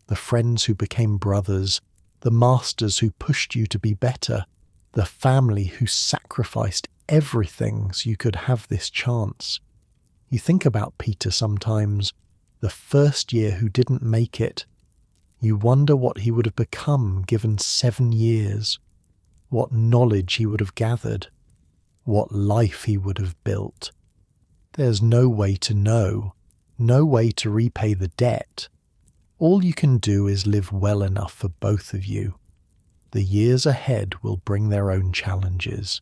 The friends who became brothers, the masters who pushed you to be better, the family who sacrificed everything so you could have this chance. You think about Peter sometimes, the first year who didn't make it. You wonder what he would have become given 7 years, what knowledge he would have gathered, what life he would have built. There's no way to know, no way to repay the debt. All you can do is live well enough for both of you. The years ahead will bring their own challenges.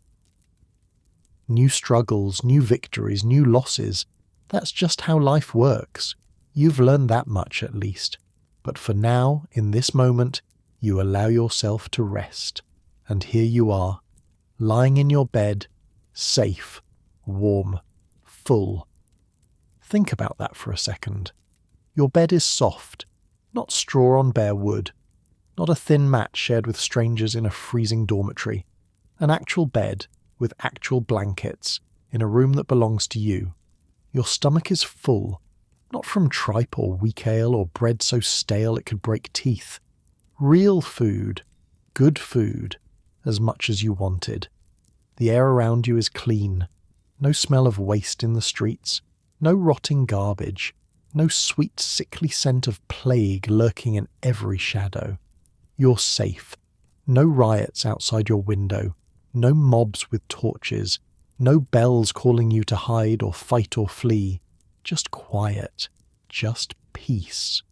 New struggles, new victories, new losses. That's just how life works. You've learned that much at least. But for now, in this moment, you allow yourself to rest. And here you are, lying in your bed, safe, warm, full. Think about that for a second. Your bed is soft, not straw on bare wood, not a thin mat shared with strangers in a freezing dormitory. An actual bed with actual blankets in a room that belongs to you. Your stomach is full, not from tripe or weak ale or bread so stale it could break teeth. Real food, good food, as much as you wanted. The air around you is clean. No smell of waste in the streets. No rotting garbage. No sweet, sickly scent of plague lurking in every shadow. You're safe. No riots outside your window. No mobs with torches. No bells calling you to hide or fight or flee. Just quiet. Just peace.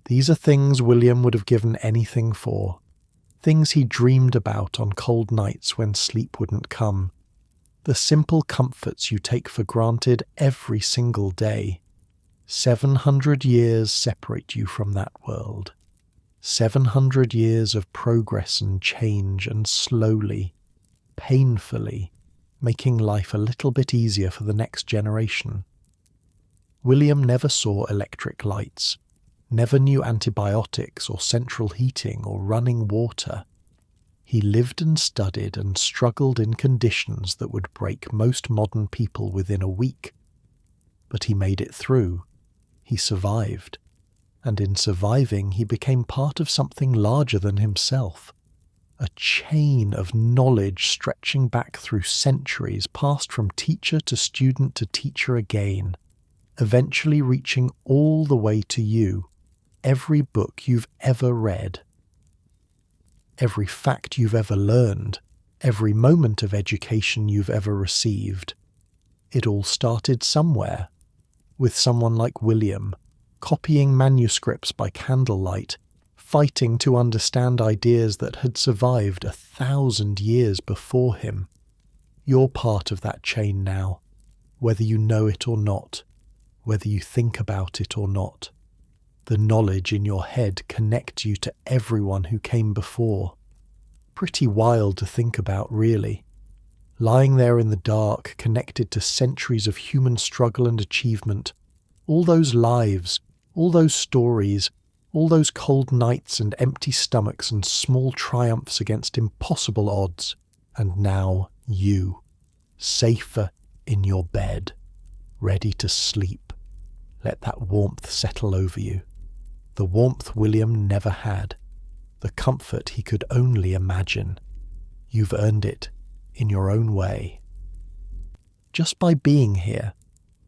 These are things William would have given anything for. Things he dreamed about on cold nights when sleep wouldn't come. The simple comforts you take for granted every single day. 700 years separate you from that world. 700 years of progress and change, and slowly, painfully, making life a little bit easier for the next generation. William never saw electric lights, never knew antibiotics or central heating or running water. He lived and studied and struggled in conditions that would break most modern people within a week. But he made it through. He survived. And in surviving, he became part of something larger than himself. a chain of knowledge stretching back through centuries, passed from teacher to student to teacher again, eventually reaching all the way to you, every book you've ever read, every fact you've ever learned, every moment of education you've ever received. It all started somewhere, with someone like William, copying manuscripts by candlelight, fighting to understand ideas that had survived 1,000 years before him. You're part of that chain now, whether you know it or not, whether you think about it or not. The knowledge in your head connects you to everyone who came before. Pretty wild to think about, really. Lying there in the dark, connected to centuries of human struggle and achievement, all those lives, all those stories, all those cold nights and empty stomachs and small triumphs against impossible odds. And now you, safer in your bed, ready to sleep. Let that warmth settle over you. The warmth William never had. The comfort he could only imagine. You've earned it in your own way. Just by being here,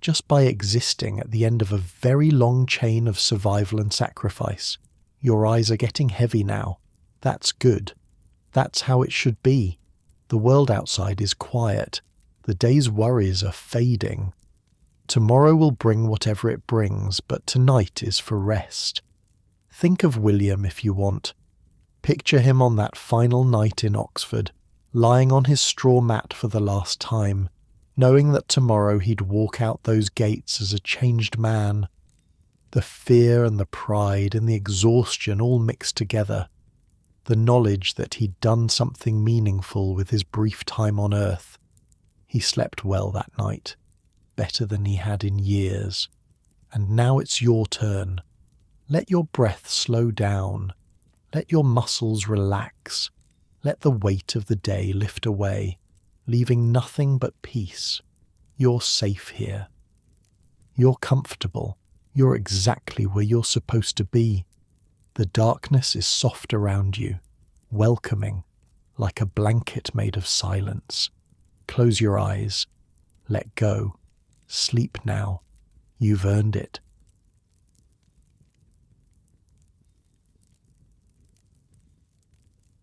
just by existing at the end of a very long chain of survival and sacrifice, your eyes are getting heavy now. That's good. That's how it should be. The world outside is quiet. The day's worries are fading. Tomorrow will bring whatever it brings, but tonight is for rest. Think of William if you want. Picture him on that final night in Oxford, lying on his straw mat for the last time, knowing that tomorrow he'd walk out those gates as a changed man. The fear and the pride and the exhaustion all mixed together. The knowledge that he'd done something meaningful with his brief time on earth. He slept well that night, better than he had in years. And now it's your turn. Let your breath slow down. Let your muscles relax. Let the weight of the day lift away, leaving nothing but peace. You're safe here. You're comfortable. You're exactly where you're supposed to be. The darkness is soft around you, welcoming, like a blanket made of silence. Close your eyes. Let go. Sleep now. You've earned it.